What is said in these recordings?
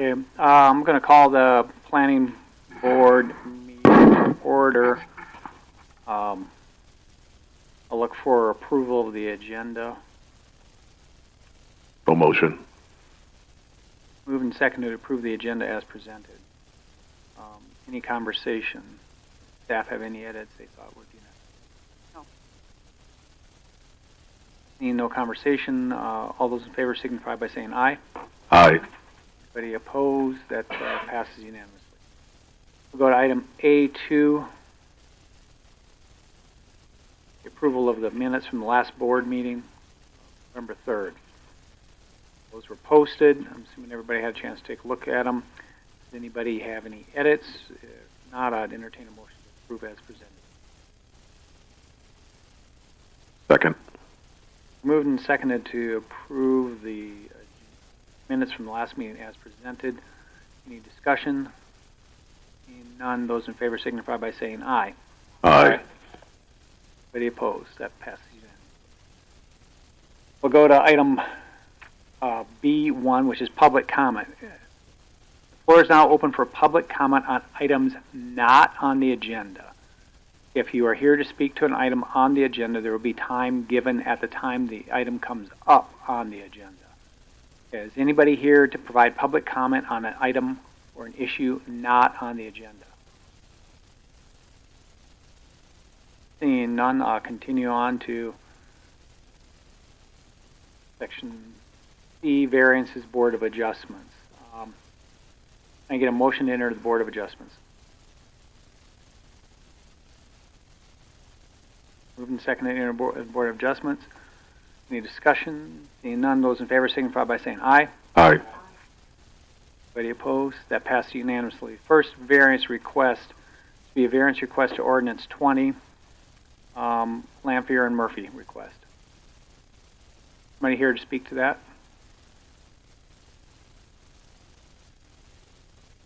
Okay, I'm going to call the planning board meeting order. I'll look for approval of the agenda. No motion. Moved and seconded to approve the agenda as presented. Any conversation? Staff have any edits they thought would be necessary? No. Seeing no conversation, all those in favor signify by saying aye. Aye. Anybody opposed? That passes unanimously. We'll go to item A2, the approval of the minutes from the last board meeting, November 3rd. Those were posted. I'm assuming everybody had a chance to take a look at them. Does anybody have any edits? If not, I'd entertain a motion to approve as presented. Second. Moved and seconded to approve the minutes from the last meeting as presented. Any discussion? Seeing none, those in favor signify by saying aye. Aye. Anybody opposed? That passes unanimously. We'll go to item B1, which is public comment. The floor is now open for public comment on items not on the agenda. If you are here to speak to an item on the agenda, there will be time given at the time the item comes up on the agenda. Is anybody here to provide public comment on an item or an issue not on the agenda? Seeing none, I'll continue on to section C, variances, Board of Adjustments. I get a motion to enter the Board of Adjustments. Moved and seconded to enter Board of Adjustments. Any discussion? Seeing none, those in favor signify by saying aye. Aye. Anybody opposed? That passes unanimously. First variance request to be a variance request to Ordinance 20, Lampier and Murphy request. Somebody here to speak to that?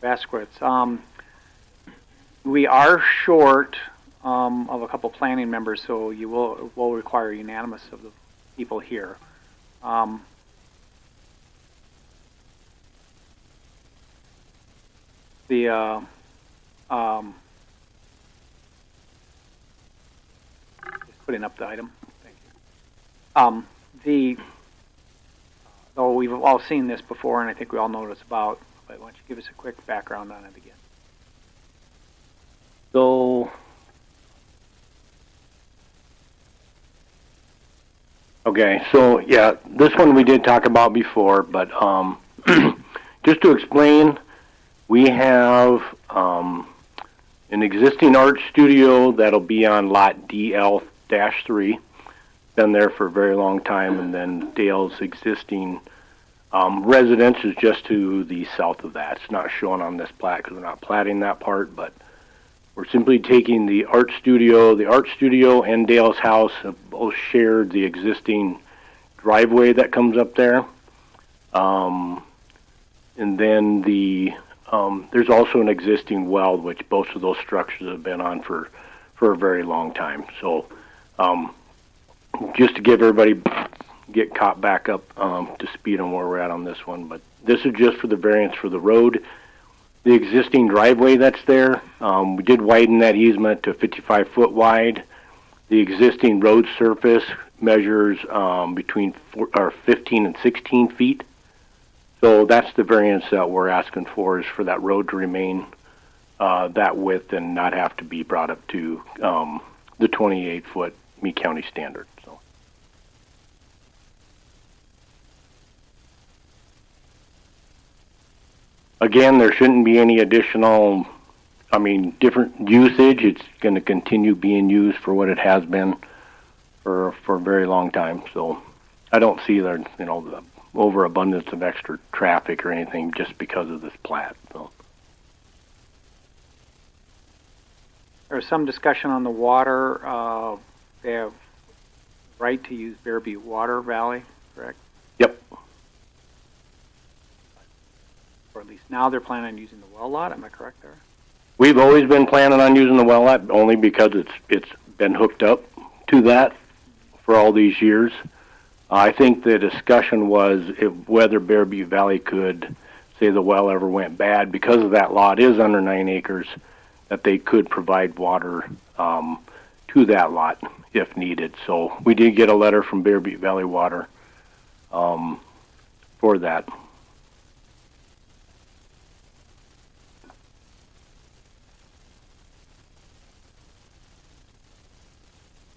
Vasquez. We are short of a couple planning members, so you will require unanimous of the people here. Just putting up the item. Thank you. Though we've all seen this before, and I think we all know what it's about, but why don't you give us a quick background on it again? So, okay, so yeah, this one we did talk about before, but just to explain, we have an existing art studio that'll be on lot DL-3. Been there for a very long time, and then Dale's existing residence is just to the south of that. It's not shown on this plat because we're not platting that part, but we're simply taking the art studio. The art studio and Dale's house have both shared the existing driveway that comes up there. And then there's also an existing well, which both of those structures have been on for a very long time. So just to give everybody, get caught back up to speed on where we're at on this one. But this is just for the variance for the road. The existing driveway that's there, we did widen that easement to 55-foot wide. The existing road surface measures between 15 and 16 feet. So that's the variance that we're asking for, is for that road to remain that width and not have to be brought up to the 28-foot Meade County standard. So. Again, there shouldn't be any additional, different usage. It's going to continue being used for what it has been for a very long time. So I don't see there, the overabundance of extra traffic or anything just because of this plat. So. There was some discussion on the water. They have right to use Bear Butte Water Valley, correct? Yep. Or at least now they're planning on using the well lot. Am I correct there? We've always been planning on using the well lot only because it's been hooked up to that for all these years. I think the discussion was whether Bear Butte Valley could say the well ever went bad, because of that lot is under 9 acres, that they could provide water to that lot if needed. So we did get a letter from Bear Butte Valley Water for that.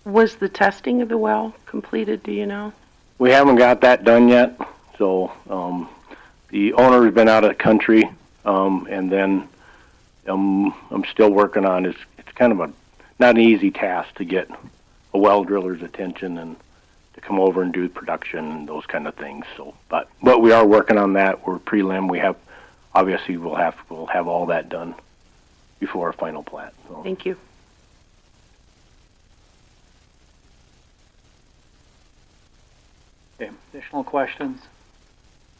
Was the testing of the well completed, do you know? We haven't got that done yet, so the owner has been out of the country, and then I'm still working on it. It's kind of not an easy task to get a well driller's attention and to come over and do production and those kind of things. So, but we are working on that. We're prelim. We have, obviously, we'll have all that done before our final plat. So. Thank you. Okay, additional questions? Is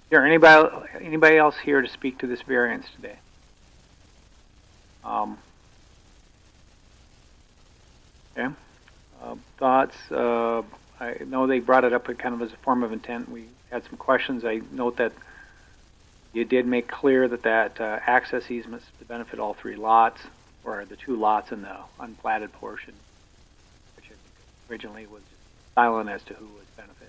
there anybody else here to speak to this variance today? Okay. Thoughts? I know they brought it up kind of as a form of intent. We had some questions. I note that you did make clear that access easement is to benefit all 3 lots, or the 2 lots in the unplatted portion, which I think originally was silent as to who was benefiting.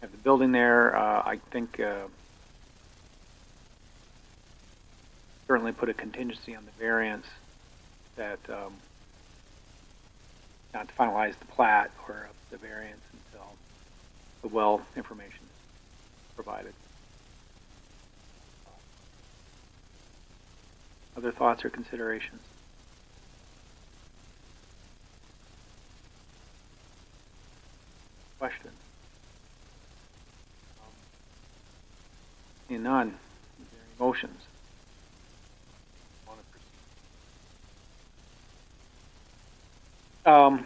Have the building there, I think, certainly put a contingency on the variance that, not to finalize the plat or the variance until the well information is provided. Other thoughts or considerations? Questions? Seeing none. Is there any motions? Want to proceed?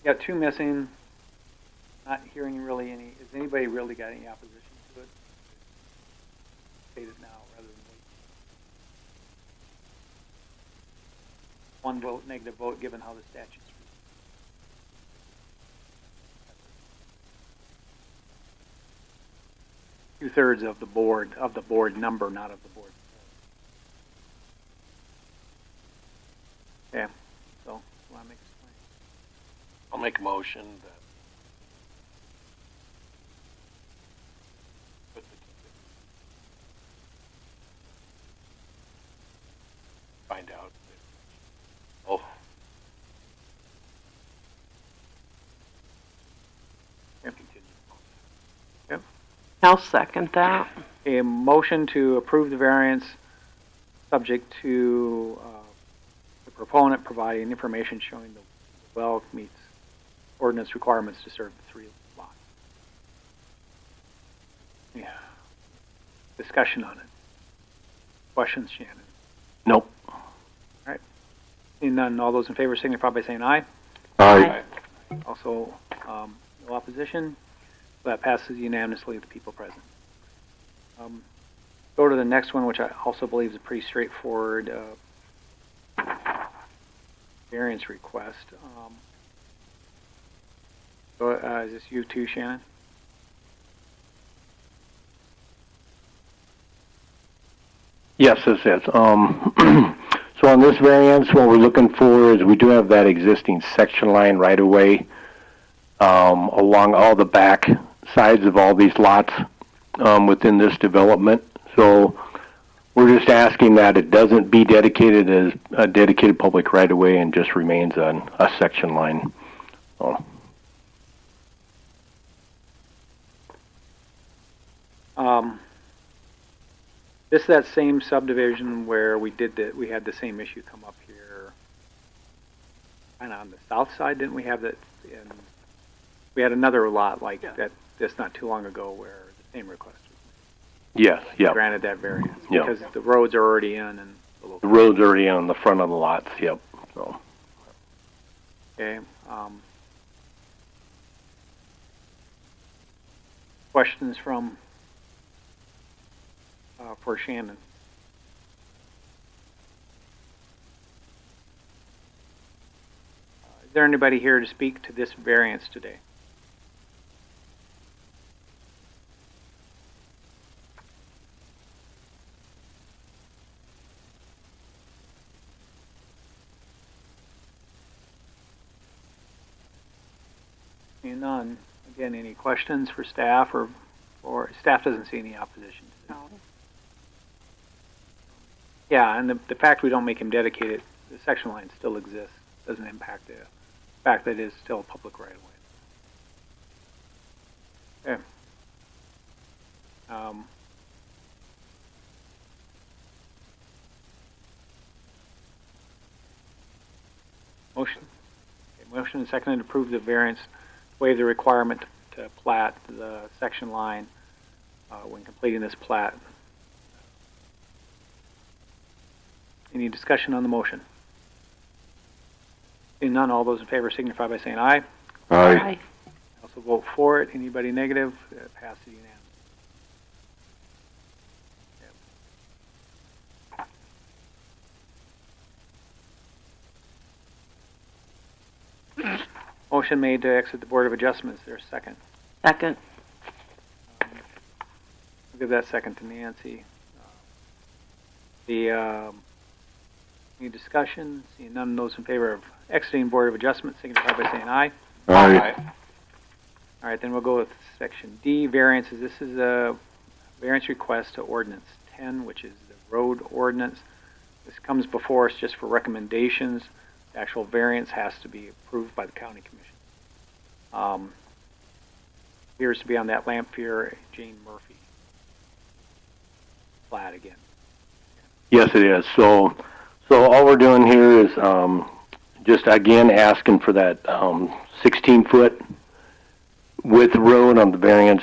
Got 2 missing. Not hearing really any. Has anybody really got any opposition to it? State it now rather than wait. 1 vote, negative vote, given how the statute's written. Two-thirds of the board number, not of the board. Okay, so want to make a plan? I'll make a motion that find out. Oh. Yep. Yep. I'll second that. A motion to approve the variance subject to the proponent providing information showing the well meets ordinance requirements to serve the 3 lots. Yeah. Discussion on it. Questions, Shannon? Nope. Seeing none, all those in favor signify by saying aye. Aye. Also, no opposition. That passes unanimously with the people present. Go to the next one, which I also believe is a pretty straightforward variance request. Is this you too, Shannon? Yes, this is. So on this variance, what we're looking for is we do have that existing section line right away along all the back sides of all these lots within this development. So we're just asking that it doesn't be dedicated as a dedicated public right of way and just remains a section line. So. This is that same subdivision where we had the same issue come up here, kind of on the south side, didn't we have that? We had another lot like that just not too long ago where the same request was made. Yes, yeah. Granted that variance Yep. because the roads are already in and The road's already on the front of the lots. Yep. So. okay. Questions from for Shannon? there anybody here to speak to this variance today? Seeing none. Again, any questions for staff or staff doesn't see any opposition to this? No. Yeah, and the fact we don't make him dedicated, the section line still exists, doesn't impact the fact that it is still a public right of way. Okay. Motion. Okay, motion and second to approve the variance, waive the requirement to plat the section line when completing this plat. Any discussion on the motion? Seeing none, all those in favor signify by saying aye. Aye. Also vote for it. Anybody negative? Passes unanimously. Motion made to exit the Board of Adjustments. There's a second. Second. I'll give that second to Nancy. Any discussion? Seeing none, those in favor of exiting Board of Adjustments signify by saying aye. Aye. All right, then we'll go with section D, variances. This is a variance request to ordinance 10, which is the road ordinance. This comes before us just for recommendations. The actual variance has to be approved by the county commission. Appears to be on that Lamphere Jane Murphy plat again. Yes, it is. So all we're doing here is just again asking for that 16-foot width road on the variance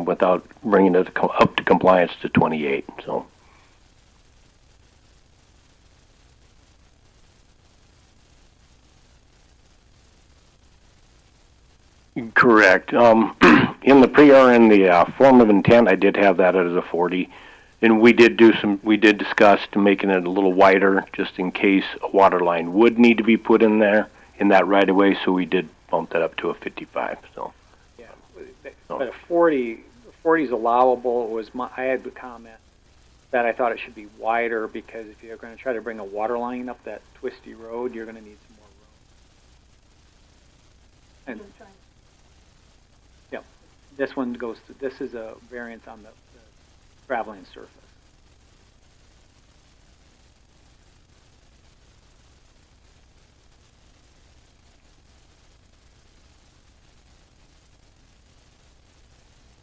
without bringing it up to compliance to 28. So. Correct. In the form of intent, I did have that as a 40, and we did discuss to making it a little wider, just in case a water line would need to be put in there in that right of way. So we did bump that up to a 55. So. Yeah, but a 40 is allowable. I had the comment that I thought it should be wider because if you're going to try to bring a water line up that twisty road, you're going to need some more room. And this one this is a variance on the traveling surface.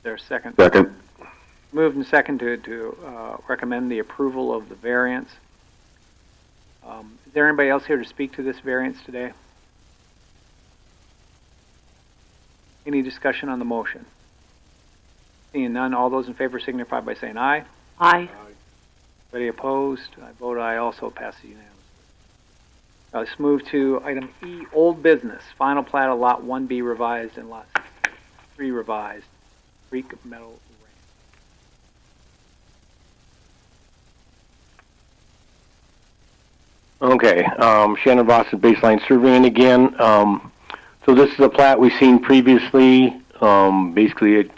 There's second. Second. Moved and second to recommend the approval of the variance. Is there anybody else here to speak to this variance today? Any discussion on the motion? Seeing none, all those in favor signify by saying aye. Aye. Anybody opposed? I vote aye also, passes unanimously. Let's move to item E, old business. Final plat of Lot 1B revised and Lot 3 revised. Creek Meadow Ranch. Okay. Shannon Boston baseline surveying again. So this is a plat we've seen previously. Basically,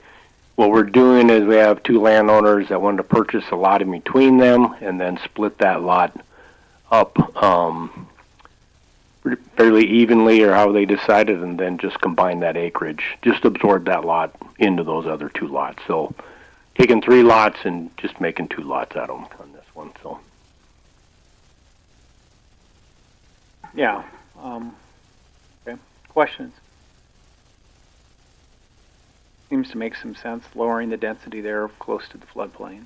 what we're doing is we have two landowners that wanted to purchase a lot in between them and then split that lot up fairly evenly, or how they decided, and then just combine that acreage, just absorb that lot into those other two lots. So taking 3 lots and just making 2 lots out of them on this one. So. Yeah. Okay. Questions? Seems to make some sense, lowering the density there close to the floodplain.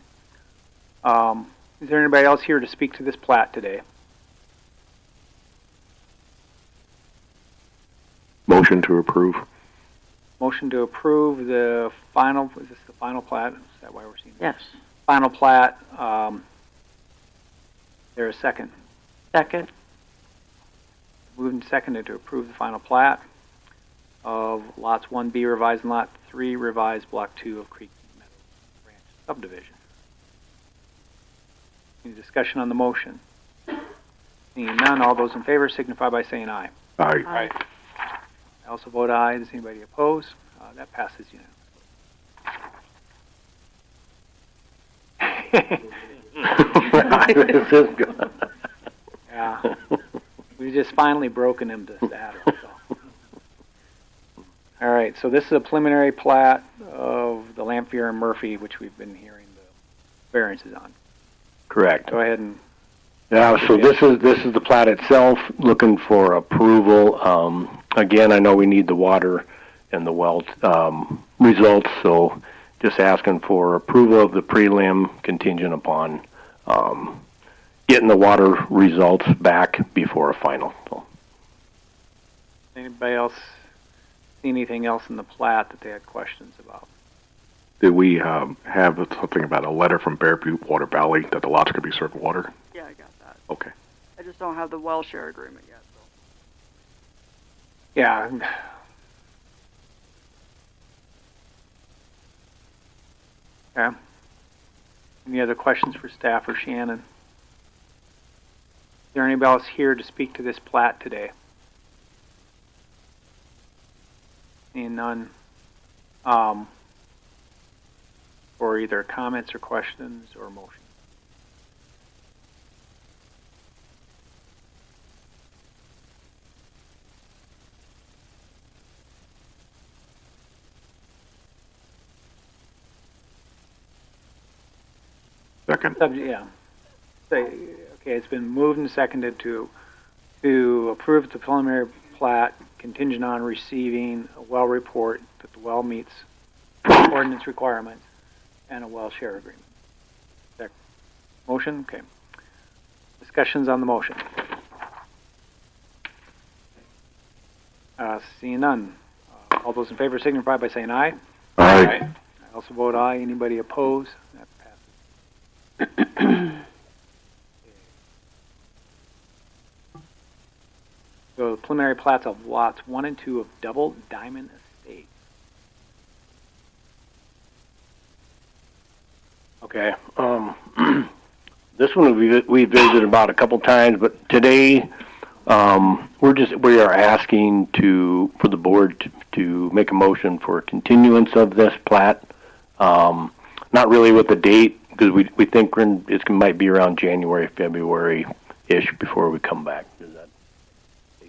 Is there anybody else here to speak to this plat today? Motion to approve. Motion to approve the final, is this the final plat? Is that why we're seeing this? Yes. Final plat, there a second? Second. Moved and seconded to approve the final plat of lots 1B revised and lot 3 revised, block 2 of Creek Meadow Ranch subdivision. Any discussion on the motion? Seeing none, all those in favor signify by saying aye. Aye. Aye. I also vote aye. Does anybody oppose? That passes unanimously. This is good. Yeah. We've just finally broken him to saddle. So. All right, so this is a preliminary plat of the Lamphere and Murphy, which we've been hearing the variances on. Correct. Go ahead and, Yeah, so this is the plat itself, looking for approval. Again, I know we need the water and the well results, so just asking for approval of the prelim contingent upon getting the water results back before a final. So. anybody else see anything else in the plat that they had questions about? Did we have something about a letter from Bear Butte Water Valley that the lots could be served water? Yeah, I got that. Okay. I just don't have the well share agreement yet, so. Yeah. Okay. Any other questions for staff or Shannon? Is there anybody else here to speak to this plat today? Seeing none. For either comments or questions or motion. Second. Yeah. Okay, it's been moved and seconded to approve the preliminary plat contingent on receiving a well report that the well meets ordinance requirements and a well share agreement. Motion? Okay. Discussions on the motion. Seeing none. All those in favor signify by saying aye. Aye. I also vote aye. Anybody opposed? That passes. So the preliminary plats of lots 1 and 2 of Double Diamond Estate. Okay. This one we visited about a couple times, but today we are asking for the board to make a motion for continuance of this plat. Not really with the date, because we think it might be around January, February-ish before we come back. Is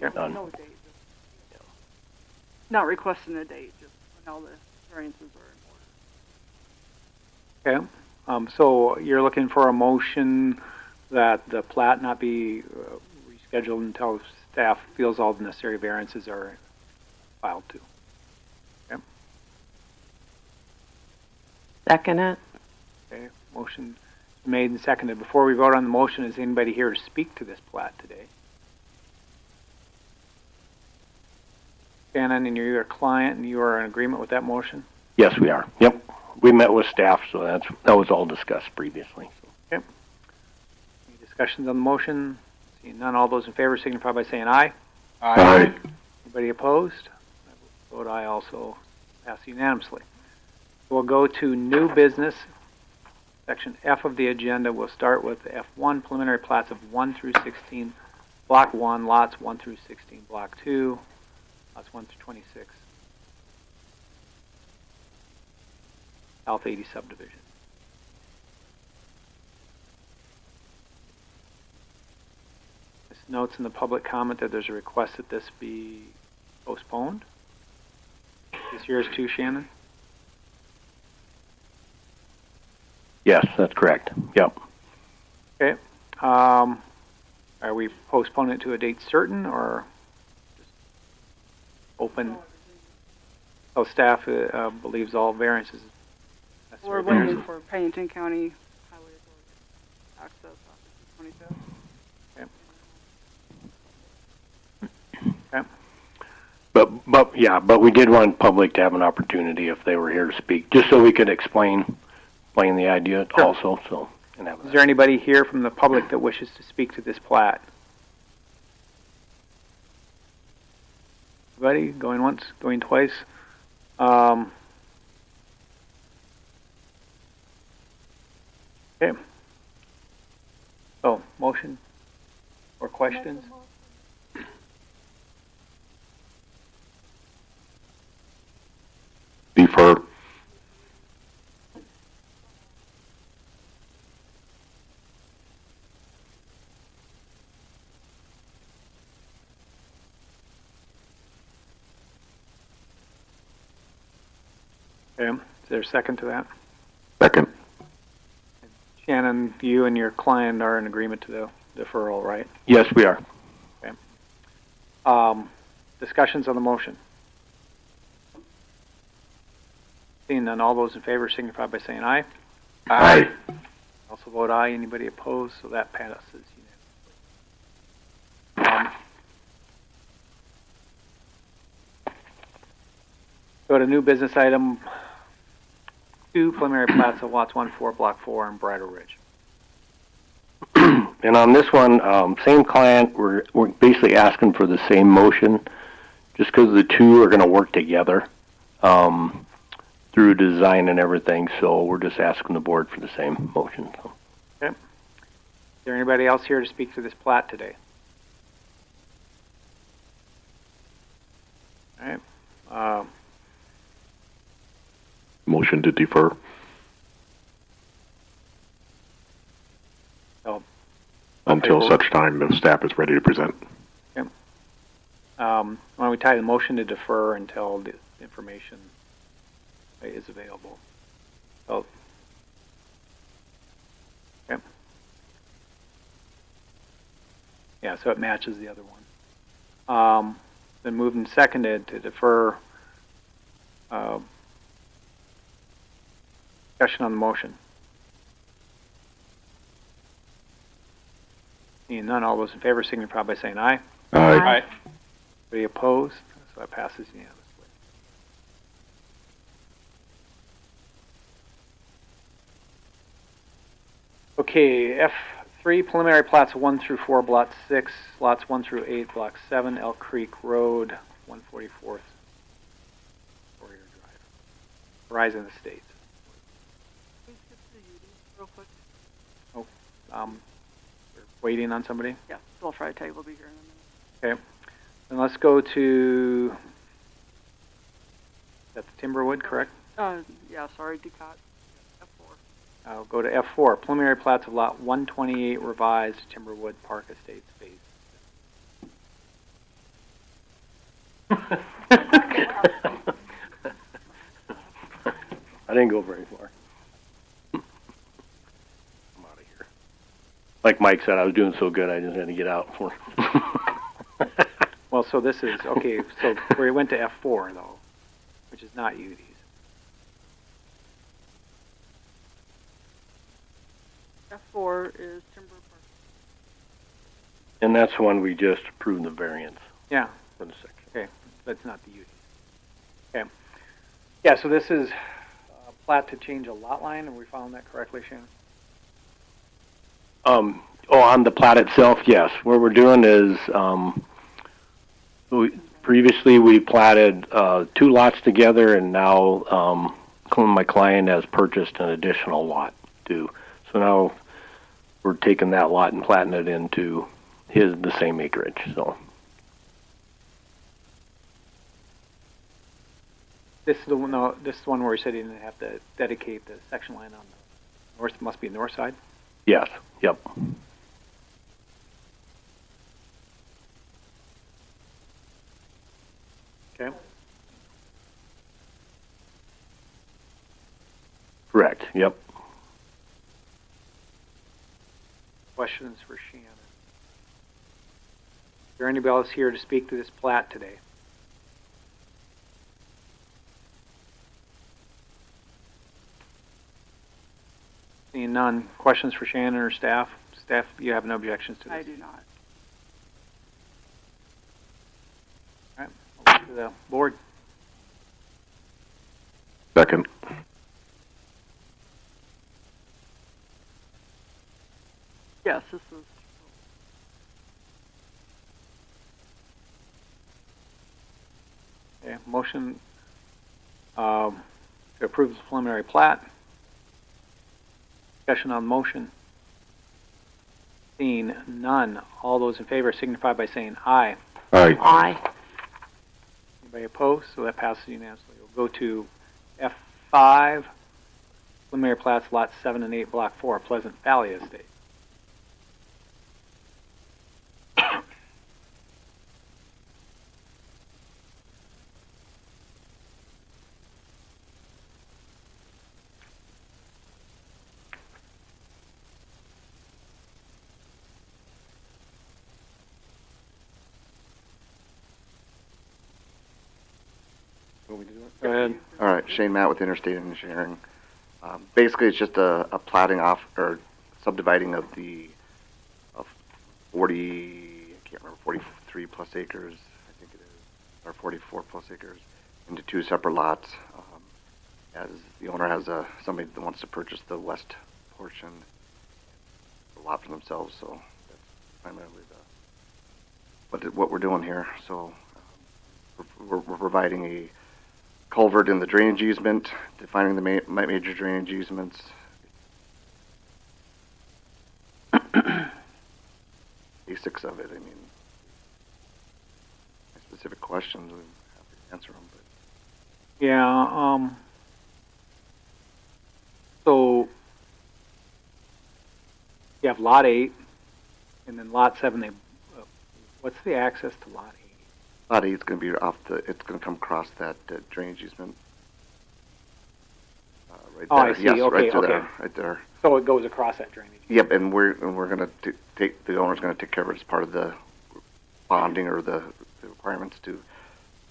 that done? No date. Not requesting a date, just when all the variances are in order. Okay. So you're looking for a motion that the plat not be rescheduled until staff feels all the necessary variances are filed to. Okay. Second it. Okay. Motion made and seconded. Before we vote on the motion, is anybody here to speak to this plat today? Shannon, and you're a client, and you are in agreement with that motion? Yes, we are. Yep. We met with staff, so that was all discussed previously. Okay. Any discussions on the motion? Seeing none, all those in favor signify by saying aye. Aye. Anybody opposed? I vote aye also. Pass unanimously. We'll go to new business. Section F of the agenda. We'll start with F1, preliminary plats of 1 through 16, Block 1, lots 1 through 16, Block 2, lots 1 through 26. South 80 subdivision. This notes in the public comment that there's a request that this be postponed. This yours too, Shannon? Yes, that's correct. Yep. Okay. Are we postponing it to a date certain or just open? So staff believes all variances. We're waiting for Pennington County Highway Authority access off of 25th. Okay. But we did want public to have an opportunity if they were here to speak, just so we could explain the idea Sure. also. So, and have Is there anybody here from the public that wishes to speak to this plat? Anybody? Going once, going twice? Okay. So, motion or questions? Okay, is there a second to that? Second. Shannon, you and your client are in agreement to the deferral, right? Yes, we are. Discussions on the motion. Seeing none, all those in favor signify by saying aye. Aye. Also vote aye. Anybody opposed? So that passes unanimously. Go to new business item 2, preliminary plats of lots 1-4, block 4 in Bridle Ridge. And on this one, same client, we're basically asking for the same motion, just because the two are going to work together through design and everything. So we're just asking the board for the same motion. So. Okay. Is there anybody else here to speak to this plat today? All right. Motion to defer. Until such time the staff is ready to present. Okay. Why don't we tie the motion to defer until the information is available? So, okay. Yeah, so it matches the other one. Then moved and seconded to defer. Discussion on the motion. Seeing none, all those in favor signify by saying aye. Aye. Anybody opposed? So that passes unanimously. Okay, F3 preliminary plats 1 through 4, block 6, lots 1 through 8, block 7, Elk Creek Road, 144th Warrior Drive. Horizon Estates. Can we skip to the UD real quick? We're waiting on somebody. Yeah, so I'll try to tell you we'll be here in a minute. Okay. Then let's go to, that's Timberwood, correct? Yeah, sorry, Ducat, F4. I'll go to F4, preliminary plats of lot 128 revised Timberwood Park Estates phase. I didn't go very far. I'm out of here. Like Mike said, I was doing so good, I just had to get out for. Well, so this is, okay, so we went to F4 though, which is not UD's. F4 is Timber Park. And that's one we just approved the variance Yeah, for the section. okay, that's not the UD's. Okay. Yeah, so this is a plat to change a lot line, and we found that correctly, Shannon? On the plat itself, yes. What we're doing is, previously we platted 2 lots together, and now my client has purchased an additional lot too. So now we're taking that lot and platting it into the same acreage. So This is the one, no, this is the one where he said he didn't have to dedicate the section line on the north, must be north side? yes, yep. Okay. Correct, yep. Questions for Shannon? Is there anybody else here to speak to this plat today? Seeing none. Questions for Shannon or staff? Staff, you have no objections to this? I do not. All right, I'll look to the board. Second. Yes, this is. Okay, motion to approve the preliminary plat. Discussion on motion. Seeing none. All those in favor signify by saying aye. Aye. Aye. Anybody opposed? So that passes unanimously. We'll go to F5, preliminary plats, lots 7 and 8, block 4, Pleasant Valley Estate. Go ahead. All right, Shane Matt with Interstate Engineering. Basically, it's just a platting off or subdividing of the of 40, I can't remember, 43 plus acres, I think it is, or 44 plus acres, into two separate lots. As the owner has somebody that wants to purchase the west portion, the lot for themselves, so that's primarily what we're doing here. So we're providing a culvert in the drainage easement, defining the major drainage easements. Basics of it. I mean, specific questions, we're happy to answer them. But Yeah, so you have lot 8, and then lot 7, what's the access to lot 8? lot 8 is going to be it's going to come across that drainage easement. Right Oh, there. I see. Yes, Okay, right through okay. there, right there. So it goes across that drainage. Yep, and we're going to take, the owner's going to take care of it as part of the bonding or the requirements to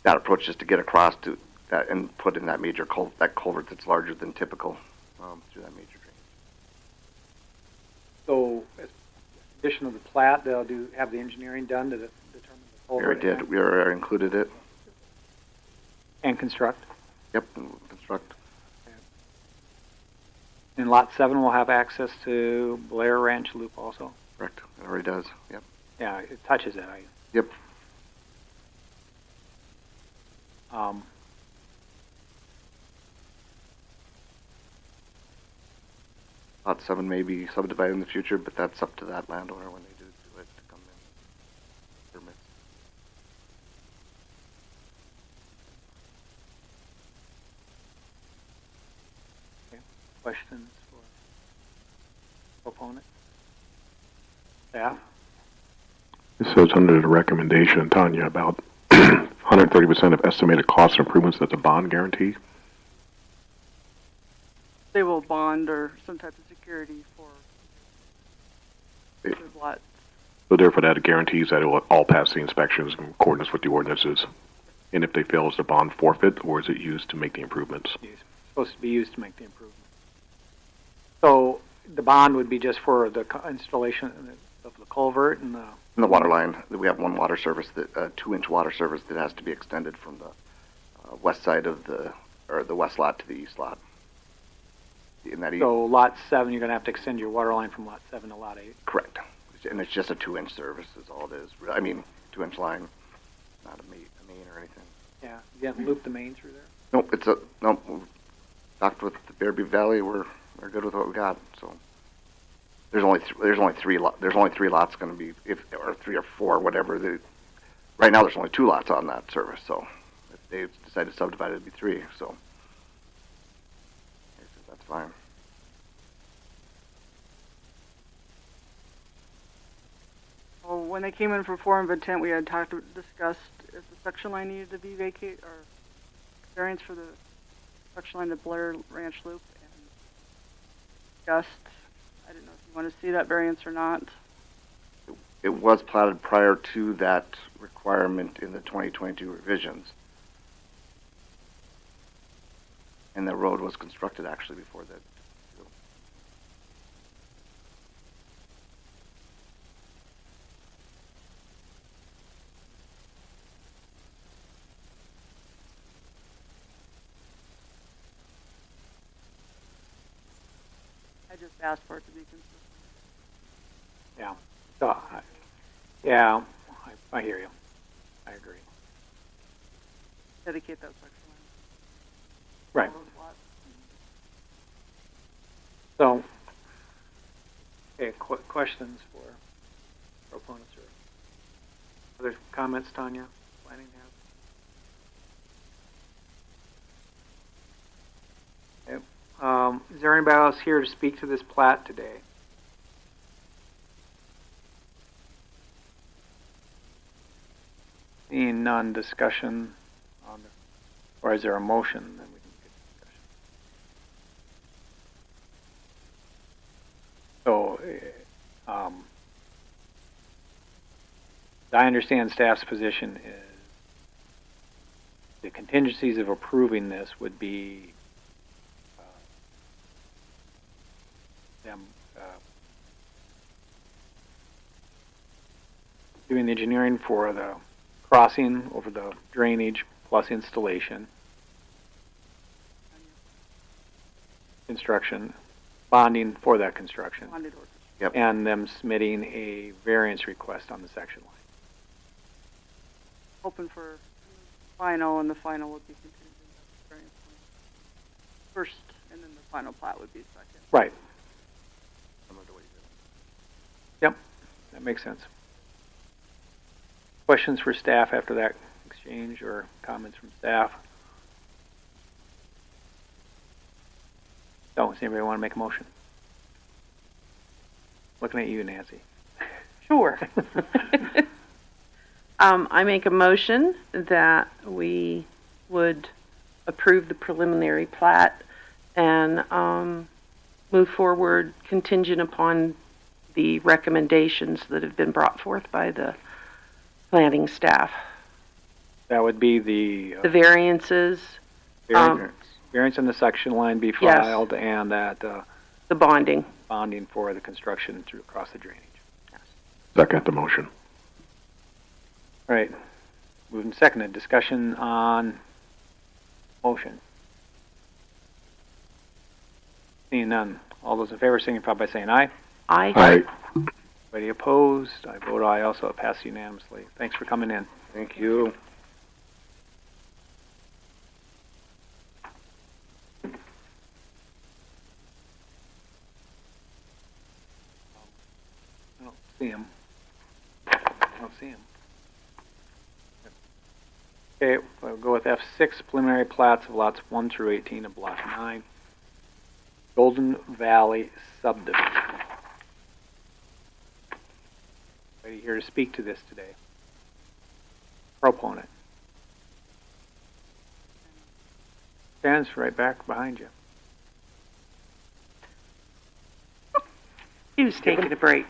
that approach, just to get across to that and put in that major culvert that's larger than typical through that major drainage. So as addition of the plat, they'll have the engineering done to determine the We already culvert did. We already included it. and construct. Yep, and we'll construct. And lot 7 will have access to Blair Ranch Loop also. Correct. It already does. Yep. Yeah, it touches it. Yep. Lot 7 may be subdivided in the future, but that's up to that landowner when they do it to come in. Permits. Questions for proponent? Staff? So it's under the recommendation, Tanya, about 130% of estimated cost improvements, that's a bond guarantee. They will bond or some type of security for Yeah. the lot. So therefore that guarantees that it will all pass the inspections in accordance with the ordinances. And if they fail, is the bond forfeit, or is it used to make the improvements? It's supposed to be used to make the improvement. So the bond would be just for the installation of the culvert and the... And the water line, we have one water service, that 2-inch water service that has to be extended from the west side of the west lot to the east lot. In that So lot 7, you're going to have to extend your water line from lot 7 to lot 8. correct. And it's just a 2-inch service is all it is. I mean, 2-inch line, not a main or anything. Yeah, you haven't looped the main through there? Nope, nope. Talked with the Bearview Valley. We're good with what we got. So there's only three lots going to be, or 3 or 4, whatever. Right now there's only 2 lots on that service. So if they decide to subdivide, it'd be 3. So that's fine. Well, when they came in for form of intent, we had discussed if the section line needed to be vacate or variance for the section line to Blair Ranch Loop, and discussed. I didn't know if you want to see that variance or not. It was platted prior to that requirement in the 2022 revisions. And the road was constructed actually before that. I just asked for it to be consistent. Yeah. So, yeah, I hear you. I agree. Dedicate that section Right. line. All those lots. So, okay, questions for proponents or other comments, Tanya? Planning to have? Okay. Is there anybody else here to speak to this plat today? Seeing none, discussion on the, or is there a motion? Then we can get discussion. So, I understand staff's position is the contingencies of approving this would be them doing the engineering for the crossing over the drainage plus installation, construction, bonding for that construction, Bonded orders. Yep. and them submitting a variance request on the section line. Hoping for final, and the final would be contingent on the variance plan. First, and then the final plat would be second. Right. Similar to what you did. Yep, that makes sense. Questions for staff after that exchange or comments from staff? Does anybody want to make a motion? Looking at you, Nancy. Sure. I make a motion that we would approve the preliminary plat and move forward contingent upon the recommendations that have been brought forth by the planning staff. That would be the The variances, variance in the section line be Yes. filed and that the bonding. bonding for the construction through across the drainage. Second the motion. All right, moving seconded. Discussion on motion. Seeing none. All those in favor signify by saying aye. Aye. Anybody opposed? I vote aye also. It passed unanimously. Thanks for coming in. Thank you. I don't see him. I don't see him. Okay, we'll go with F6, preliminary plats of lots 1 through 18 of Block 9. Golden Valley subdivision. Anybody here to speak to this today? Proponent. Stands right back behind you. He was taking a break.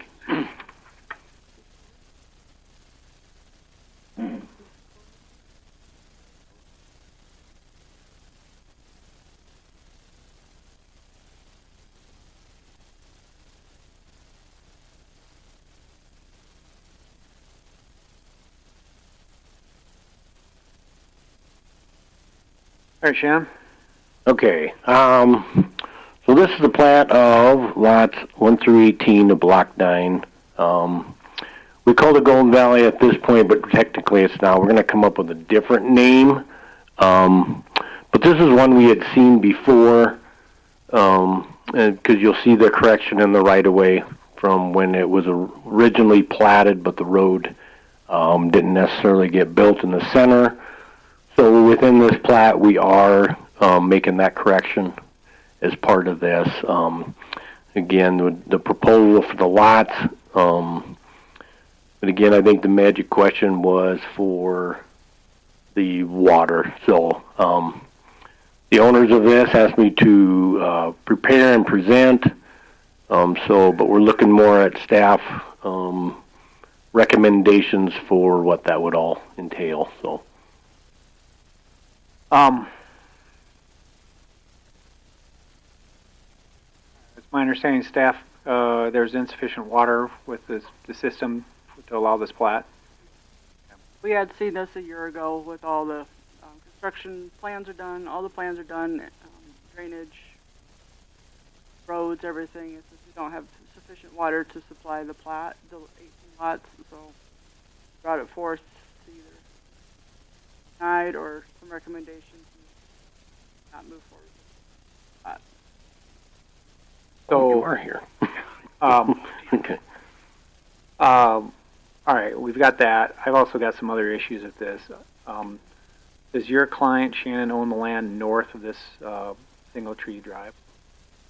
All right, Shan. Okay, so this is the plat of lots 1 through 18 of Block 9. We call it Golden Valley at this point, but technically it's not. We're going to come up with a different name. But this is one we had seen before, because you'll see the correction in the right-of-way from when it was originally platted, but the road didn't necessarily get built in the center. So within this plat, we are making that correction as part of this. Again, the proposal for the lots, but again, I think the magic question was for the water. So the owners of this asked me to prepare and present. But we're looking more at staff recommendations for what that would all entail. So. It's my understanding, staff, there's insufficient water with the system to allow this plat. We had seen this a year ago with all the construction plans are done, all the plans are done, drainage, roads, everything. It's just we don't have sufficient water to supply the plat, the 18 lots, so brought it forth to either denied or some recommendations and not move forward with the plat. So you are here. Okay. All right, we've got that. I've also got some other issues with this. Does your client, Shannon, own the land north of this single tree drive?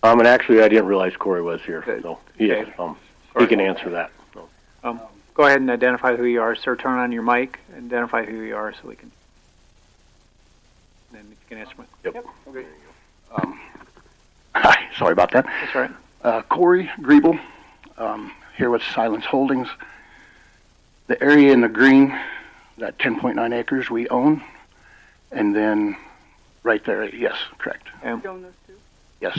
And actually, I didn't realize Corey was here, Good. so yes, Okay. he can answer that. So. Go ahead and identify who you are. Sir, turn on your mic. Identify who you are so we can. Then you can answer my. Yep. Okay. Hi, sorry about that. That's right. Corey Griebel, here with Silence Holdings. The area in the green, that 10.9 acres we own, And then, right there, yes, correct. Shown this too. Yes.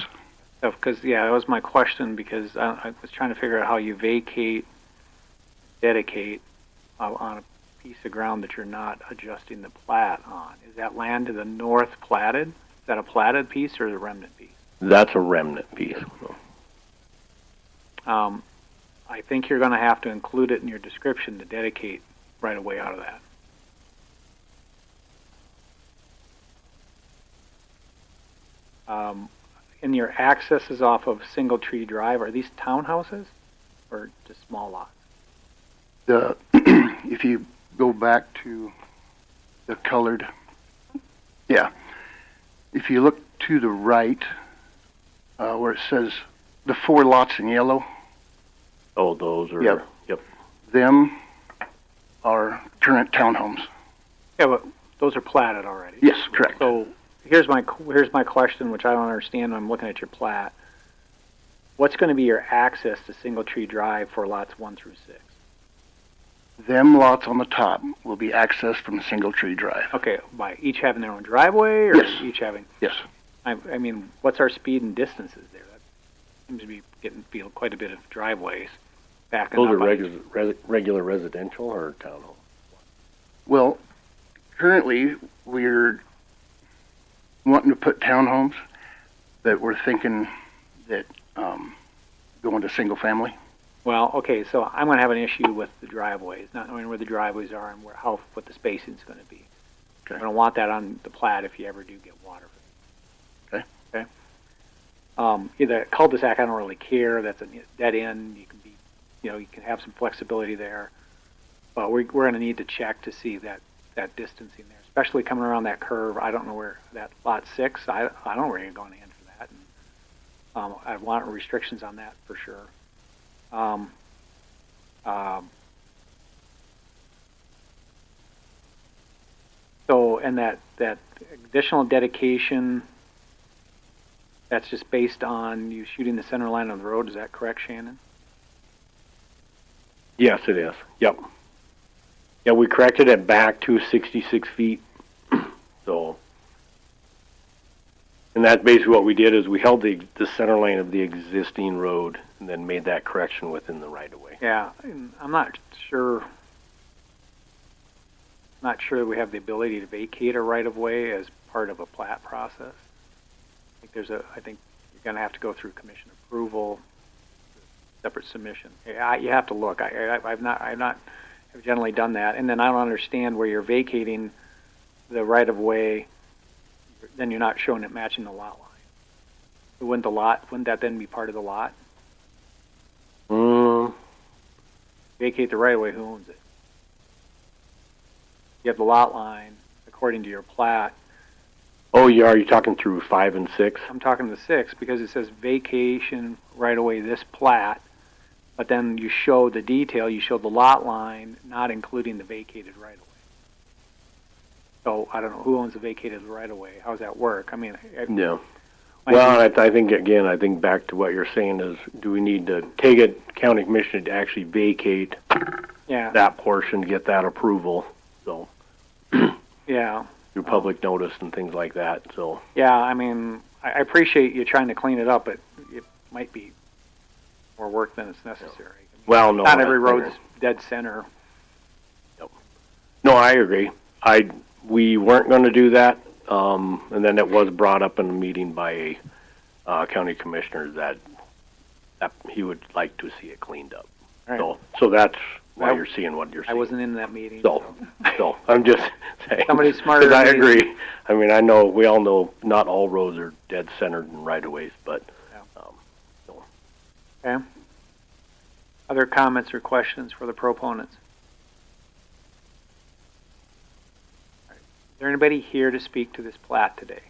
Because, yeah, that was my question, because I was trying to figure out how you vacate, dedicate on a piece of ground that you're not adjusting the plat on. Is that land to the north platted? Is that a platted piece or a remnant piece? That's a remnant piece. I think you're going to have to include it in your description to dedicate right away out of that. In your accesses off of Single Tree Drive, are these townhouses or just small lots? The if you go back to the colored, yeah. If you look to the right, where it says the 4 lots in yellow, Oh, those are. Yep. Yep. them are current townhomes. Yeah, but those are platted already. Yes, correct. So here's my question, which I don't understand when I'm looking at your plat. What's going to be your access to Single Tree Drive for lots 1 through 6? Them lots on the top will be accessed from Single Tree Drive. Okay, by each having their own driveway, or Yes. each having? Yes. I mean, what's our speed and distances there? That seems to be getting quite a bit of driveways backing Those up. are regular residential or townhome? Well, currently we're wanting to put townhomes, that we're thinking that going to single family. Well, okay, so I'm going to have an issue with the driveways, not knowing where the driveways are and what the spacing's going to be. Okay. I don't want that on the plat if you ever do get water. Okay. Okay. Either cul-de-sac, I don't really care. That's a dead end. You can be, you can have some flexibility there, but we're going to need to check to see that distancing there, especially coming around that curve. I don't know where that lot 6. I don't know where you're going to end for that. And, I want restrictions on that for sure. So, and that additional dedication, that's just based on you shooting the center line of the road. Is that correct, Shannon? Yes, it is. Yep. Yeah, we corrected it back to 66 feet. So, and that's basically what we did is we held the center line of the existing road and then made that correction within the right of way. Yeah, and I'm not sure that we have the ability to vacate a right of way as part of a plat process. I think you're going to have to go through commission approval, separate submission. You have to look. I've generally done that, and then I don't understand where you're vacating the right of way, then you're not showing it matching the lot line. Wouldn't that then be part of the lot? Vacate the right of way, who owns it? You have the lot line according to your plat. Oh, yeah, are you talking through 5 and 6? I'm talking to 6 because it says vacation right away this plat, but then you show the detail, you show the lot line, not including the vacated right of way. So I don't know who owns the vacated right of way. How does that work? I mean, Yeah. Well, I think back to what you're saying is, do we need to take it, county commission, to actually vacate that portion, get that approval? So, yeah. Through public notice and things like that. So. Yeah, I mean, I appreciate you trying to clean it up, but it might be more work than it's necessary. Well, no. Not every road's dead center. No, I agree. We weren't going to do that. And then it was brought up in a meeting by a county commissioner that he would like to see it cleaned up. Right. So that's why you're seeing what you're seeing. I wasn't in that meeting. So I'm just saying. Somebody smarter than I me. agree. I mean, we all know not all roads are dead centered and right of ways, but. Okay. Other comments or questions for the proponents? Is there anybody here to speak to this plat today?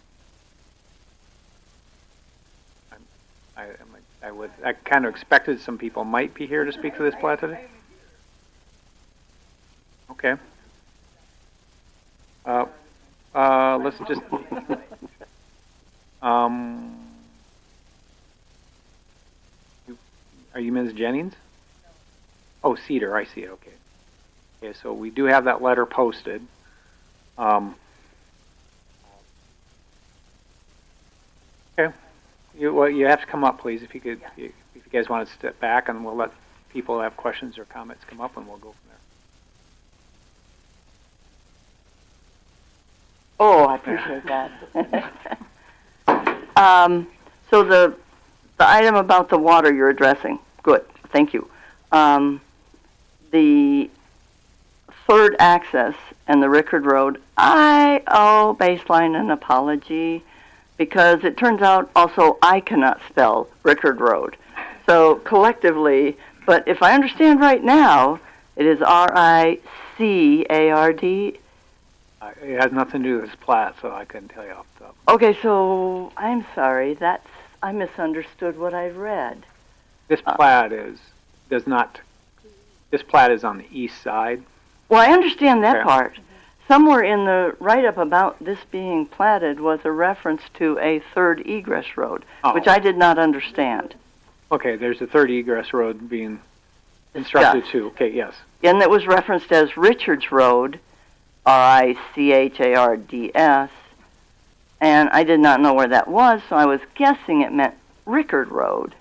I kind of expected some people might be here to speak to this plat today. Okay. Let's just. Are you Ms. Jennings? Oh, Cedar. I see it. Okay. Okay. So we do have that letter posted. you have to come up, please, if you could, if you guys want to step back, and we'll let people who have questions or comments come up, and we'll go from there. Oh, I appreciate that. So the item about the water you're addressing, good, thank you. The third access and the Rickard Road, I owe Baseline an apology because it turns out also I cannot spell Rickard Road. So collectively, but if I understand right now, it is Ricard. It has nothing to do with this plat, so I couldn't tell you off the top. Okay, so I'm sorry. I misunderstood what I read. This plat this plat is on the east side. Well, I understand that Okay. part. Somewhere in the write-up about this being platted was a reference to a third egress road, which I did not understand. Okay, there's a third egress road being constructed too. Okay, yes. And it was referenced as Richards Road, Richards, and I did not know where that was, so I was guessing it meant Rickard Road.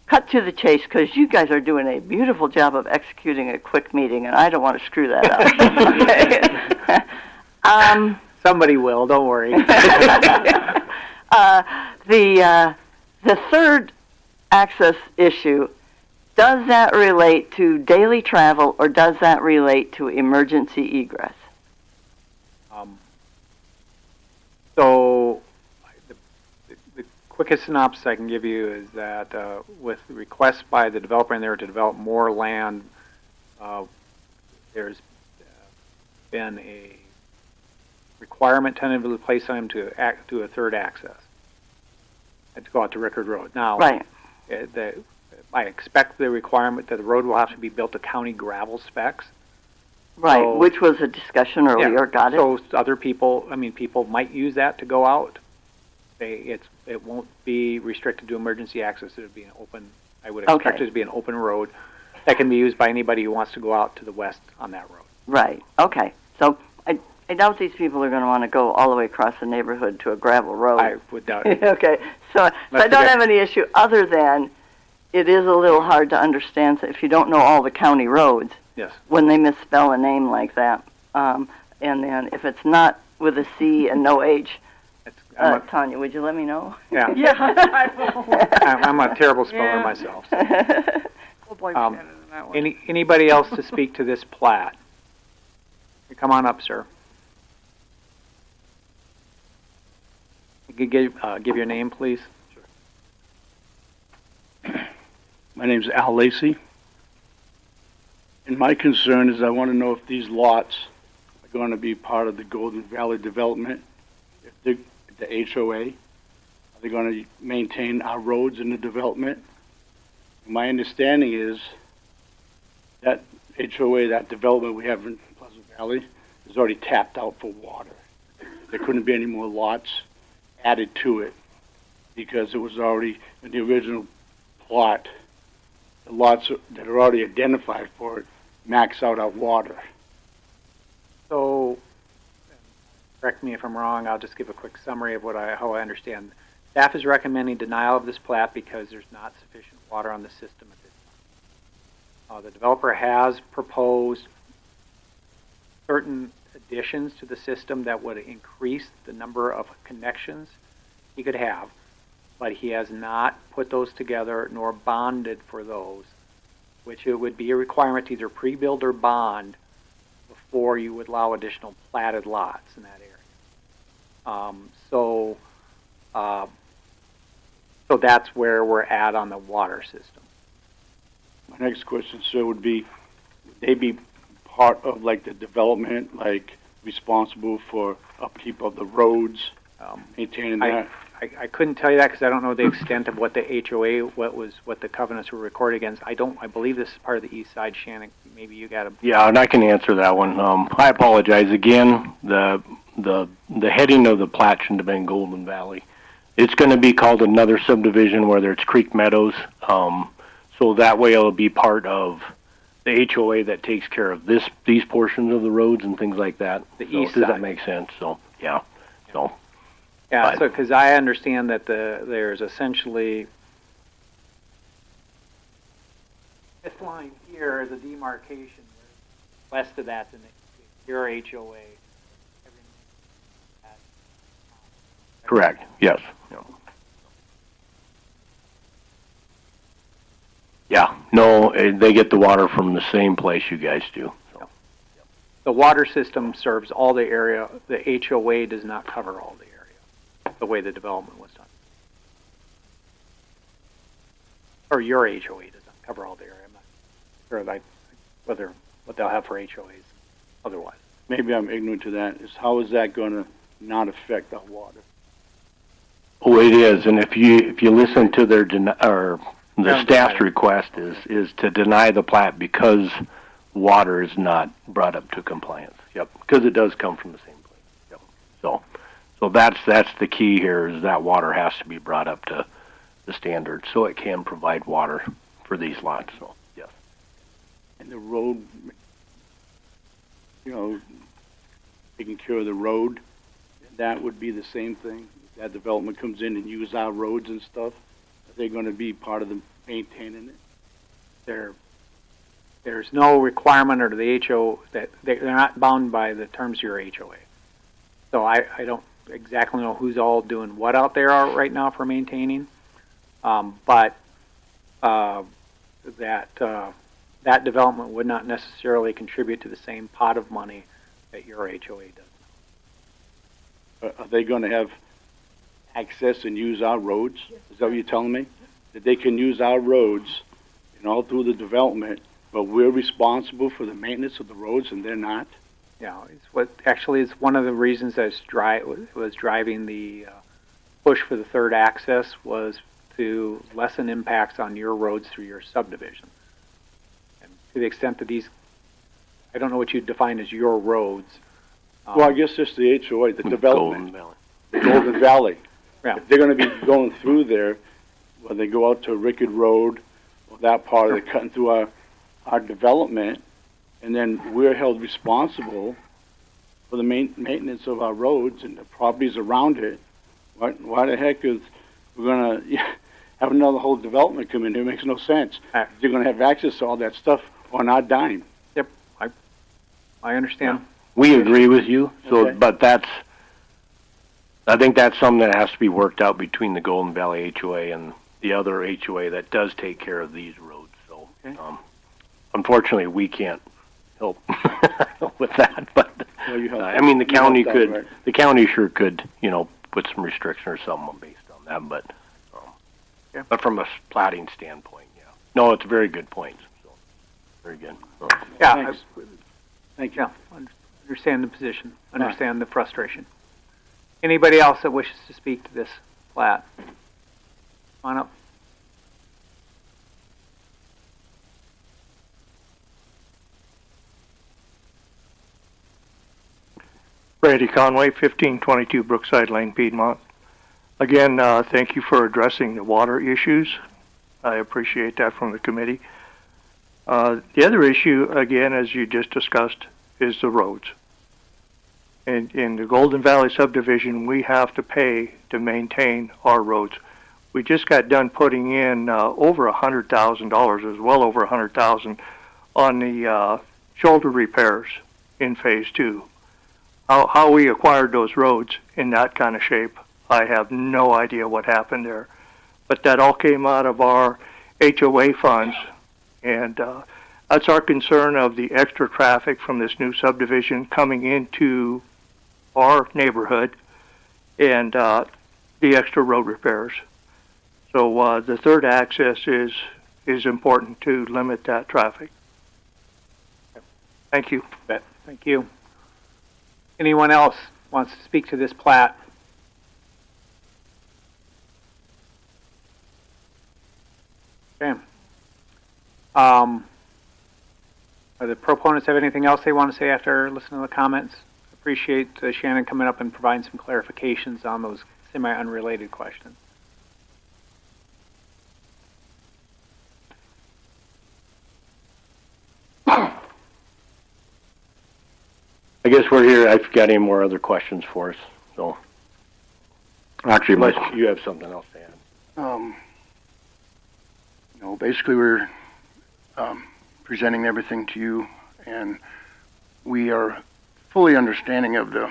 Cut to the chase, because you guys are doing a beautiful job of executing a quick meeting, and I don't want to screw that up. Okay. Somebody will, don't worry. The third access issue, does that relate to daily travel, or does that relate to emergency egress? So the quickest synopsis I can give you is that with the request by the developer in there to develop more land, there's been a requirement tentatively placed on him to do a third access and to go out to Rickard Road. Now, Right. I expect the requirement that the road will have to be built to county gravel specs. Right, So- which was a discussion earlier, got it? So other people, people might use that to go out. It won't be restricted to emergency access. It would be an open, I would expect Okay. it to be an open road that can be used by anybody who wants to go out to the west on that road. Right, okay. So I doubt these people are going to want to go all the way across the neighborhood to a gravel road. I would doubt it. Okay, so I don't forget- have any issue other than it is a little hard to understand if you don't know all the county roads Yes. when they misspell a name like that. And then if it's not with a C and no H, Tanya, would you let me know? Yeah. Yeah, I will. I'm a terrible speller Yeah. myself. So. We'll blame Um, Shannon on that one. Anybody else to speak to this plat? Come on up, sir. You could give your name, please. My name's Al Lacey. And my concern is I want to know if these lots are going to be part of the Golden Valley development, if the HOA, are they going to maintain our roads in the development? My understanding is that HOA, that development we have in Pleasant Valley, is already tapped out for water. There couldn't be any more lots added to it because it was already in the original plot. The lots that are already identified for it max out our water. So, correct me if I'm wrong, I'll just give a quick summary of how I understand. Staff is recommending denial of this plat because there's not sufficient water on the system at this time. The developer has proposed certain additions to the system that would increase the number of connections he could have, but he has not put those together nor bonded for those, which it would be a requirement to either pre-build or bond before you would allow additional platted lots in that area. So that's where we're at on the water system. My next question, sir, would be, would they be part of like the development, like responsible for upkeep of the roads, maintaining that? I couldn't tell you that because I don't know the extent of what the HOA, what the covenants were recorded against. I believe this is part of the east side. Shannon, maybe you got to. Yeah, and I can answer that one. I apologize again. The heading of the plat shouldn't have been Golden Valley. It's going to be called another subdivision, whether it's Creek Meadows. So that way it'll be part of the HOA that takes care of these portions of the roads and things like that. The So east does side. that make sense? So yeah. So Yeah, But- so, because I understand that there's essentially, this line here is a demarcation. West of that's in your HOA. Correct, yes. Yeah, no, they get the water from the same place you guys do. So. The water system serves all the area. The HOA does not cover all the area, the way the development was done. Or your HOA does not cover all the area. I'm not sure what they'll have for HOAs otherwise. Maybe I'm ignorant to that. Is how is that going to not affect our water? Oh, it is, and if you listen to their the Yeah, staff's deny it. request is to deny the plat because water is not brought up to compliance. Yep, because it does come from the same place. Yep. So that's the key here is that water has to be brought up to the standard so it can provide water for these lots. So yes. And the road, taking care of the road, that would be the same thing. If that development comes in and use our roads and stuff, are they going to be part of the maintaining it? There's no requirement under the HO that they're not bound by the terms of your HOA. So I don't exactly know who's all doing what out there right now for maintaining, but that development would not necessarily contribute to the same pot of money that your HOA does. Are they going to have access and use our roads? Is that what you're telling me? That they can use our roads and all through the development, but we're responsible for the maintenance of the roads and they're not? Yeah, it's what actually is one of the reasons that was driving the push for the third access was to lessen impacts on your roads through your subdivision. And to the extent that I don't know what you define as your roads. Well, I guess just the HOA, the development. Golden Valley. The Golden Valley. Yeah. If they're going to be going through there, when they go out to Rickard Road, or that part, they're cutting through our development, and then we're held responsible for the maintenance of our roads and the properties around it. Why the heck is we're going to have another whole development come in here? It makes no sense. They're going to have access to all that stuff on our dime. Yep, I understand. Yeah. We agree with you. So, Okay. but I think that's something that has to be worked out between the Golden Valley HOA and the other HOA that does take care of these roads. So, Okay. Unfortunately, we can't help with that. But Well, you helped I mean, the you county helped out, could, right? the county sure could, put some restriction or something based on that. But, Yeah. but from a platting standpoint, yeah. No, it's a very good point. So, very good. Yeah, Thanks. Thank you. yeah, understand the position, understand the frustration. Anybody else that wishes to speak to this plat? Come on up. Brady Conway, 1522 Brookside Lane, Piedmont. Again, thank you for addressing the water issues. I appreciate that from the committee. The other issue, again, as you just discussed, is the roads. In the Golden Valley subdivision, we have to pay to maintain our roads. We just got done putting in over $100,000, it was well over $100,000 on the shoulder repairs in Phase 2. How we acquired those roads in that kind of shape, I have no idea what happened there. But that all came out of our HOA funds, and that's our concern of the extra traffic from this new subdivision coming into our neighborhood and the extra road repairs. So the third access is important to limit that traffic. Thank you. Thank you. Anyone else wants to speak to this plat? Okay. Are the proponents have anything else they want to say after listening to the comments? Appreciate Shannon coming up and providing some clarifications on those semi-unrelated questions. I guess we're here. I've got any more other questions for us. So, Actually, Unless you have something else to add. Basically we're presenting everything to you, and we are fully understanding of the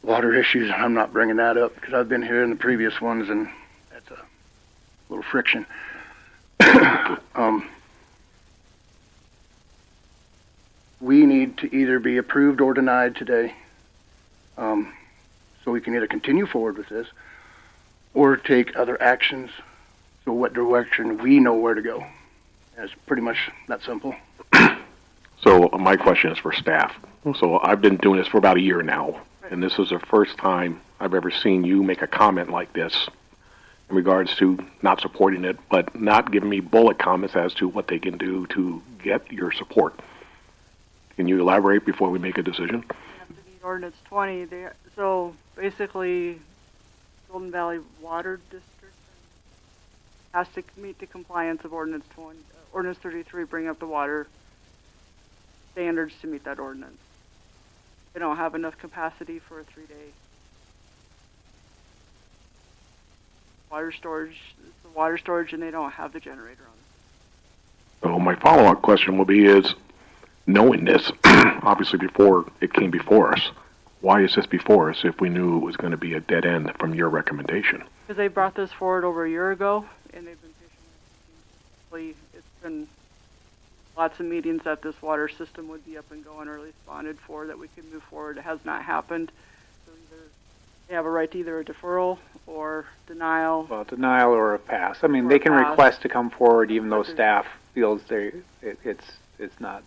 water issues. I'm not bringing that up because I've been here in the previous ones, and that's a little friction. We need to either be approved or denied today, so we can either continue forward with this or take other actions. So what direction we know where to go. It's pretty much that simple. So my question is for staff. So I've been doing this for about a year now, and this is the first time I've ever seen you make a comment like this in regards to not supporting it, but not giving me bullet comments as to what they can do to get your support. Can you elaborate before we make a decision? You have to meet ordinance 20. So basically, Golden Valley Water District has to meet the compliance of ordinance 20, ordinance 33, bring up the water standards to meet that ordinance. They don't have enough capacity for a 3-day water storage. It's the water storage, and they don't have the generator on. So my follow-up question will be is, knowing this, obviously before it came before us, why is this before us if we knew it was going to be a dead end from your recommendation? Because they brought this forward over a year ago, and they've been patient. It's been lots of meetings that this water system would be up and going, or at least bonded for, that we could move forward. It has not happened. So either they have a right to either a deferral or denial. Well, denial or a pass. I mean, Or they a can pass. request to come forward even though staff feels it's not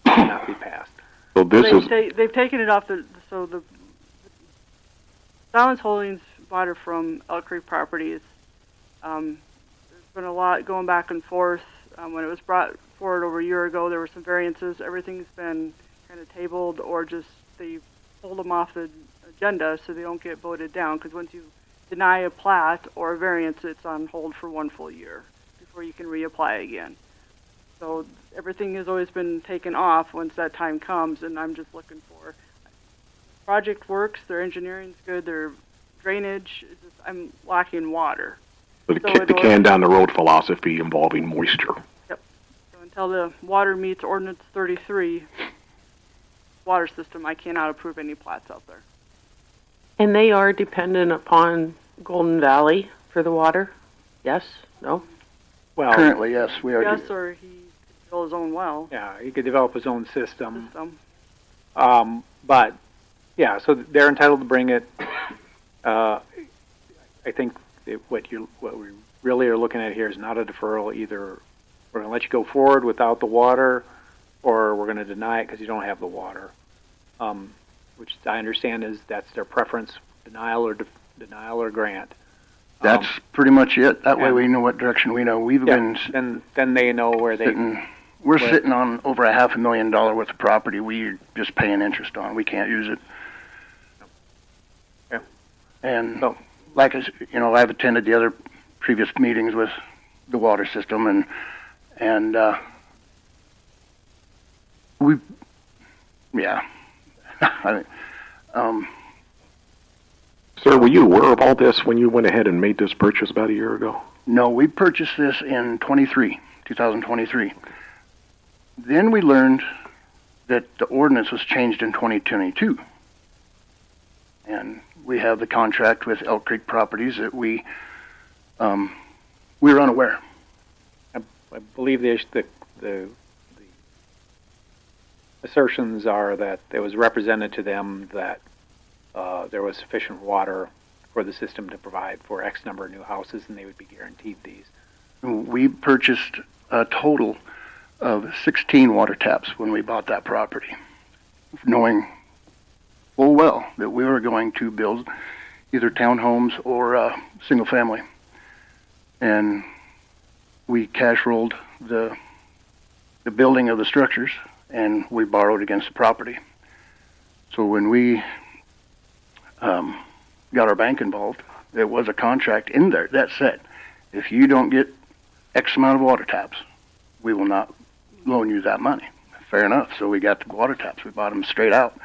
cannot be passed. So this is They've taken it off the Salmons Holdings bought it from Elk Creek Properties. There's been a lot going back and forth. When it was brought forward over a year ago, there were some variances. Everything's been kind of tabled, or just they pulled them off the agenda so they don't get voted down. Because once you deny a plat or a variance, it's on hold for 1 full year before you can reapply again. So everything has always been taken off once that time comes, and I'm just looking for project works. Their engineering's good. Their drainage. I'm lacking water. the kick the can down the road philosophy involving moisture. Yep. So until the water meets ordinance 33 water system, I cannot approve any plats out there. And they are dependent upon Golden Valley for the water? Yes? No? Well, Currently, yes, we are. Yes, or he could drill his own well. yeah, he could develop his own system. System. But yeah, so they're entitled to bring it. I think what we really are looking at here is not a deferral. Either we're going to let you go forward without the water, or we're going to deny it because you don't have the water. Which I understand is that's their preference: denial or grant. That's pretty much it. That way we know what direction we know. We've been then they know where we're sitting on over $500,000 worth of property we're just paying interest on. We can't use it. Yeah. And like I've attended the other previous meetings with the water system, and we, yeah. Sir, were you aware of all this when you went ahead and made this purchase about a year ago? No, we purchased this in 2023. Then we learned that the ordinance was changed in 2022. And we have the contract with Elk Creek Properties that we were unaware. I believe the assertions are that it was represented to them that there was sufficient water for the system to provide for X number of new houses, and they would be guaranteed these. We purchased a total of 16 water taps when we bought that property, knowing full well that we were going to build either townhomes or single family. And we cash rolled the building of the structures, and we borrowed against the property. So when we got our bank involved, there was a contract in there that said, if you don't get X amount of water taps, we will not loan you that money. Fair enough. So we got the water taps. We bought them straight out.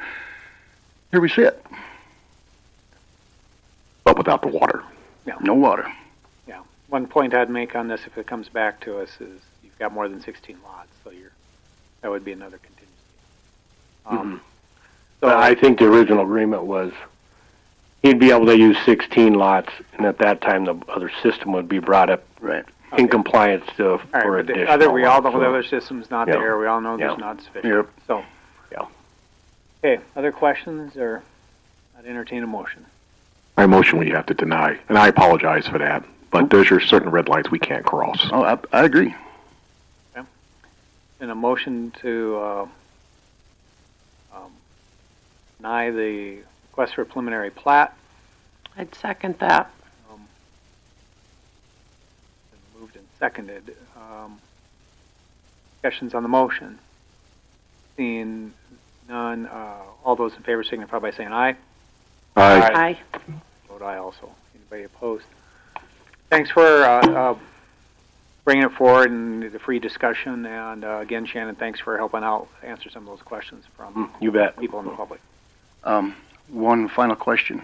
Here we sit. up without the water. No water. Yeah. One point I'd make on this, if it comes back to us, is you've got more than 16 lots, so that would be another contingency. So But I think the original agreement was he'd be able to use 16 lots, and at that time the other system would be brought up Right. in compliance to, all for right, but additional. we all know lots, the so- other system's not Yeah. there. We all know there's Yeah. not sufficient. Yep. So, Yeah. okay, other questions, or I'd entertain a motion. My motion we have to deny, and I apologize for that, but there's your certain red lines we can't cross. Oh, I agree. And a motion to deny the request for preliminary plat. I'd second that. Been moved and seconded. Discussions on the motion. Seeing none, all those in favor signify by saying aye. Aye. Vote aye also. Anybody opposed? Thanks for bringing it forward and the free discussion. And again, Shannon, thanks for helping out answer some of those questions from You bet. people in the public. One final question.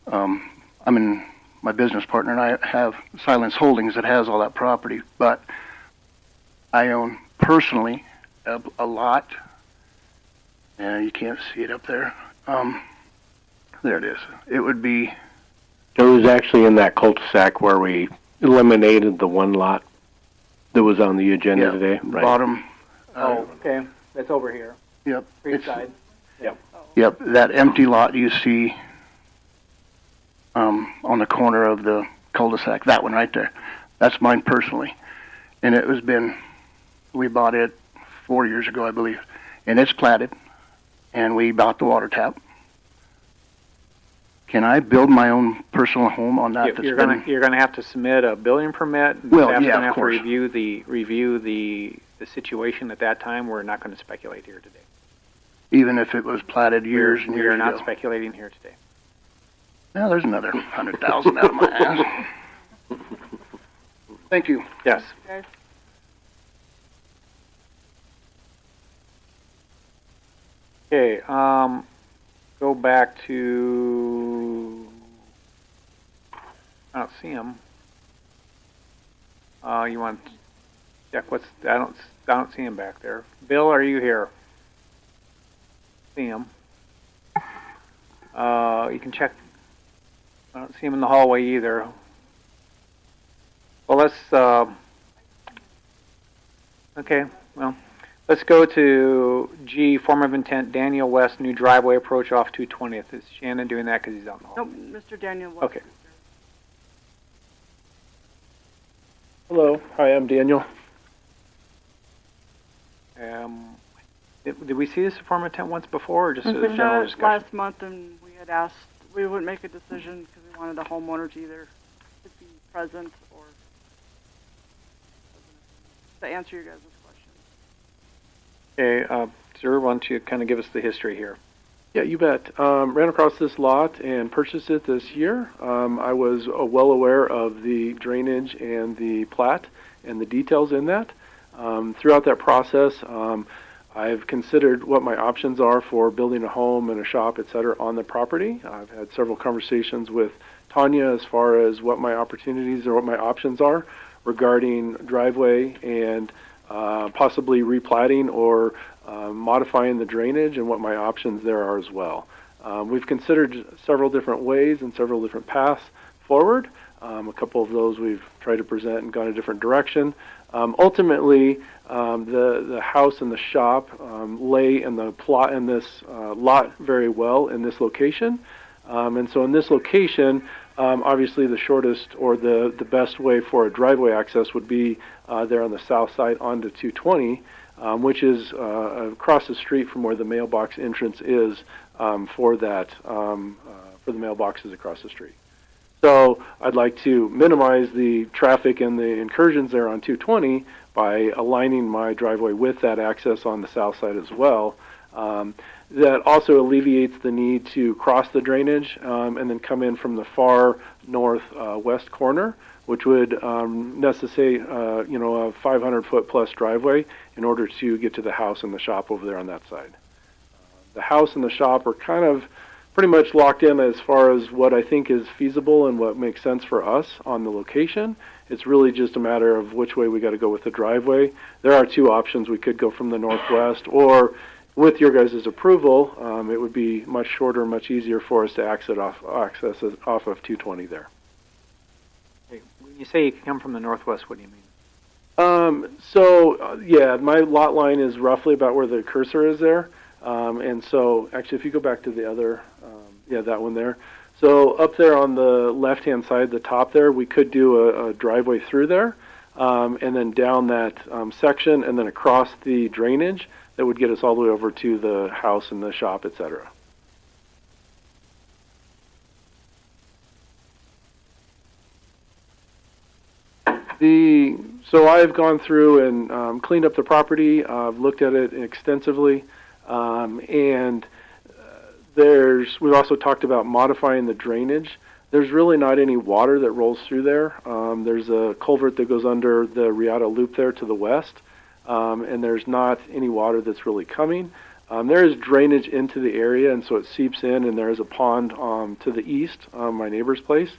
My business partner and I have Silence Holdings that has all that property, but I own personally a lot, and you can't see it up there. There it is. It would be, It was actually in that cul-de-sac where we eliminated the one lot that was on the agenda yeah, today. Right. bottom. Oh, okay. That's over here. Yep. Street It's, side. yep, that empty lot you see on the corner of the cul-de-sac, that one right there. That's mine personally. And we bought it 4 years ago, I believe. And it's platted, and we bought the water tap. Can I build my own personal home on that? You're gonna have to submit a building permit. And Well, staff's yeah, gonna of have to course. review the situation at that time. We're not going to speculate here today. Even if it was platted years and We years are not ago. speculating here today. Now there's another 100,000 out of my ass. Thank you. Yes. Guys, Okay. Go back to. I don't see him. You want to check I don't see him back there. Bill, are you here? See him. You can check. I don't see him in the hallway either. Well, okay, well, let's go to G, form of intent, Daniel West, new driveway approach off 220th. Is Shannon doing that because he's out in the hall? nope, Mr. Daniel. West. Okay. Hello, hi, I'm Daniel. Did we see this form of intent once before, or just a We general had it discussion? last month, and we had asked, we wouldn't make a decision because we wanted the homeowner to either be present or to answer your guys' question. Okay, sir, why don't you kind of give us the history here? Yeah, you bet. Ran across this lot and purchased it this year. I was well aware of the drainage and the plat and the details in that. Throughout that process, I've considered what my options are for building a home and a shop, et cetera, on the property. I've had several conversations with Tanya as far as what my opportunities or what my options are regarding driveway and possibly replatting or modifying the drainage, and what my options there are as well. We've considered several different ways and several different paths forward. A couple of those we've tried to present and gone a different direction. Ultimately, the house and the shop lay in the plot in this lot very well in this location. And so in this location, obviously the shortest or the best way for a driveway access would be there on the south side onto 220, which is across the street from where the mailbox entrance is for that for the mailboxes across the street. So I'd like to minimize the traffic and the incursions there on 220 by aligning my driveway with that access on the south side as well. That also alleviates the need to cross the drainage and then come in from the far northwest corner, which would necessitate a 500-foot plus driveway in order to get to the house and the shop over there on that side. The house and the shop are kind of pretty much locked in as far as what I think is feasible and what makes sense for us on the location. It's really just a matter of which way we got to go with the driveway. There are two options. We could go from the northwest, or with your guys' approval, it would be much shorter, much easier for us to access it off of 220 there. Okay. When you say you can come from the northwest, what do you mean? Yeah, my lot line is roughly about where the cursor is there. And so, actually, if you go back to the other, that one there. So up there on the left-hand side, the top there, we could do a driveway through there, and then down that section, and then across the drainage that would get us all the way over to the house and the shop, etc. So I've gone through and cleaned up the property. I've looked at it extensively, and we've also talked about modifying the drainage. There's really not any water that rolls through there. There's a culvert that goes under the Riata Loop there to the west, and there's not any water that's really coming. There is drainage into the area, and so it seeps in, and there is a pond to the east, my neighbor's place.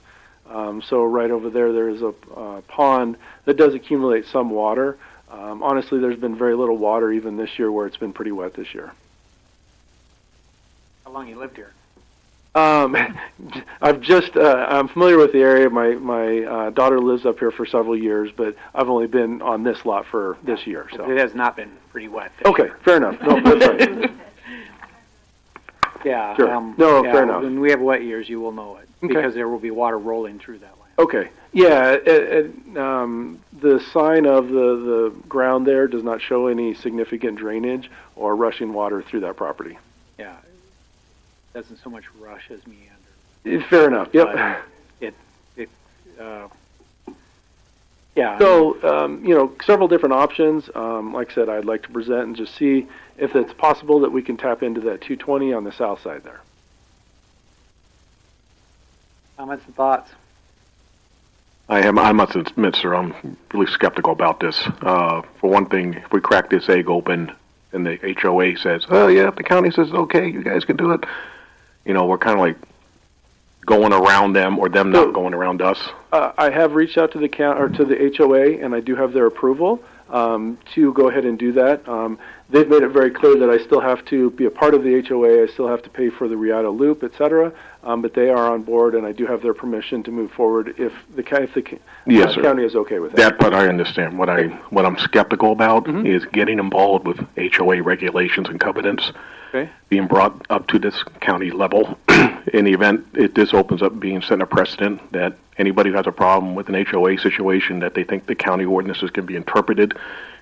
So right over there is a pond that does accumulate some water. Honestly, there's been very little water even this year, where it's been pretty wet this year. How long you lived here? I'm familiar with the area. My daughter lives up here for several years, but I've only been on this lot for this year. So it has not been pretty wet. Okay, fair enough. No, that's right. Yeah. Sure. Fair enough. When we have wet years, you will know it, okay, because there will be water rolling through that land. Okay. Yeah. The sign of the ground there does not show any significant drainage or rushing water through that property. Yeah. It doesn't so much rush as meander. Fair enough. Yep. Yeah. So, several different options. Like I said, I'd like to present and just see if it's possible that we can tap into that 220 on the south side there. Comments and thoughts? I must admit, sir, I'm really skeptical about this. For one thing, if we crack this egg open and the HOA says, oh yeah, if the county says okay, you guys can do it, we're kind of like going around them, or them not going around us. I have reached out to the to the HOA, and I do have their approval to go ahead and do that. They've made it very clear that I still have to be a part of the HOA. I still have to pay for the Riata Loop, etc. But they are on board, and I do have their permission to move forward if the county is okay with that. That part I understand. What I'm skeptical about is getting involved with HOA regulations and covenants. Okay. Being brought up to this county level. In the event this opens up being set a precedent that anybody who has a problem with an HOA situation, that they think the county ordinances can be interpreted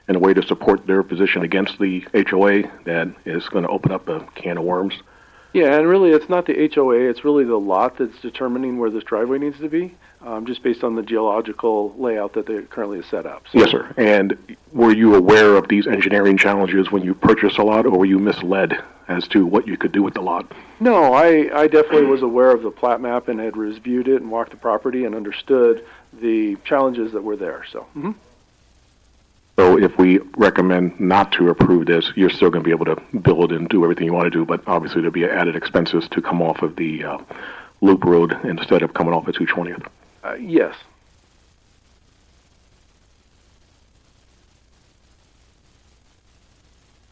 in a way to support their position against the HOA, that is going to open up a can of worms. Yeah, and really it's not the HOA, it's really the lot that's determining where this driveway needs to be, just based on the geological layout that they currently is set up. So. Yes, sir. And were you aware of these engineering challenges when you purchased a lot, or were you misled as to what you could do with the lot? No, I definitely was aware of the plat map and had reviewed it and walked the property and understood the challenges that were there. So. So if we recommend not to approve this, you're still going to be able to build and do everything you want to do, but obviously there'll be added expenses to come off of the loop road instead of coming off of 220th. Yes.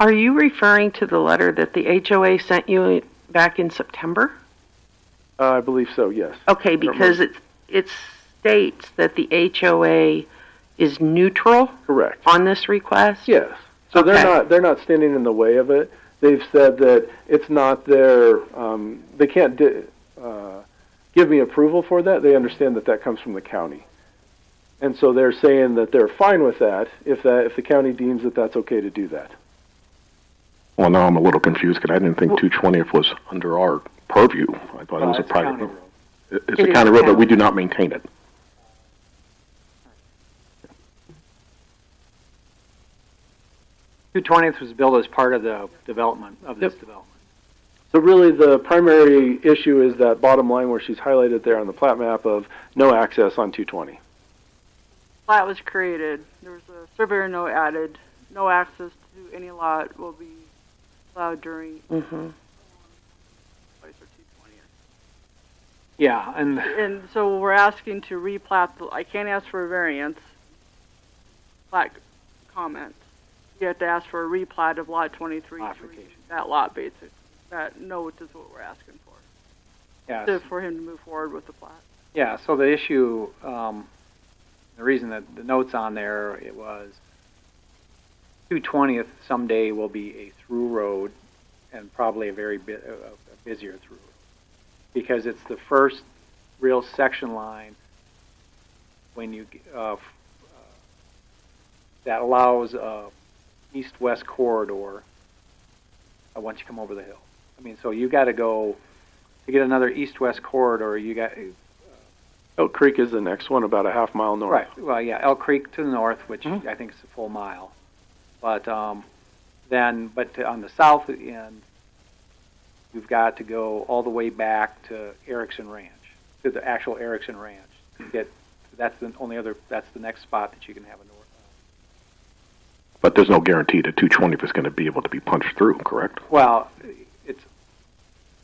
Are you referring to the letter that the HOA sent you back in September? I believe so, yes. Okay, because it states that the HOA is neutral. Correct. On this request? Yes. So okay. they're not standing in the way of it. They've said that it's not their they can't give me approval for that. They understand that comes from the county. And so they're saying that they're fine with that if the county deems that that's okay to do that. Well, now I'm a little confused because I didn't think 220th was under our purview. I thought it was a private road. It's a county road, but we do not maintain it. 220th was built as part of the development of this development. So really the primary issue is that bottom line where she's highlighted there on the plat map of no access on 220. Plat was created. There was a surveyor note added. No access to any lot will be allowed during Yeah, and And so we're asking to replat, I can't ask for a variance, plat comment. You have to ask for a replat of lot 23. Modification. That lot, basically. That note is what we're asking for. yes. For him to move forward with the plat. Yeah, so the issue, the reason that the note's on there, it was 220th someday will be a through road and probably a very a busier through road. Because it's the first real section line when you, that allows east-west corridor once you come over the hill. I mean, so you got to go, to get another east-west corridor, you got, Elk Creek is the next one, about a half mile north. right, well, yeah, Elk Creek to the north, which I think is a full mile. But then, on the south end, you've got to go all the way back to Erickson Ranch, to the actual Erickson Ranch. To get, that's the next spot that you can have a north. But there's no guarantee that 220th is going to be able to be punched through, correct? Well, it's,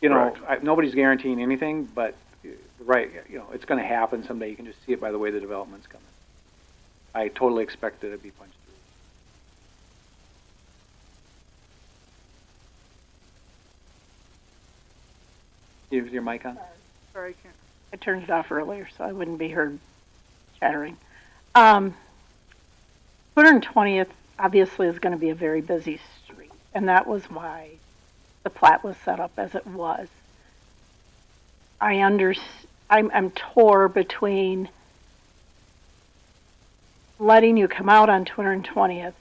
you know, Correct. nobody's guaranteeing anything, but right, you know, it's going to happen someday. You can just see it by the way the development's coming. I totally expect it to be punched through. Is your mic on? Sorry, I can't. I turned it off earlier so I wouldn't be heard chattering. 220th obviously is going to be a very busy street, and that was why the plat was set up as it was. I'm torn between letting you come out on 220th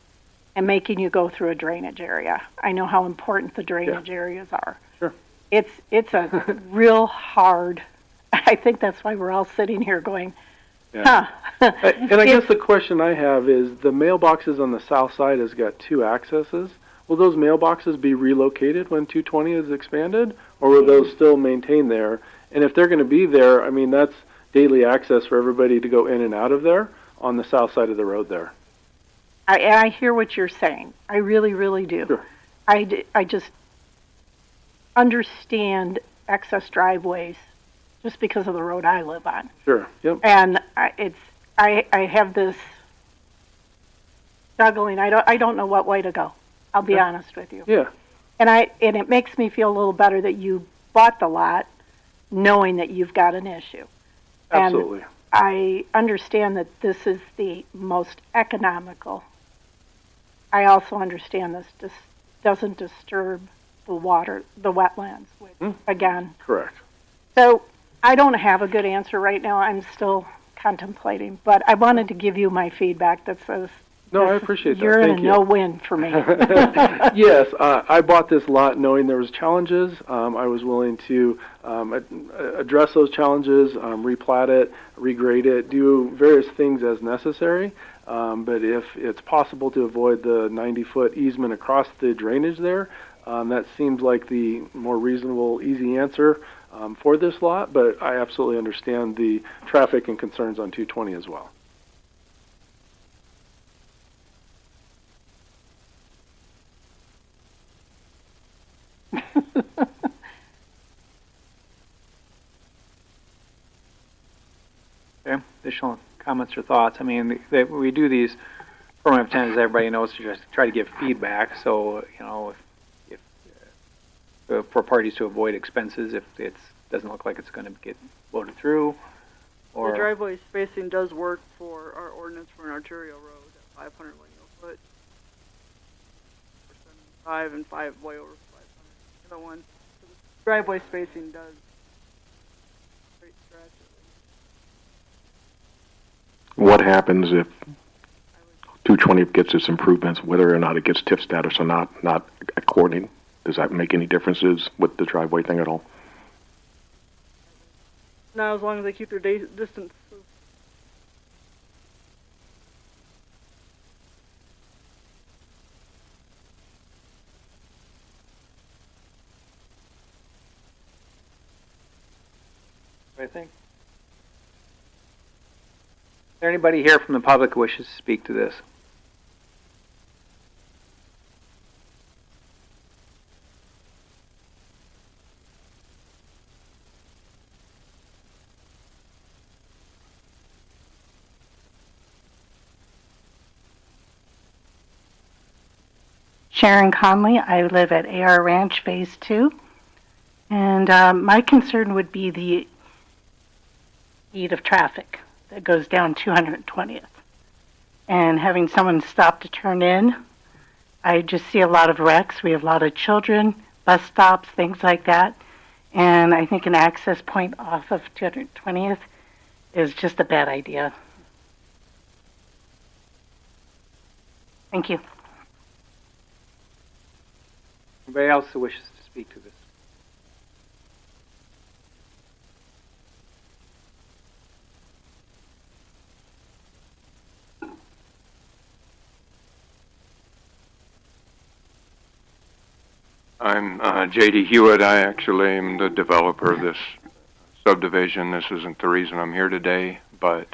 and making you go through a drainage area. I know how important the drainage areas are. Sure. It's a real hard, I think that's why we're all sitting here going, Yeah. And I guess the question I have is, the mailboxes on the south side has got two accesses. Will those mailboxes be relocated when 220 is expanded, or will those still maintain there? And if they're going to be there, I mean, that's daily access for everybody to go in and out of there on the south side of the road there. I hear what you're saying. I really, really do. Sure. I just understand access driveways just because of the road I live on. Sure. Yep. And I have this juggling. I don't know what way to go. I'll be honest with you. Yeah. And it makes me feel a little better that you bought the lot knowing that you've got an issue. Absolutely. And I understand that this is the most economical. I also understand this doesn't disturb the water, the wetlands, which, again. Correct. So I don't have a good answer right now. I'm still contemplating, but I wanted to give you my feedback that says, No, I appreciate that. you're in Thank a you. no-win for me. Yes, I bought this lot knowing there was challenges. I was willing to address those challenges, replat it, regrade it, do various things as necessary. But if it's possible to avoid the 90-foot easement across the drainage there, that seems like the more reasonable, easy answer for this lot. But I absolutely understand the traffic and concerns on 220 as well. Okay, additional comments or thoughts? I mean, we do these permanent tenants, as everybody knows, to just try to give feedback. So, you know, if for parties to avoid expenses, if it doesn't look like it's going to get voted through, or The driveway spacing does work for our ordinance for an arterial road at 500 linear foot. 5 and 5 way over 500. The other one, so the driveway spacing does straight stretch at least. What happens if 220 gets its improvements, whether or not it gets TIF status or not according? Does that make any differences with the driveway thing at all? Now, as long as they keep their distance. I think. Is there anybody here from the public who wishes to speak to this? Sharon Conley. I live at AR Ranch Phase 2. And my concern would be the speed of traffic that goes down 220th. And having someone stop to turn in, I just see a lot of wrecks. We have a lot of children, bus stops, things like that. And I think an access point off of 220th is just a bad idea. Thank you. Anybody else who wishes to speak to this? I'm J.D. Hewitt. I actually am the developer of this subdivision. This isn't the reason I'm here today, but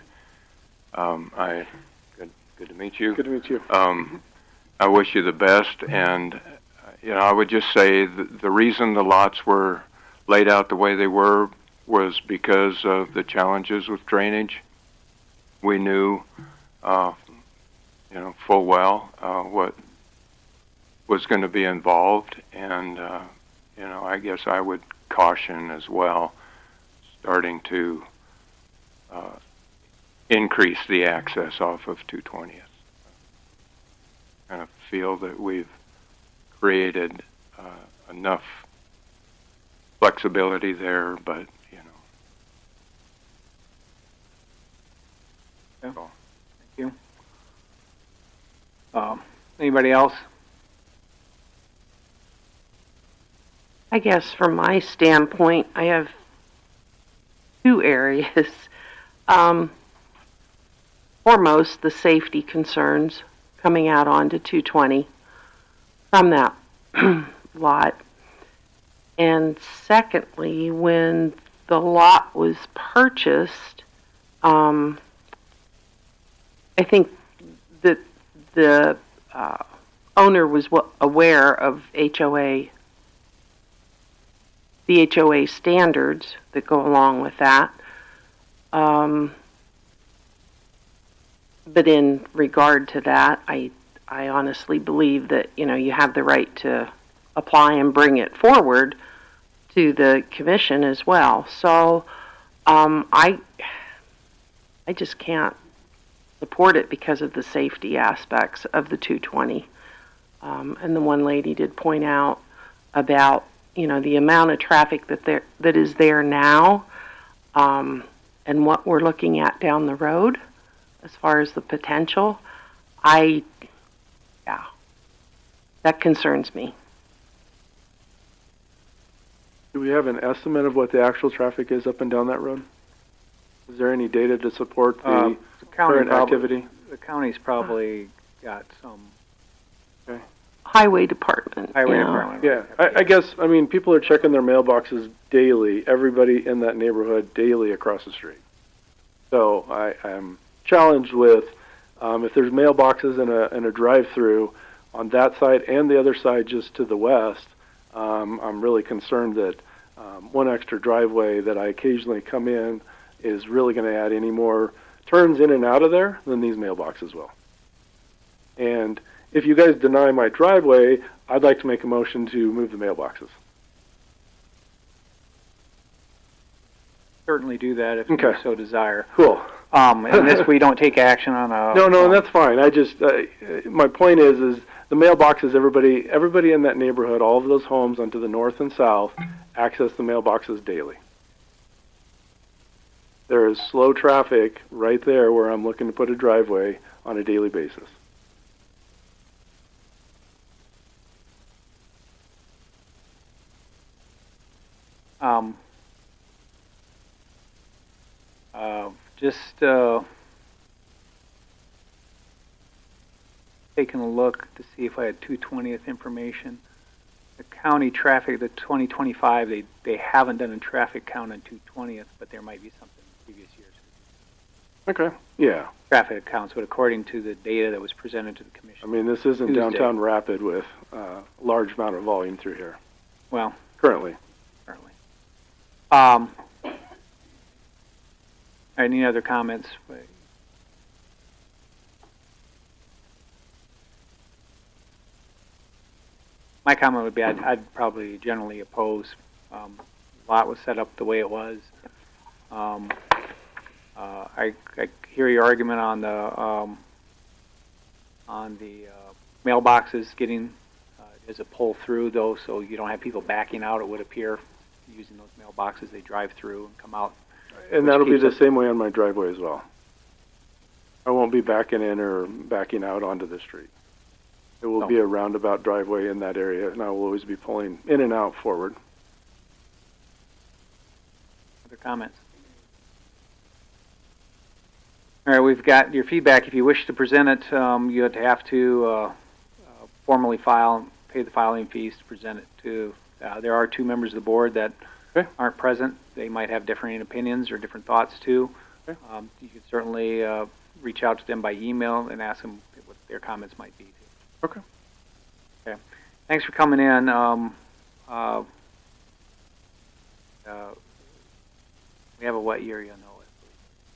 good to meet you. Good to meet you. I wish you the best, and I would just say the reason the lots were laid out the way they were was because of the challenges with drainage. We knew, full well what was going to be involved, and I guess I would caution as well, starting to increase the access off of 220th. I kind of feel that we've created enough flexibility there, but Yeah. Thank you. Anybody else? I guess from my standpoint, I have two areas. Foremost, the safety concerns coming out onto 220 from that lot. And secondly, when the lot was purchased, I think that the owner was aware of the HOA standards that go along with that. But in regard to that, I honestly believe that, you have the right to apply and bring it forward to the commission as well. So, I just can't support it because of the safety aspects of the 220. And the one lady did point out about, the amount of traffic that is there now, and what we're looking at down the road as far as the potential. That concerns me. Do we have an estimate of what the actual traffic is up and down that road? Is there any data to support the current activity? The county's probably got some. Okay. Highway department. Department. Yeah, I guess, people are checking their mailboxes daily, everybody in that neighborhood daily across the street. So I'm challenged with, if there's mailboxes in a drive-through on that side and the other side just to the west, I'm really concerned that one extra driveway that I occasionally come in is really going to add any more turns in and out of there than these mailboxes will. And if you guys deny my driveway, I'd like to make a motion to move the mailboxes. Certainly do that if Okay. you so desire. Cool. And this, we don't take action on a... No, that's fine. I just, my point is the mailboxes, everybody in that neighborhood, all of those homes onto the north and south, access the mailboxes daily. There is slow traffic right there where I'm looking to put a driveway on a daily basis. Taking a look to see if I had 220th information. The county traffic, the 2025, they haven't done a traffic count on 220th, but there might be something in previous years. Okay. Yeah. Traffic counts, but according to the data that was presented to the commission. This isn't Tuesday. downtown Rapid with a large amount of volume through here. Well, currently. Any other comments? My comment would be I'd probably generally oppose. Lot was set up the way it was. I hear your argument on the mailboxes getting as a pull through though, so you don't have people backing out. It would appear using those mailboxes, they drive through and come out. And that'll be the same way on my driveway as well. I won't be backing in or backing out onto the street. It will be a roundabout driveway in that area, and I will always be pulling in and out forward. Other comments? All right, we've got your feedback. If you wish to present it, you have to formally pay the filing fees to present it to. There are 2 members of the board that aren't present. They might have differing opinions or different thoughts too. You could certainly reach out to them by email and ask them what their comments might be. Okay. Okay. Thanks for coming in. We have a wet year, you know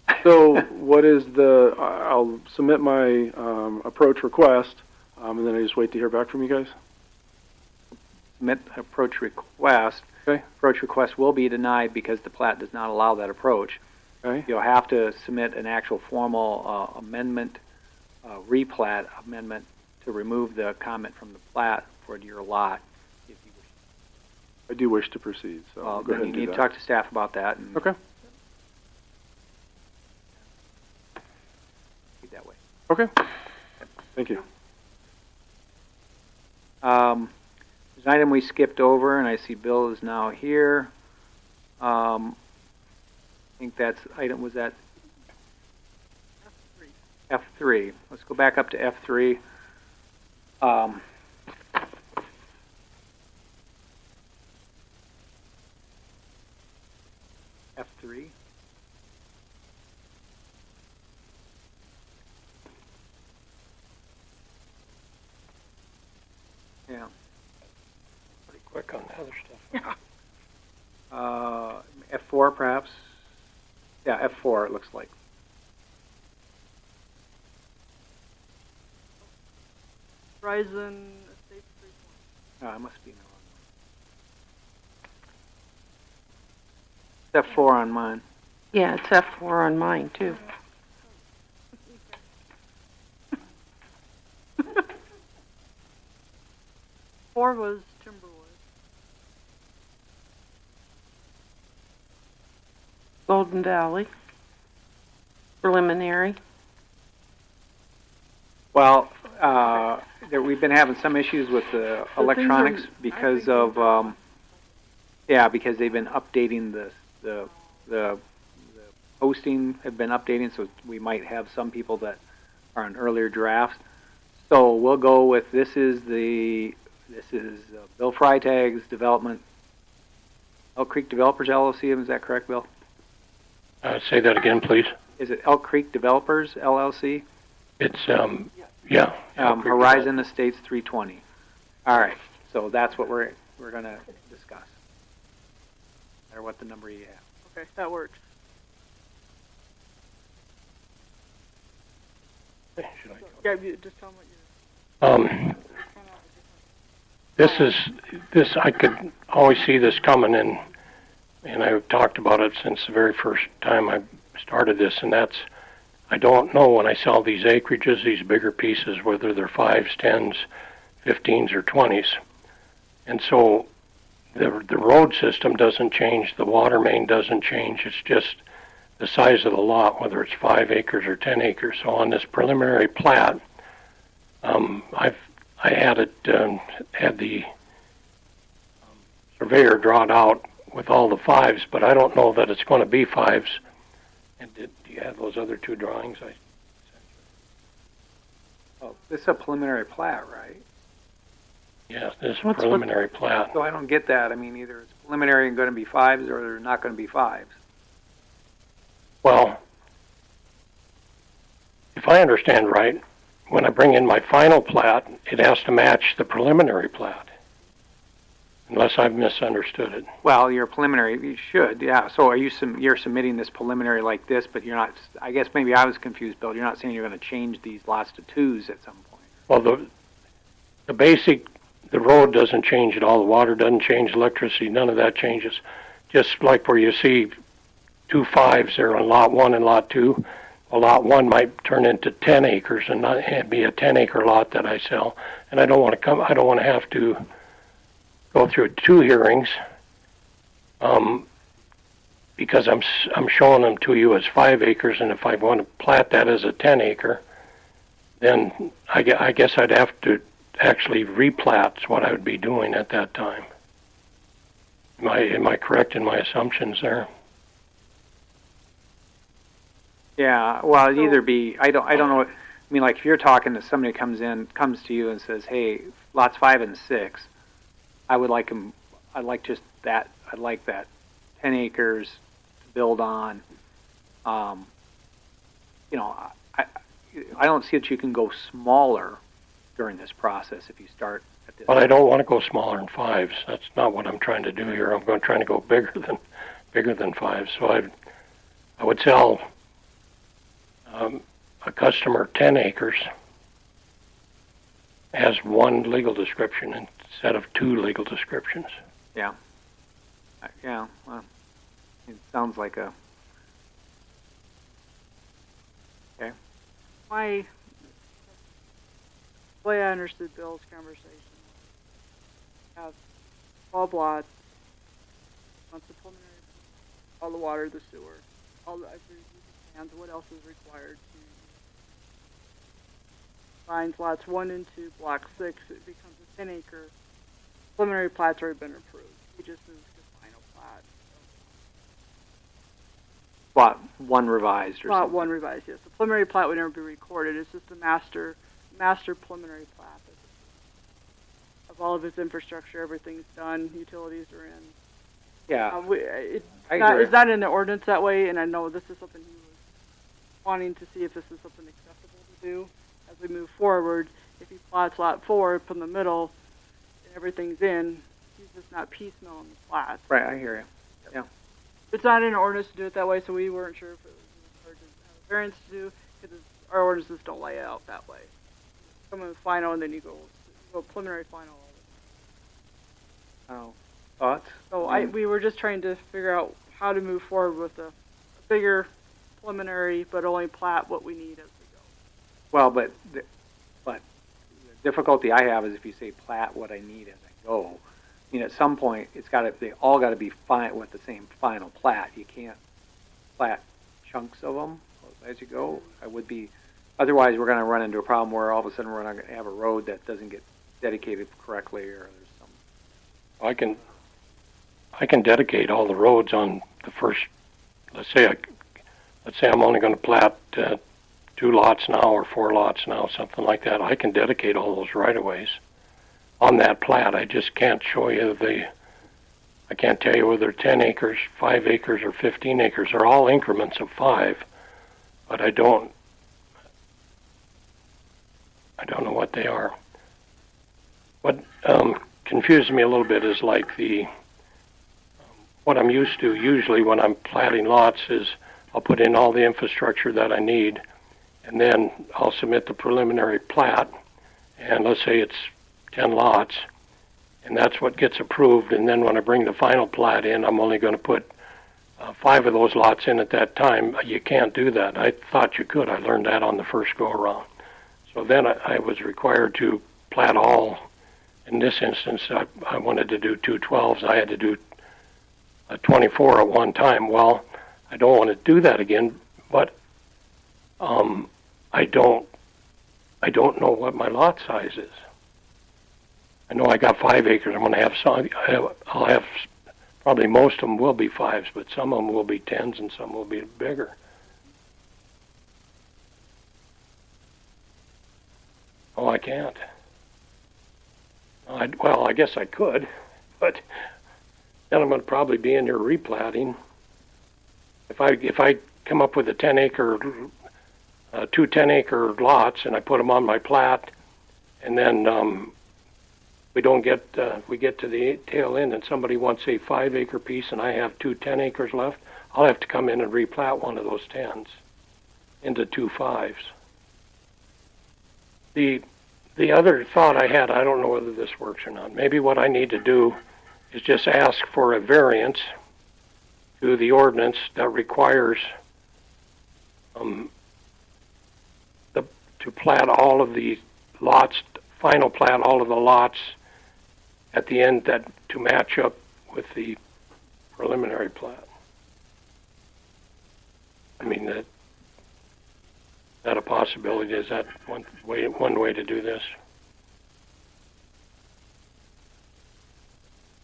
it. So what is I'll submit my approach request, and then I just wait to hear back from you guys? Submit approach request. Okay. Approach request will be denied because the plat does not allow that approach. Okay. You'll have to submit an actual formal amendment, replat amendment to remove the comment from the plat for your lot. If you wish. I do wish to proceed, so I'll go ahead then and you do need that. to talk to staff about that. And Okay. be that way. Okay. Thank you. There's an item we skipped over, and I see Bill is now here. I think that's item, was that F3. Let's go back up to F3. F3. Yeah. Pretty quick on the other stuff. F4 perhaps? Yeah, F4 it looks like. Verizon Estate 320. Oh, I must be in the wrong one. It's F4 on mine. Yeah, it's F4 on mine too. Four was Timberwood. Golden Valley. Preliminary. Well, we've been having some issues with the electronics because of, because they've been updating the posting have been updating, so we might have some people that are on earlier drafts. So we'll go with this is Bill Freitag's development. Elk Creek Developers LLC, is that correct, Bill? Say that again, please. Is it Elk Creek Developers LLC? It's, yeah. Horizon Estates 320. All right, so that's what we're going to discuss. No matter what the number you have. Okay, that works. Yeah, you just tell them what you. This I could always see this coming, and I've talked about it since the very first time I started this, and that's, I don't know when I sell these acreages, these bigger pieces, whether they're 5s, 10s, 15s, or 20s. And so the road system doesn't change, the water main doesn't change, it's just the size of the lot, whether it's 5 acres or 10 acres. So on this preliminary plat, I had the surveyor draw it out with all the 5s, but I don't know that it's going to be 5s. And do you have those other 2 drawings? Oh, this is a preliminary plat, right? Yes, this is a preliminary plat. So I don't get that. I mean, either it's preliminary and going to be 5s, or they're not going to be 5s. Well, if I understand right, when I bring in my final plat, it has to match the preliminary plat, unless I've misunderstood it. Well, your preliminary, you should, yeah. So are you're submitting this preliminary like this, but you're not, I guess maybe I was confused, Bill. You're not saying you're going to change these lots to 2s at some point. Well, the the road doesn't change at all. The water doesn't change, electricity, none of that changes. Just like where you see 2 5s there on lot 1 and lot 2. Well, lot 1 might turn into 10 acres and not and be a 10-acre lot that I sell. And I don't want to have to go through 2 hearings, because I'm showing them to you as 5 acres, and if I want to plat that as a 10-acre, then I guess I'd have to actually replat is what I would be doing at that time. Am I correct in my assumptions there? Yeah, well, it'd either be, I don't know, I mean, like, if you're talking to somebody who comes to you and says, hey, lots 5 and 6, I'd like that 10 acres to build on. You know, I don't see that you can go smaller during this process if you start at this. Well, I don't want to go smaller than 5s. That's not what I'm trying to do here. I'm trying to go bigger than 5. So I would sell a customer 10 acres as 1 legal description instead of 2 legal descriptions. Yeah. Yeah, well, it sounds like a... Okay. The way I understood Bill's conversation, have 12 lots, once the preliminary, all the water, the sewer, all the and what else is required to find lots 1 and 2, block 6, it becomes a 10-acre. Preliminary plat's already been approved. He just moves to final plat. Lot 1 revised or Lot something? 1 revised, yes. The preliminary plat would never be recorded. It's just a master preliminary plat of all of its infrastructure. Everything's done. Utilities are in. Yeah. It's not in the ordinance that way, and I know this is something he was wanting to see if this is something acceptable to do as we move forward. If he plots lot 4 up in the middle and everything's in, he's just not piecemealing the plat. Right, I hear you. Yeah. It's not in ordinance to do it that way, so we weren't sure if it was a variance to do, because our ordinances don't lay it out that way. Come in final, and then you go preliminary final. Oh, thoughts? So we were just trying to figure out how to move forward with a bigger preliminary, but only plat what we need as we go. Well, but the difficulty I have is if you say plat what I need as I go. I mean, at some point, they all got to be fine with the same final plat. You can't plat chunks of them as you go. Otherwise we're going to run into a problem where all of a sudden we're not going to have a road that doesn't get dedicated correctly, or there's some. I can dedicate all the roads on the first. Let's say I'm only going to plat 2 lots now or 4 lots now, something like that. I can dedicate all those right-of-ways on that plat. I just can't show you I can't tell you whether 10 acres, 5 acres, or 15 acres. They're all increments of 5, but I don't know what they are. What confuses me a little bit is like what I'm used to usually when I'm platting lots is I'll put in all the infrastructure that I need, and then I'll submit the preliminary plat, and let's say it's 10 lots, and that's what gets approved, and then when I bring the final plat in, I'm only going to put 5 of those lots in at that time. You can't do that. I thought you could. I learned that on the first go-around. So then I was required to plat all. In this instance, I wanted to do 2 12s. I had to do 24 at one time. Well, I don't want to do that again, but I don't know what my lot size is. I know I got 5 acres. I'm going to have some. I'll have probably most of them will be 5s, but some of them will be 10s and some will be bigger. Oh, I can't. Well, I guess I could, but then I'm going to probably be in here replatting. If I come up with a 10-acre, 2 10-acre lots, and I put them on my plat, and then we get to the tail end, and somebody wants a 5-acre piece, and I have 2 10 acres left, I'll have to come in and replat one of those 10s into 2 5s. The other thought I had, I don't know whether this works or not. Maybe what I need to do is just ask for a variance to the ordinance that requires to plat all of the lots, final plat all of the lots at the end that to match up with the preliminary plat. I mean, that a possibility? Is that one way to do this?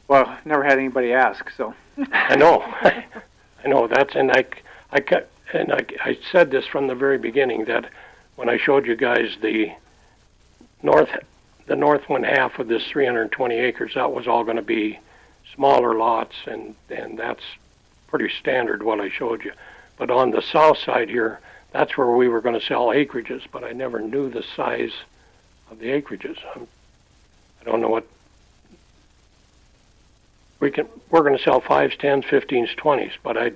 Well, I've never had anybody ask, so. I know, I know. That's and I said this from the very beginning that when I showed you guys the north one half of this 320 acres, that was all going to be smaller lots, and that's pretty standard what I showed you. But on the south side here, that's where we were going to sell acreages, but I never knew the size of the acreages. I don't know what we're going to sell 5s, 10s, 15s, 20s, but I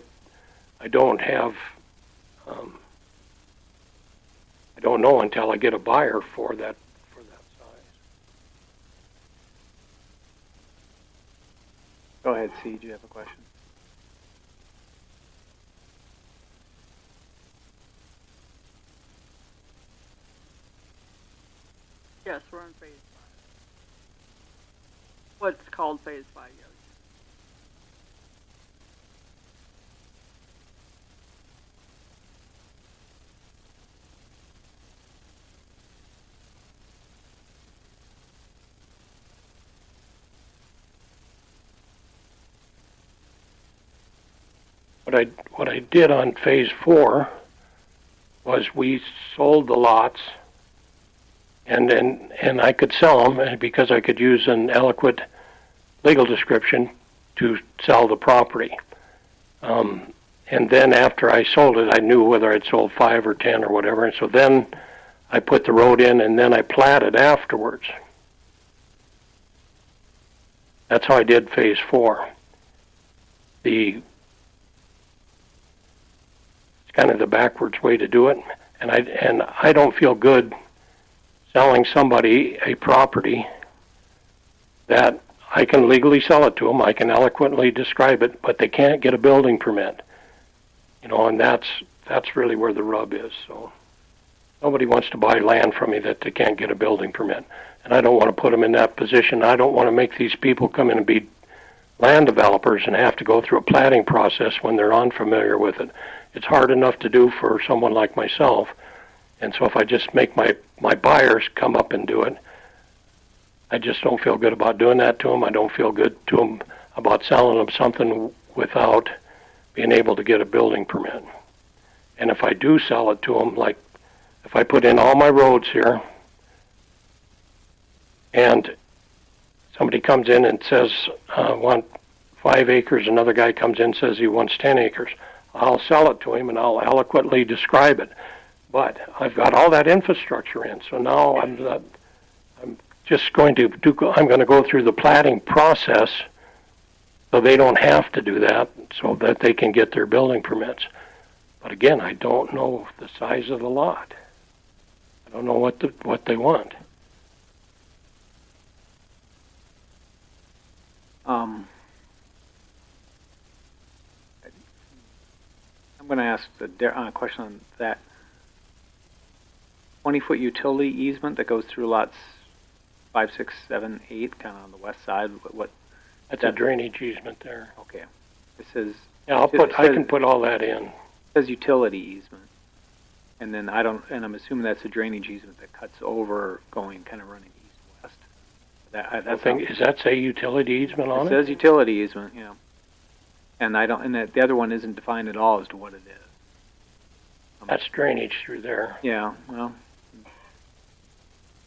don't have I don't know until I get a buyer for that size. Go ahead, C. Do you have a question? Yes, we're on phase 5. What's called phase 5, yes. What I did on phase 4 was we sold the lots, and I could sell them because I could use an eloquent legal description to sell the property. And then after I sold it, I knew whether I'd sold 5 or 10 or whatever, and so then I put the road in, and then I platted afterwards. That's how I did phase 4. It's kind of the backwards way to do it, and I don't feel good selling somebody a property that I can legally sell it to them. I can eloquently describe it, but they can't get a building permit. You know, and that's really where the rub is. So nobody wants to buy land from me that they can't get a building permit, and I don't want to put them in that position. I don't want to make these people come in and be land developers and have to go through a platting process when they're unfamiliar with it. It's hard enough to do for someone like myself, and so if I just make my buyers come up and do it, I just don't feel good about doing that to them. I don't feel good to them about selling them something without being able to get a building permit. And if I do sell it to them, like if I put in all my roads here, and somebody comes in and says, I want 5 acres, another guy comes in and says he wants 10 acres, I'll sell it to him and I'll eloquently describe it. But I've got all that infrastructure in, so now I'm just going to I'm going to go through the platting process so they don't have to do that, so that they can get their building permits. But again, I don't know the size of the lot. I don't know what they want. I'm going to ask a question on that. 20-foot utility easement that goes through lots 5, 6, 7, 8, kind of on the west side. What? That's a drainage easement there. Okay. It says. Yeah, I can put all that in. It says utility easement, and then I'm assuming that's a drainage easement that cuts over, going kind of running east-west. Does that say utility easement on it? It says utility easement, yeah. And the other one isn't defined at all as to what it is. That's drainage through there. Yeah, well,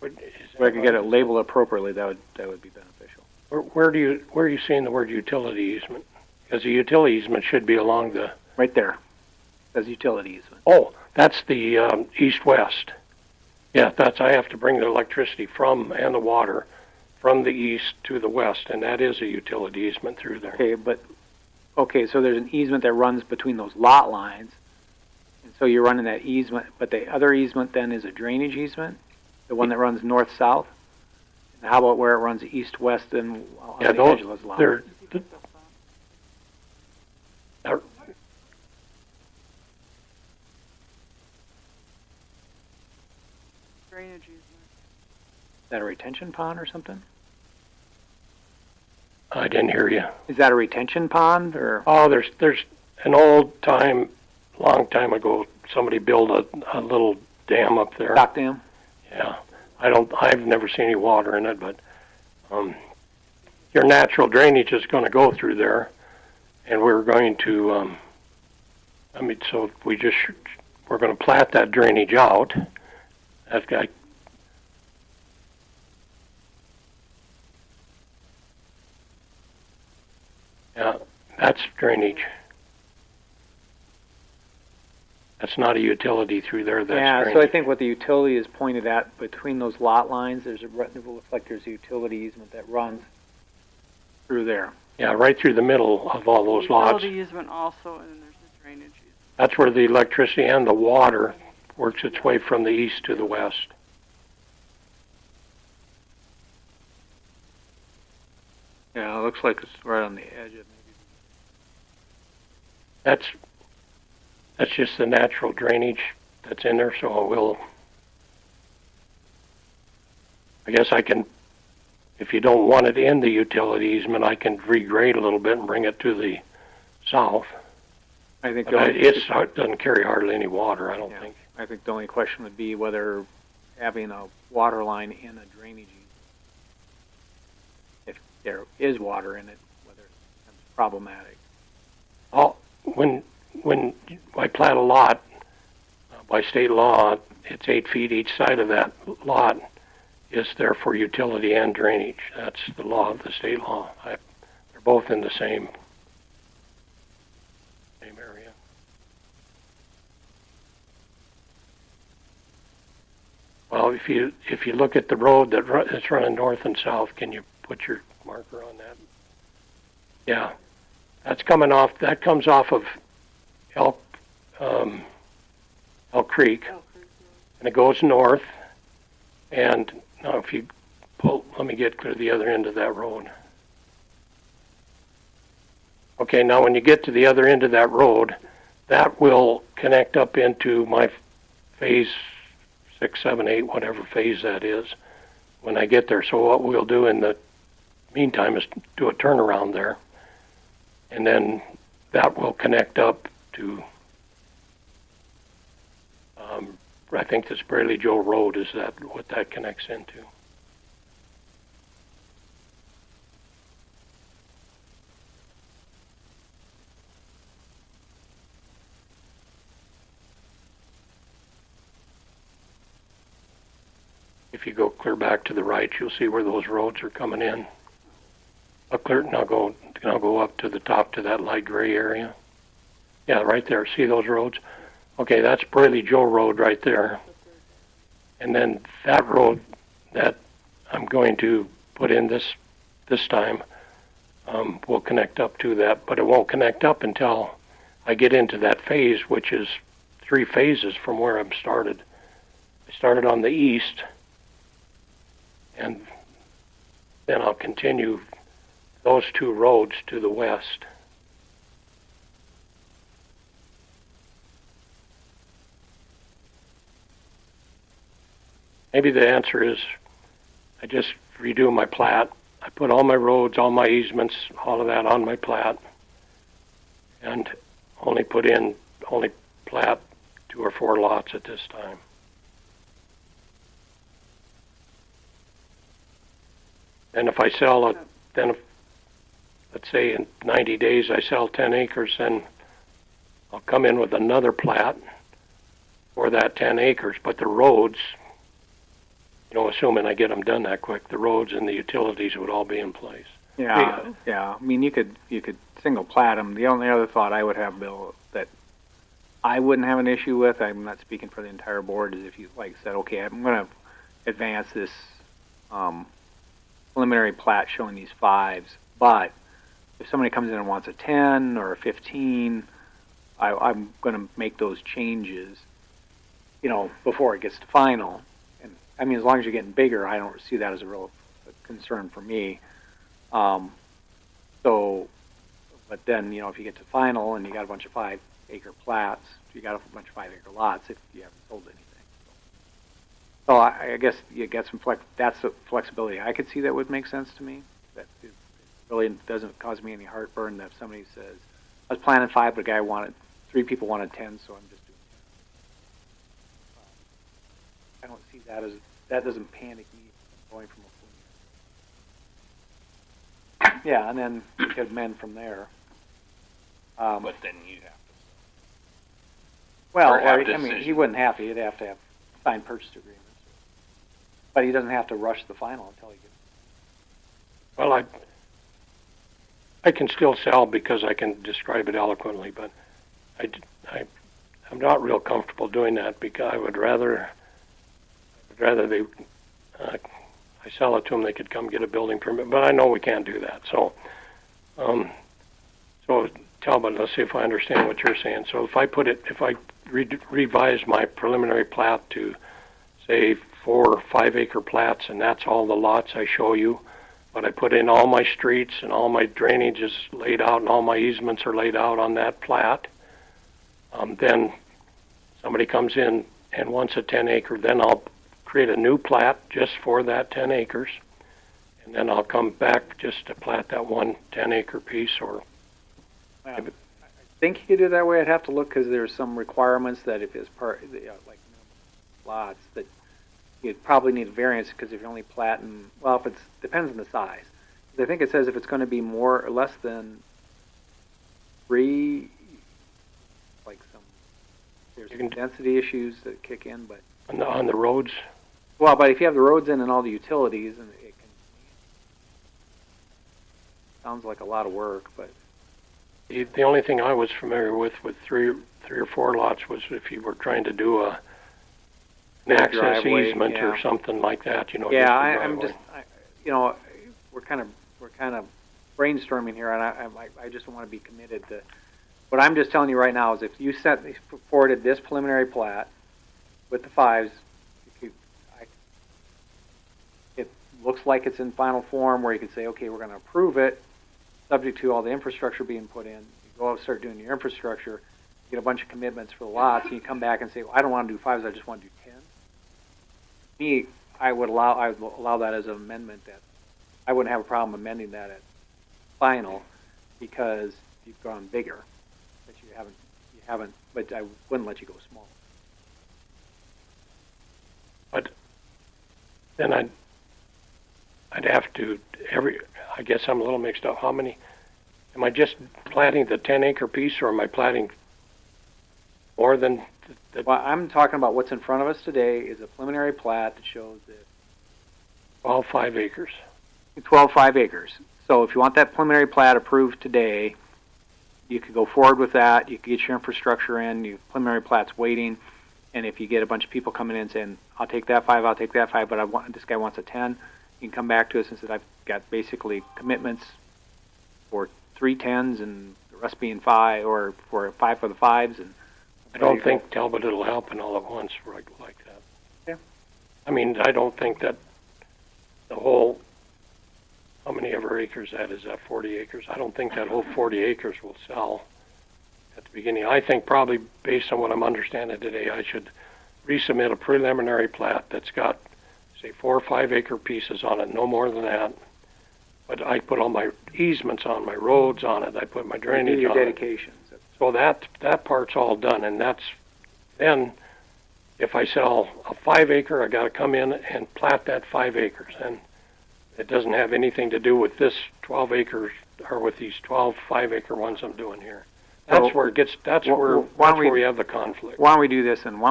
if I could get it labeled appropriately, that would be beneficial. Where are you seeing the word utility easement? Because the utility easement should be along the right there. It says utility easement. Oh, that's the east-west. Yeah, I have to bring the electricity and the water from the east to the west, and that is a utility easement through there. Okay, so there's an easement that runs between those lot lines, and so you're running that easement, but the other easement then is a drainage easement? The one that runs north-south? And how about where it runs east-west and on Yeah, the edge of those lots? they're, Drainage easement. Is that a retention pond or something? I didn't hear you. Is that a retention pond or? Oh, there's an long time ago, somebody built a little dam up there. Dock dam? Yeah. I've never seen any water in it, but, your natural drainage is gonna go through there, and we're going to, so we're gonna plat that drainage out. That's got, yeah, that's drainage. That's not a utility through there, that's Yeah, drainage. so I think what the utility is pointed at between those lot lines, it will look like there's a utility easement that runs through there. Yeah, right through the middle of all those lots. Utility easement also, and then there's the drainage easement. That's where the electricity and the water works its way from the east to the west. Yeah, it looks like it's right on the edge of maybe. That's just the natural drainage that's in there, so I guess I can, if you don't want it in the utility easement, I can regrade a little bit and bring it to the south. I think It doesn't carry hardly any water, I don't think. I think the only question would be whether having a water line in a drainage easement, if there is water in it, whether it becomes problematic. Oh, when I plat a lot, by state law, it's 8 feet each side of that lot is there for utility and drainage. That's the law, the state law. They're both in the same area. Well, if you look at the road that's running north and south, can you put your marker on that? Yeah, that comes off of Elk Creek, and it goes north. And now, if you let me get to the other end of that road. Okay, now when you get to the other end of that road, that will connect up into my phase 6, 7, 8, whatever phase that is, when I get there. So what we'll do in the meantime is do a turnaround there, and then that will connect up to, I think this Braley Joe Road is what that connects into. If you go clear back to the right, you'll see where those roads are coming in. I'll go up to the top to that light gray area. Yeah, right there. See those roads? Okay, that's Braley Joe Road right there. And then that road that I'm going to put in this time will connect up to that, but it won't connect up until I get into that phase, which is 3 phases from where I'm started. I started on the east, and then I'll continue those 2 roads to the west. Maybe the answer is I just redo my plat. I put all my roads, all my easements, all of that on my plat, and only plat 2 or 4 lots at this time. And if I sell let's say in 90 days I sell 10 acres, then I'll come in with another plat for that 10 acres, but the roads, assuming I get them done that quick, the roads and the utilities would all be in place. Yeah. I mean, you could single plat them. The only other thought I would have, Bill, that I wouldn't have an issue with, I'm not speaking for the entire board, is if you said, okay, I'm going to advance this preliminary plat showing these 5s, but if somebody comes in and wants a 10 or a 15, I'm going to make those changes, before it gets to final. I mean, as long as you're getting bigger, I don't see that as a real concern for me. So, but then, you know, if you get to final and you got a bunch of 5-acre plats, you got a bunch of 5-acre lots if you haven't sold anything. So I guess you get some that's the flexibility. I could see that would make sense to me. That it really doesn't cause me any heartburn that if somebody says, I was planning 5, but a guy wanted, 3 people wanted 10, so I'm just doing 10. I don't see that as, that doesn't panic me going from a full year. Yeah, and then you could amend from there. But then you have to. Well, Or have I mean, he wouldn't have to. He'd have to have signed purchase agreements. But he doesn't have to rush the final until he gets. Well, I can still sell because I can describe it eloquently, but I'm not real comfortable doing that because I would rather they I sell it to them, they could come get a building permit, but I know we can't do that. So Talbot, let's see if I understand what you're saying. So if I revise my preliminary plat to say 4 or 5 acre plats, and that's all the lots I show you, but I put in all my streets and all my drainage is laid out and all my easements are laid out on that plat, then somebody comes in and wants a 10 acre, then I'll create a new plat just for that 10 acres, and then I'll come back just to plat that one 10 acre piece. Or I think you could do it that way. I'd have to look because there's some requirements that if it's part, like lots, that you'd probably need a variance because if you're only platting, well, if it's, depends on the size. I think it says if it's going to be more or less than 3, like there's some density issues that kick in, but on the roads. Well, but if you have the roads in and all the utilities, and it can, sounds like a lot of work, but. The only thing I was familiar with 3 or 4 lots was if you were trying to do an access driveway, easement yeah. or something like that, you know. Yeah, I'm just, you know, we're kind of brainstorming here, and I just want to be committed to. What I'm just telling you right now is if you forwarded this preliminary plat with the 5s, it looks like it's in final form where you could say, okay, we're going to approve it, subject to all the infrastructure being put in. You go out and start doing your infrastructure, get a bunch of commitments for the lots, and you come back and say, well, I don't want to do 5s, I just want to do 10. Me, I would allow that as an amendment. That I wouldn't have a problem amending that at final because you've gone bigger, but you haven't. But I wouldn't let you go small. But then I'd have to I guess I'm a little mixed up. How many? Am I just platting the 10 acre piece, or am I platting more than? Well, I'm talking about what's in front of us today is a preliminary plat that shows that. All 5 acres. 12 5 acres. So if you want that preliminary plat approved today, you could go forward with that. You could get your infrastructure in. Your preliminary plat's waiting, and if you get a bunch of people coming in saying, "I'll take that 5, I'll take that 5," but this guy wants a 10. You can come back to us and say, I've got basically commitments for 3 10s and the rest being 5, or for 5 for the 5s. And I don't think Talbot it'll happen all at once like that. Yeah. I mean, I don't think that the whole, how many ever acres that is, that 40 acres? I don't think that whole 40 acres will sell at the beginning. I think probably based on what I'm understanding today, I should resubmit a preliminary plat that's got, say, 4 or 5 acre pieces on it, no more than that. But I put all my easements on, my roads on it. I put my drainage your on dedications. it. So that part's all done, and that's then. If I sell a 5 acre, I got to come in and plat that 5 acres, and it doesn't have anything to do with this 12 acres or with these 12 5 acre ones I'm doing here. That's where it gets. That's where we have the conflict. Why don't we do this, and why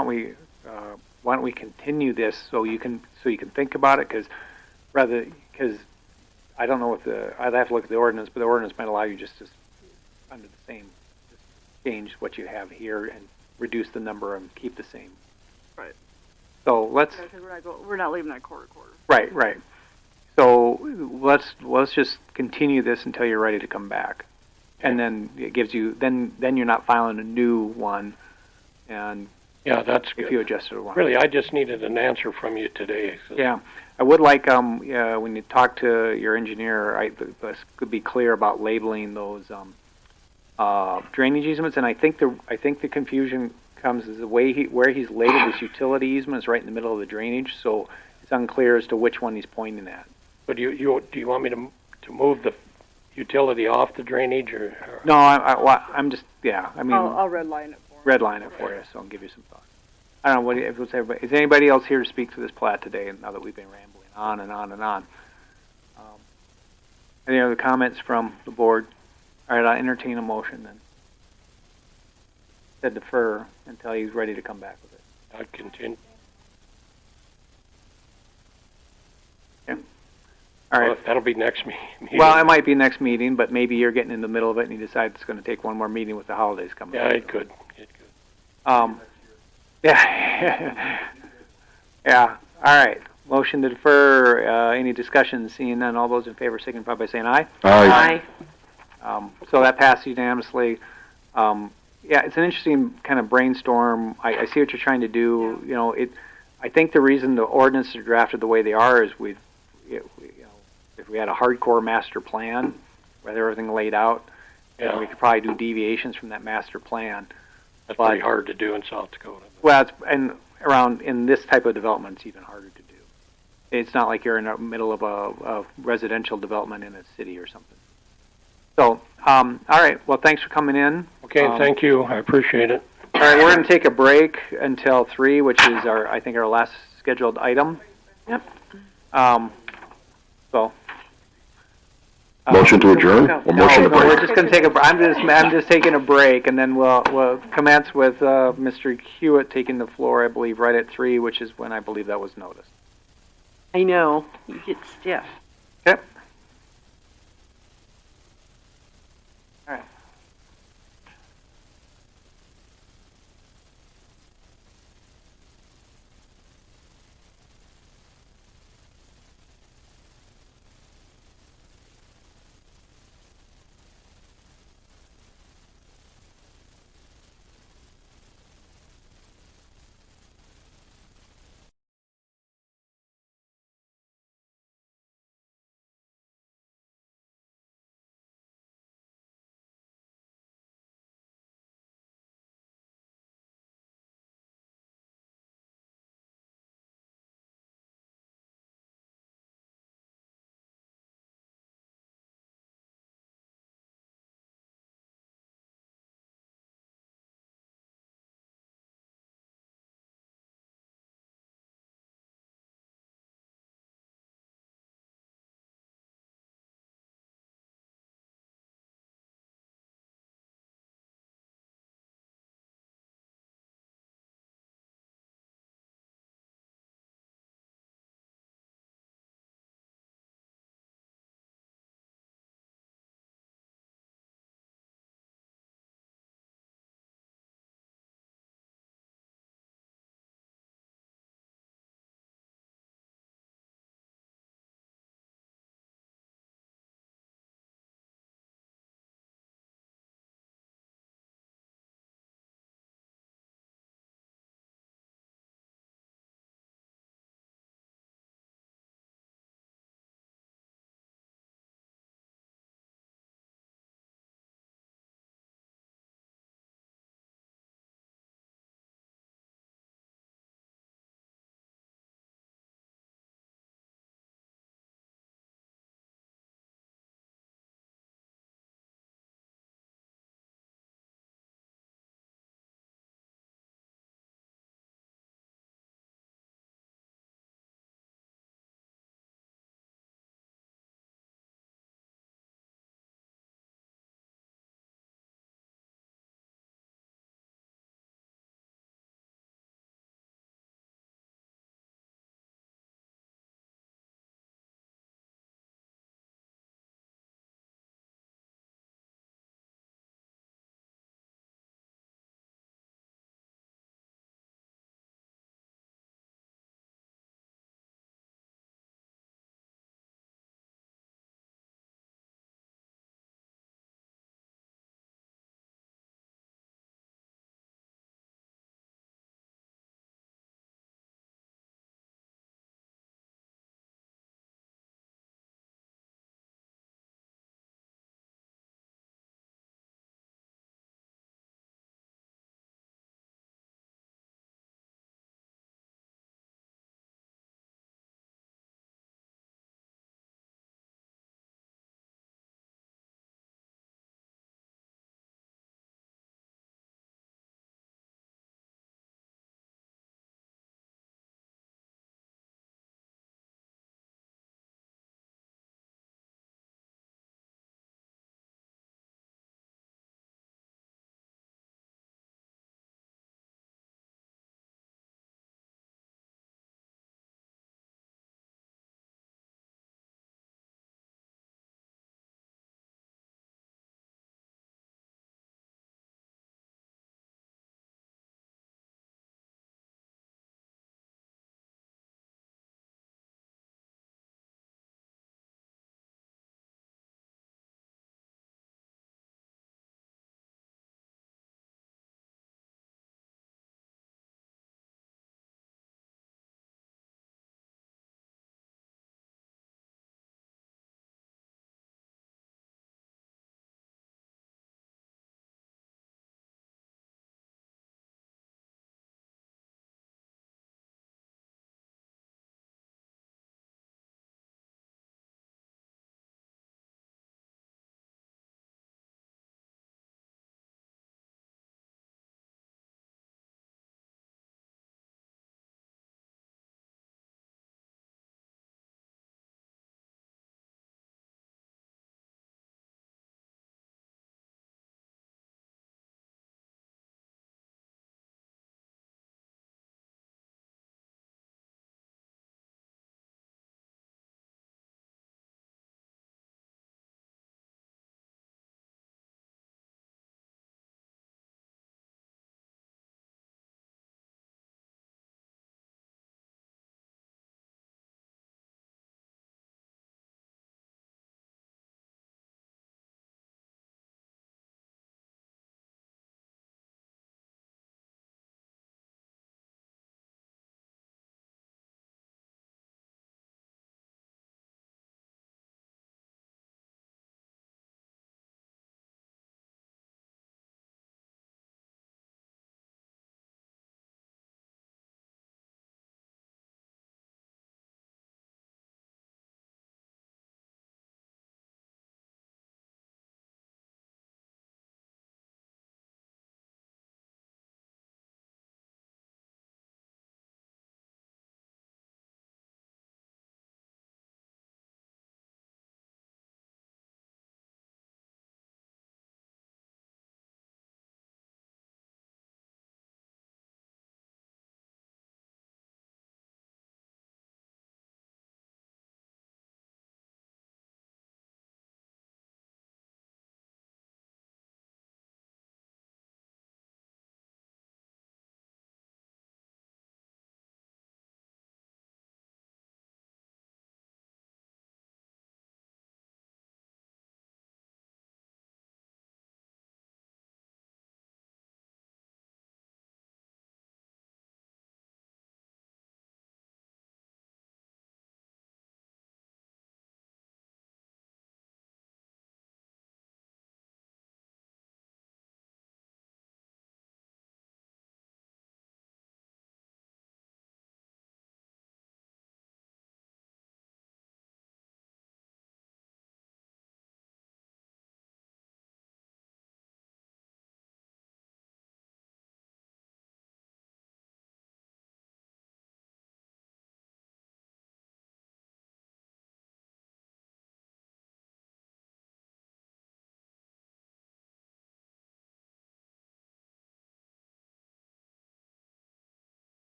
don't we continue this so you can think about it, because I don't know I'd have to look at the ordinance, but the ordinance might allow you just to under the same, just change what you have here and reduce the number and keep the same. Right. So let's. Yeah, because we're not leaving that quarter. Right. So let's just continue this until you're ready to come back, and then it gives you then you're not filing a new one, and Yeah, that's if you adjusted one. really, I just needed an answer from you today. Yeah, I would like, when you talk to your engineer, this could be clear about labeling those, drainage easements, and I think the confusion comes is the way where he's labeled this utility easement is right in the middle of the drainage, so it's unclear as to which one he's pointing at. But do you want me to move the utility off the drainage or? No, I'm just, yeah, I mean. I'll redline it for you. Redline it for you, so I'll give you some thoughts. I don't know, is anybody else here to speak to this plat today, now that we've been rambling on and on and on? Any other comments from the board? All right, I'll entertain a motion then. Said defer until he's ready to come back with it. I'd continue. Okay. All right. Well, that'll be next meeting. Well, it might be next meeting, but maybe you're getting in the middle of it and you decide it's going to take one more meeting with the holidays coming up. Yeah, it could. Yeah. Yeah. All right. Motion to defer. Any discussion? Seeing none, all those in favor signify by saying aye. Aye. So that passed unanimously. Yeah, it's an interesting kind of brainstorm. I see what you're trying to do. You know, I think the reason the ordinances are drafted the way they are is if we had a hardcore master plan with everything laid out, yeah, we could probably do deviations from that master plan. That's pretty hard to do in South Dakota. Well, in this type of development, it's even harder to do. It's not like you're in the middle of a residential development in a city or something. So, all right. Well, thanks for coming in. Okay, thank you. I appreciate it. All right, we're going to take a break until 3, which is I think our last scheduled item. Yep. So. Motion to adjourn? Or motion to break? We're just going to take I'm just taking a break, and then we'll commence with Mr. Hewitt taking the floor, I believe, right at 3, which is when I believe that was noticed. I know. You get stiff. Okay.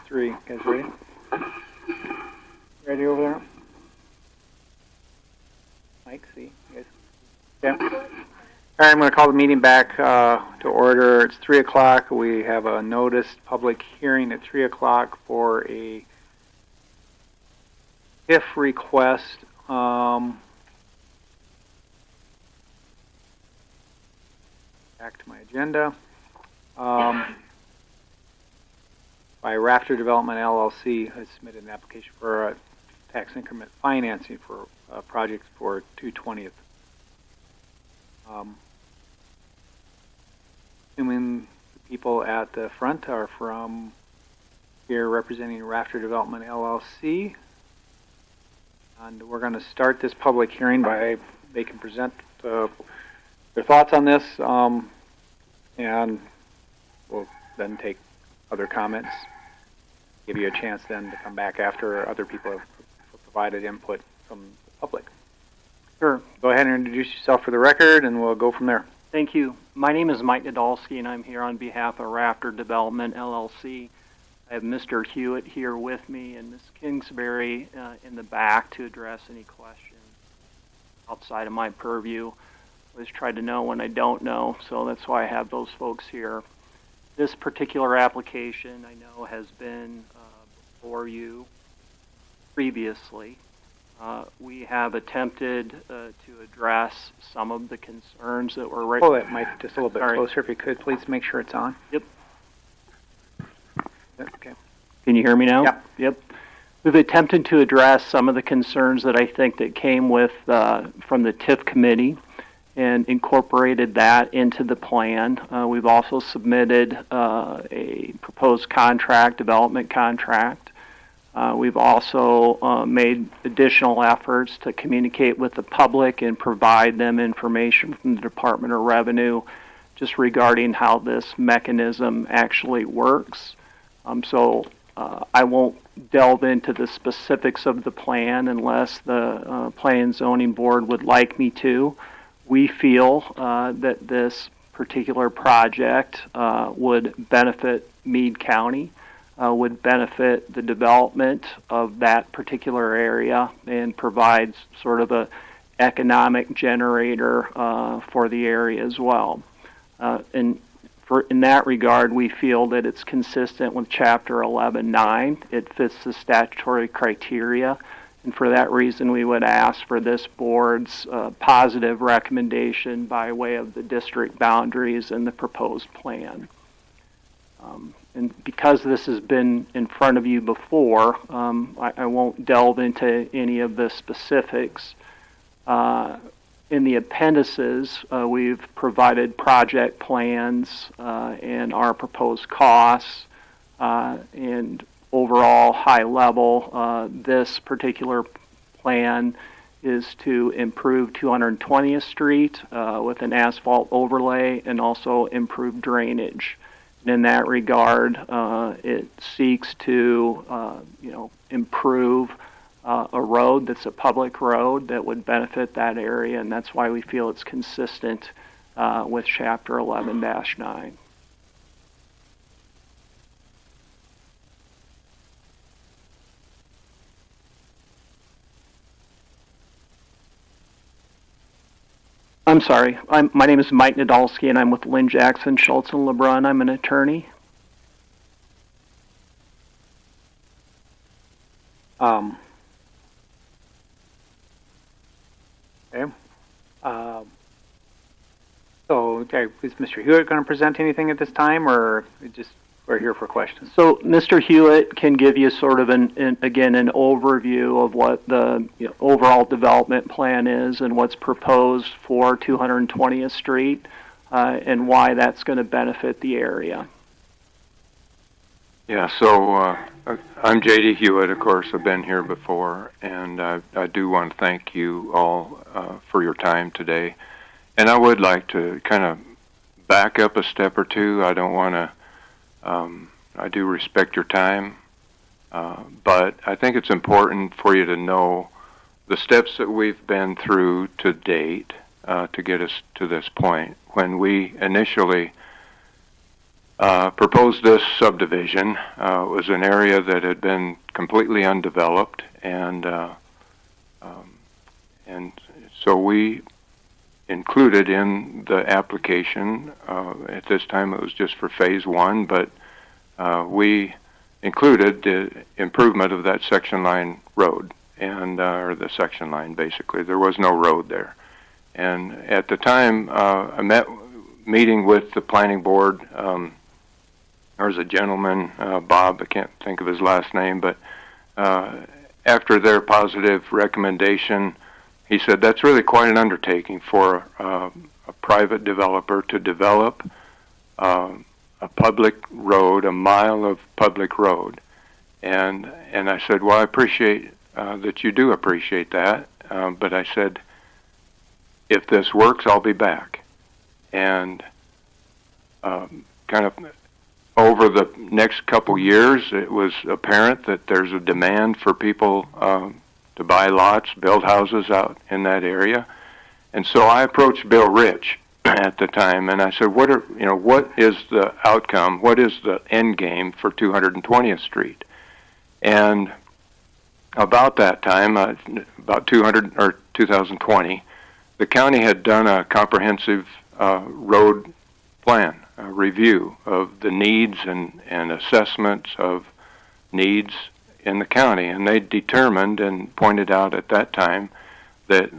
3. Guys ready? Ready over there? Mike, see? You guys? Okay. All right, I'm going to call the meeting back to order. It's 3 o'clock. We have a noticed public hearing at 3 o'clock for a TIF request. Back to my agenda. By Rafter Development LLC has submitted an application for tax increment financing for projects for 220th. Assuming the people at the front are from here representing Rafter Development LLC. And we're going to start this public hearing by they can present their thoughts on this, and we'll then take other comments, give you a chance then to come back after other people have provided input from the public. Sure. Go ahead and introduce yourself for the record, and we'll go from there. Thank you. My name is Mike Nadolski, and I'm here on behalf of Rafter Development, LLC. I have Mr. Hewitt here with me and Ms. Kingsbury in the back to address any questions outside of my purview. I always try to know when I don't know, so that's why I have those folks here. This particular application, I know, has been before you previously. We have attempted to address some of the concerns that were raised. Pull that mic just a little bit closer, if you could, please make sure it's on. Yep. Okay. Can you hear me now? Yep. Yep. We've attempted to address some of the concerns that I think that came with from the TIF committee and incorporated that into the plan. We've also submitted a proposed contract, development contract. We've also made additional efforts to communicate with the public and provide them information from the Department of Revenue just regarding how this mechanism actually works. So I won't delve into the specifics of the plan unless the Planning and Zoning Board would like me to. We feel that this particular project would benefit Meade County, would benefit the development of that particular area, and provides sort of a economic generator for the area as well. In that regard, we feel that it's consistent with Chapter 11.9. It fits the statutory criteria, and for that reason, we would ask for this board's positive recommendation by way of the district boundaries and the proposed plan. And because this has been in front of you before, I won't delve into any of the specifics. In the appendices, we've provided project plans and our proposed costs, and overall high level, this particular plan is to improve 220th Street with an asphalt overlay and also improve drainage. And in that regard, it seeks to improve a road that's a public road that would benefit that area, and that's why we feel it's consistent with Chapter 11-9. I'm sorry. My name is Mike Nadolski, and I'm with Lynn Jackson, Schultz & LeBrun. I'm an attorney. Okay. Okay, is Mr. Hewitt going to present anything at this time, or just we're here for questions? So Mr. Hewitt can give you sort of an overview of what the overall development plan is and what's proposed for 220th Street and why that's going to benefit the area. Yeah, so I'm J.D. Hewitt, of course. I've been here before, and I do want to thank you all for your time today. And I would like to kind of back up a step or two. I don't want to, I do respect your time, but I think it's important for you to know the steps that we've been through to date to get us to this point. When we initially proposed this subdivision. It was an area that had been completely undeveloped, and so we included in the application, at this time it was just for phase 1, but we included the improvement of that section line road, and or the section line basically. There was no road there. And at the time, I meeting with the planning board. There was a gentleman, Bob, I can't think of his last name, but after their positive recommendation, he said that's really quite an undertaking for a private developer to develop a public road, a mile of public road. And I said, well, I appreciate that you do appreciate that, but I said, if this works, I'll be back. And kind of over the next couple years, it was apparent that there's a demand for people to buy lots, build houses out in that area. And so I approached Bill Rich at the time, and I said, what is the outcome? What is the end game for 220th Street? And about that time, about 2020, the county had done a comprehensive road plan, a review of the needs and assessments of needs in the county, and they determined and pointed out at that time that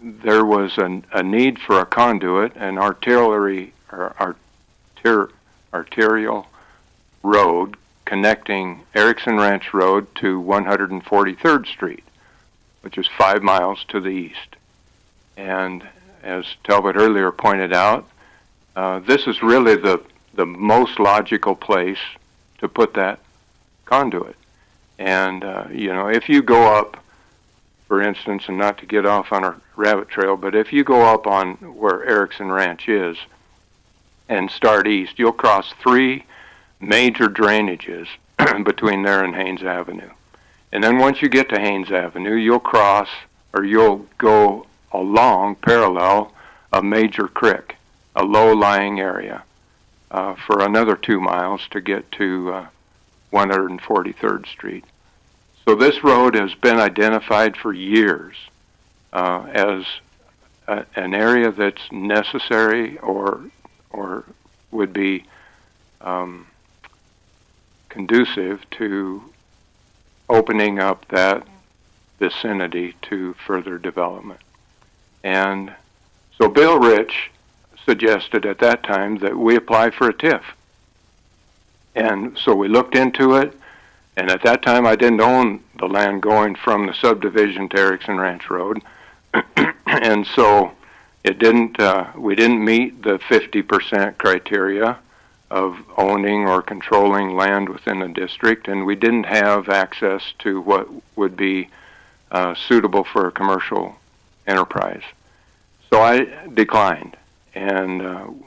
there was a need for a conduit, an arterial road connecting Erskine Ranch Road to 143rd Street, which is 5 miles to the east. And as Talbot earlier pointed out, this is really the most logical place to put that conduit. And, if you go up, for instance, and not to get off on a rabbit trail, but if you go up on where Erskine Ranch is and start east, you'll cross 3 major drainages between there and Haynes Avenue. And then once you get to Haynes Avenue, you'll go along parallel a major creek, a low-lying area, for another 2 miles to get to 143rd Street. So this road has been identified for years as an area that's necessary or would be conducive to opening up that vicinity to further development. And so Bill Rich suggested at that time that we apply for a TIF. And so we looked into it, and at that time I didn't own the land going from the subdivision to Erskine Ranch Road, and so we didn't meet the 50% criteria of owning or controlling land within the district, and we didn't have access to what would be suitable for a commercial enterprise. So I declined, and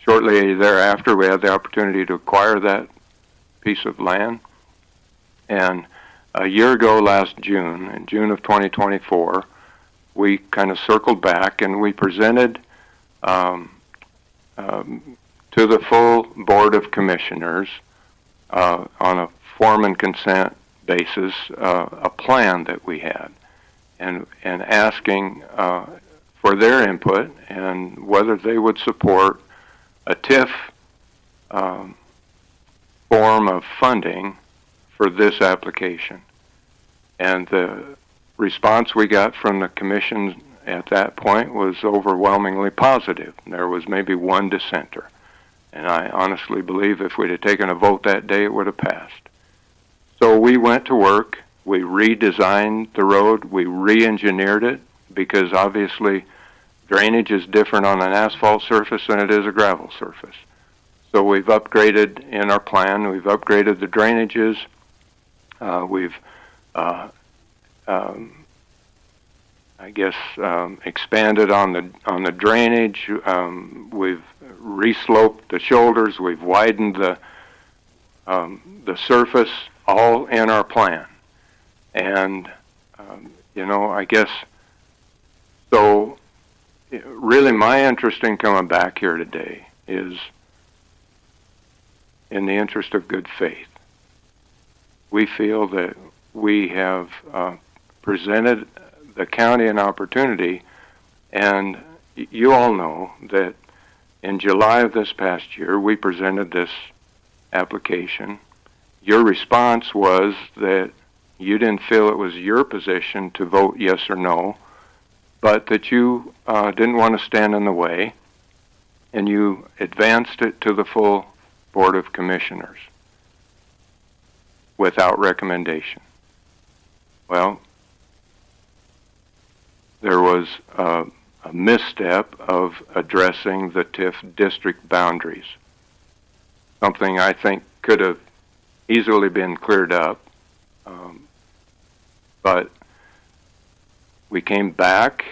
shortly thereafter we had the opportunity to acquire that piece of land. And a year ago last June, in June of 2024, we kind of circled back and we presented to the full Board of Commissioners on a form and consent basis a plan that we had, and asking for their input and whether they would support a TIF form of funding for this application. And the response we got from the commission at that point was overwhelmingly positive. There was maybe one dissenter. And I honestly believe if we'd have taken a vote that day, it would have passed. So we went to work. We redesigned the road. We re-engineered it, because obviously drainage is different on an asphalt surface than it is a gravel surface. So we've upgraded in our plan. We've upgraded the drainages. We've expanded on the drainage. We've resloped the shoulders. We've widened the surface, all in our plan. And I guess so. Really, my interest in coming back here today is in the interest of good faith, we feel that we have presented the county an opportunity, and you all know that in July of this past year, we presented this application. Your response was that you didn't feel it was your position to vote yes or no, but that you didn't want to stand in the way, and you advanced it to the full Board of Commissioners without recommendation. Well, there was a misstep of addressing the TIF district boundaries, something I think could have easily been cleared up, but we came back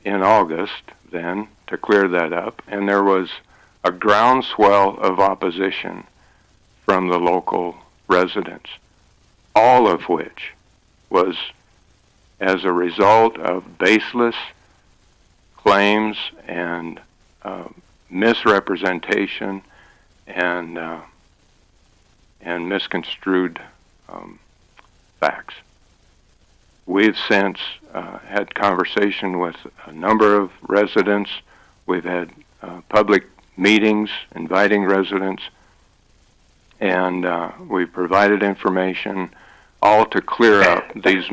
in August then to clear that up, and there was a groundswell of opposition from the local residents, all of which was as a result of baseless claims and misrepresentation and misconstrued facts. We've since had conversation with a number of residents. We've had public meetings inviting residents, and we've provided information all to clear up these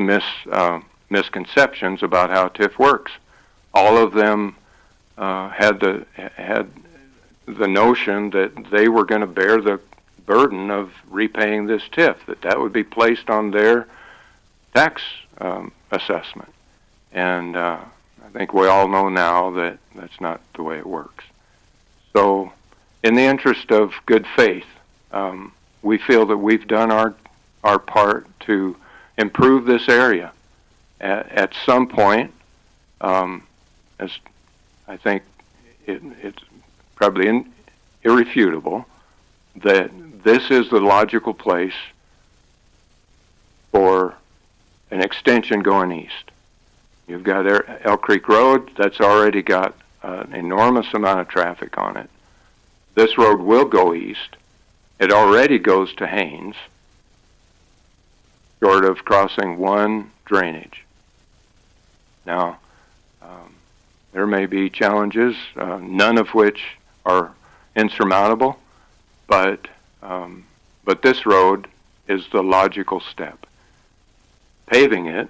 misconceptions about how TIF works. All of them had the notion that they were going to bear the burden of repaying this TIF, that would be placed on their tax assessment. And I think we all know now that that's not the way it works. So in the interest of good faith, we feel that we've done our part to improve this area. At some point, as I think it's probably irrefutable, that this is the logical place for an extension going east. You've got Elk Creek Road, that's already got an enormous amount of traffic on it. This road will go east. It already goes to Haynes, short of crossing one drainage. Now, there may be challenges, none of which are insurmountable, but this road is the logical step. Paving it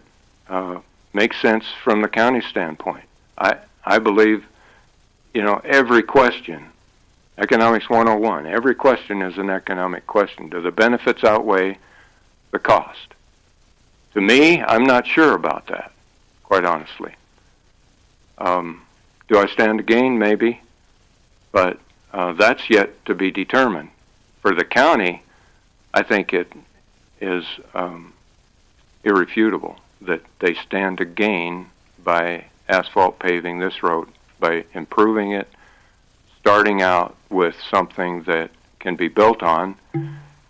makes sense from the county standpoint. I believe, every question, Economics 101, every question is an economic question. Do the benefits outweigh the cost? To me, I'm not sure about that, quite honestly. Do I stand to gain? Maybe, but that's yet to be determined. For the county, I think it is irrefutable that they stand to gain by asphalt paving this road, by improving it, starting out with something that can be built on,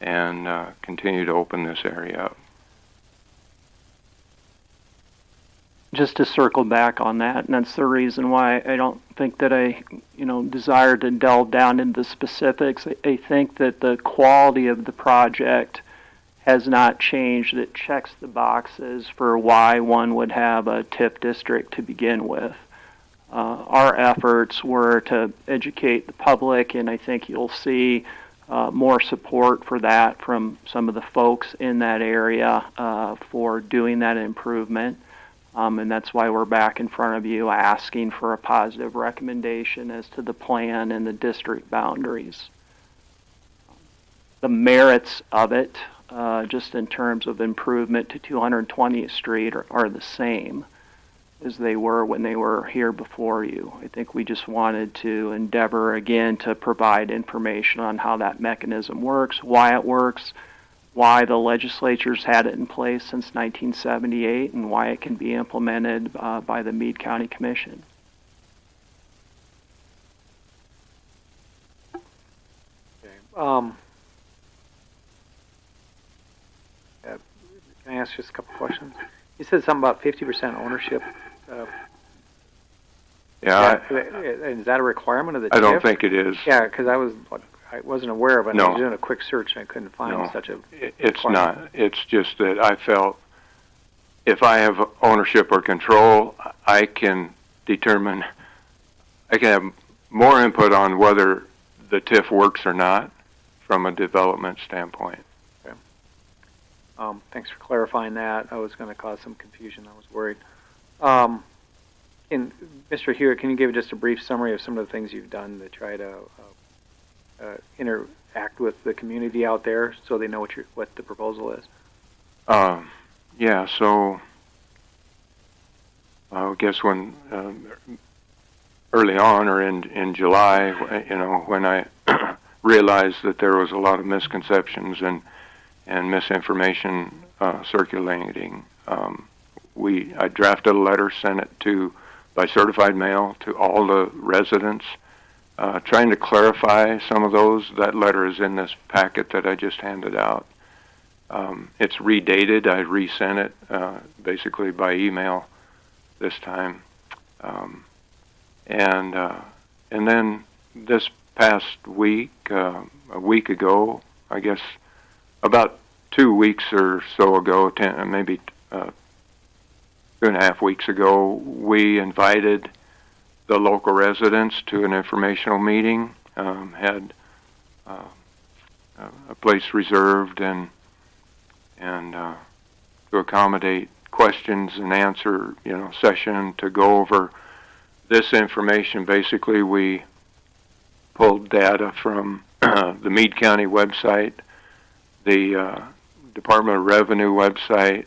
and continue to open this area up. Just to circle back on that, and that's the reason why I don't think that I, desire to delve down into the specifics. I think that the quality of the project has not changed. It checks the boxes for why one would have a TIF district to begin with. Our efforts were to educate the public, and I think you'll see more support for that from some of the folks in that area for doing that improvement. And that's why we're back in front of you asking for a positive recommendation as to the plan and the district boundaries. The merits of it, just in terms of improvement to 220th Street, are the same as they were when they were here before you. I think we just wanted to endeavor again to provide information on how that mechanism works, why it works, why the legislature's had it in place since 1978, and why it can be implemented by the Meade County Commission. Okay. Can I ask just a couple questions? You said something about 50% ownership. Yeah. Is that a requirement of the TIF? I don't think it is. Yeah, because I was I wasn't aware of it. I No. was doing a quick search and I couldn't find No, such a. it's requirement. not. It's just that I felt if I have ownership or control, I can determine, I can have more input on whether the TIF works or not from a development standpoint. Thanks for clarifying that. I was going to cause some confusion. I was worried. Mr. Hewitt, can you give just a brief summary of some of the things you've done to try to interact with the community out there so they know what the proposal is? Yeah, so I guess when early on or in July, when I realized that there was a lot of misconceptions and misinformation circulating, I drafted a letter, sent it by certified mail to all the residents, trying to clarify some of those. That letter is in this packet that I just handed out. It's redated. I resent it basically by email this time. And then this past week, a week ago, I guess about 2 weeks or so ago, maybe 2.5 weeks ago, we invited the local residents to an informational meeting, had a place reserved and to accommodate questions and answer, session to go over this information. Basically, we pulled data from the Meade County website, the Department of Revenue website,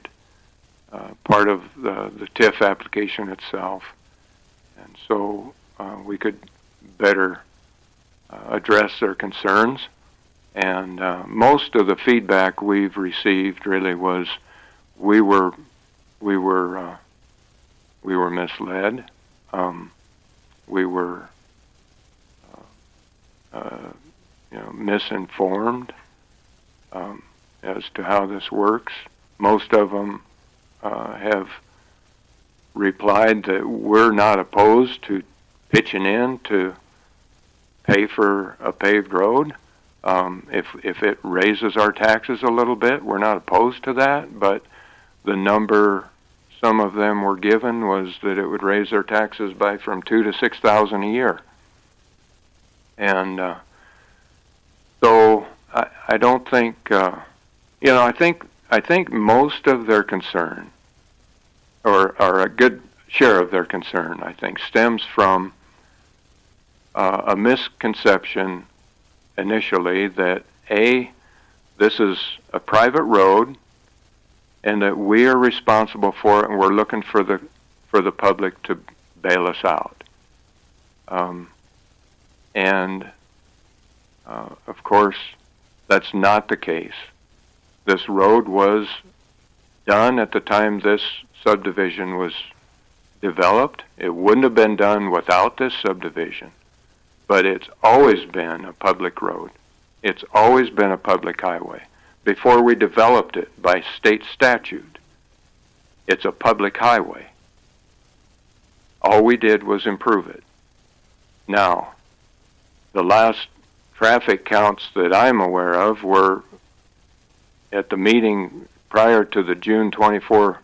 part of the TIF application itself, and so we could better address their concerns. And most of the feedback we've received really was we were misled. We were misinformed as to how this works. Most of them have replied that we're not opposed to pitching in to pay for a paved road. If it raises our taxes a little bit, we're not opposed to that, but the number some of them were given was that it would raise their taxes by from $2,000 to $6,000 a year. And so I don't think, I think most of their concern, or a good share of their concern, I think, stems from a misconception initially that this is a private road and that we are responsible for it and we're looking for the public to bail us out. Of course, that's not the case. This road was done at the time this subdivision was developed. It wouldn't have been done without this subdivision, but it's always been a public road. It's always been a public highway. Before we developed it by state statute, it's a public highway. All we did was improve it. Now, the last traffic counts that I'm aware of were at the meeting prior to the June 24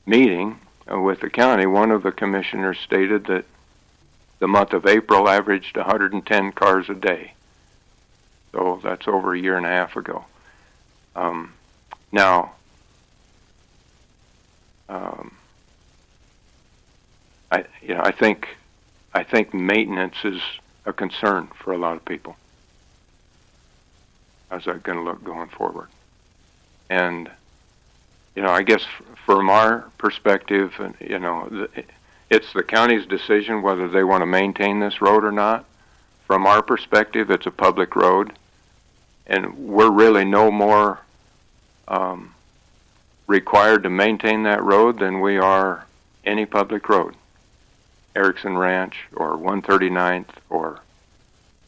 meeting with the county. One of the commissioners stated that the month of April averaged 110 cars a day. So that's over a year and a half ago. Now, I think maintenance is a concern for a lot of people. How's that going to look going forward? And I guess from our perspective, it's the county's decision whether they want to maintain this road or not. From our perspective, it's a public road, and we're really no more required to maintain that road than we are any public road. Erskine Ranch or 139th or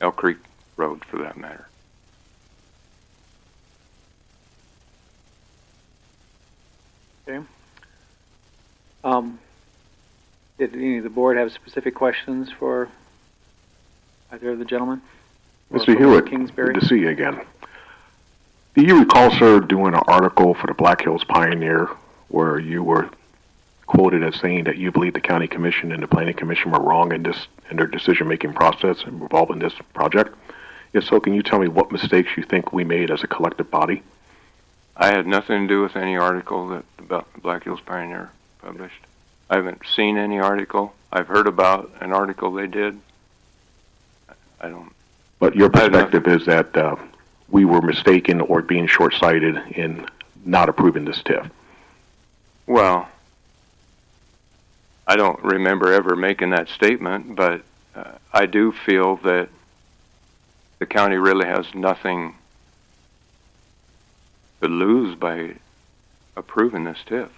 Elk Creek Road for that matter. Okay. Did any of the board have specific questions for either of the gentlemen? Mr. Hewitt, Kingsbury. good to see you again. Do you recall, sir, doing an article for the Black Hills Pioneer where you were quoted as saying that you believe the county commission and the planning commission were wrong in their decision-making process involving this project? If so, can you tell me what mistakes you think we made as a collective body? I had nothing to do with any article that the Black Hills Pioneer published. I haven't seen any article. I've heard about an article they did. I don't. But your perspective is that we were mistaken or being short-sighted in not approving this TIF. Well, I don't remember ever making that statement, but I do feel that the county really has nothing to lose by approving this TIF.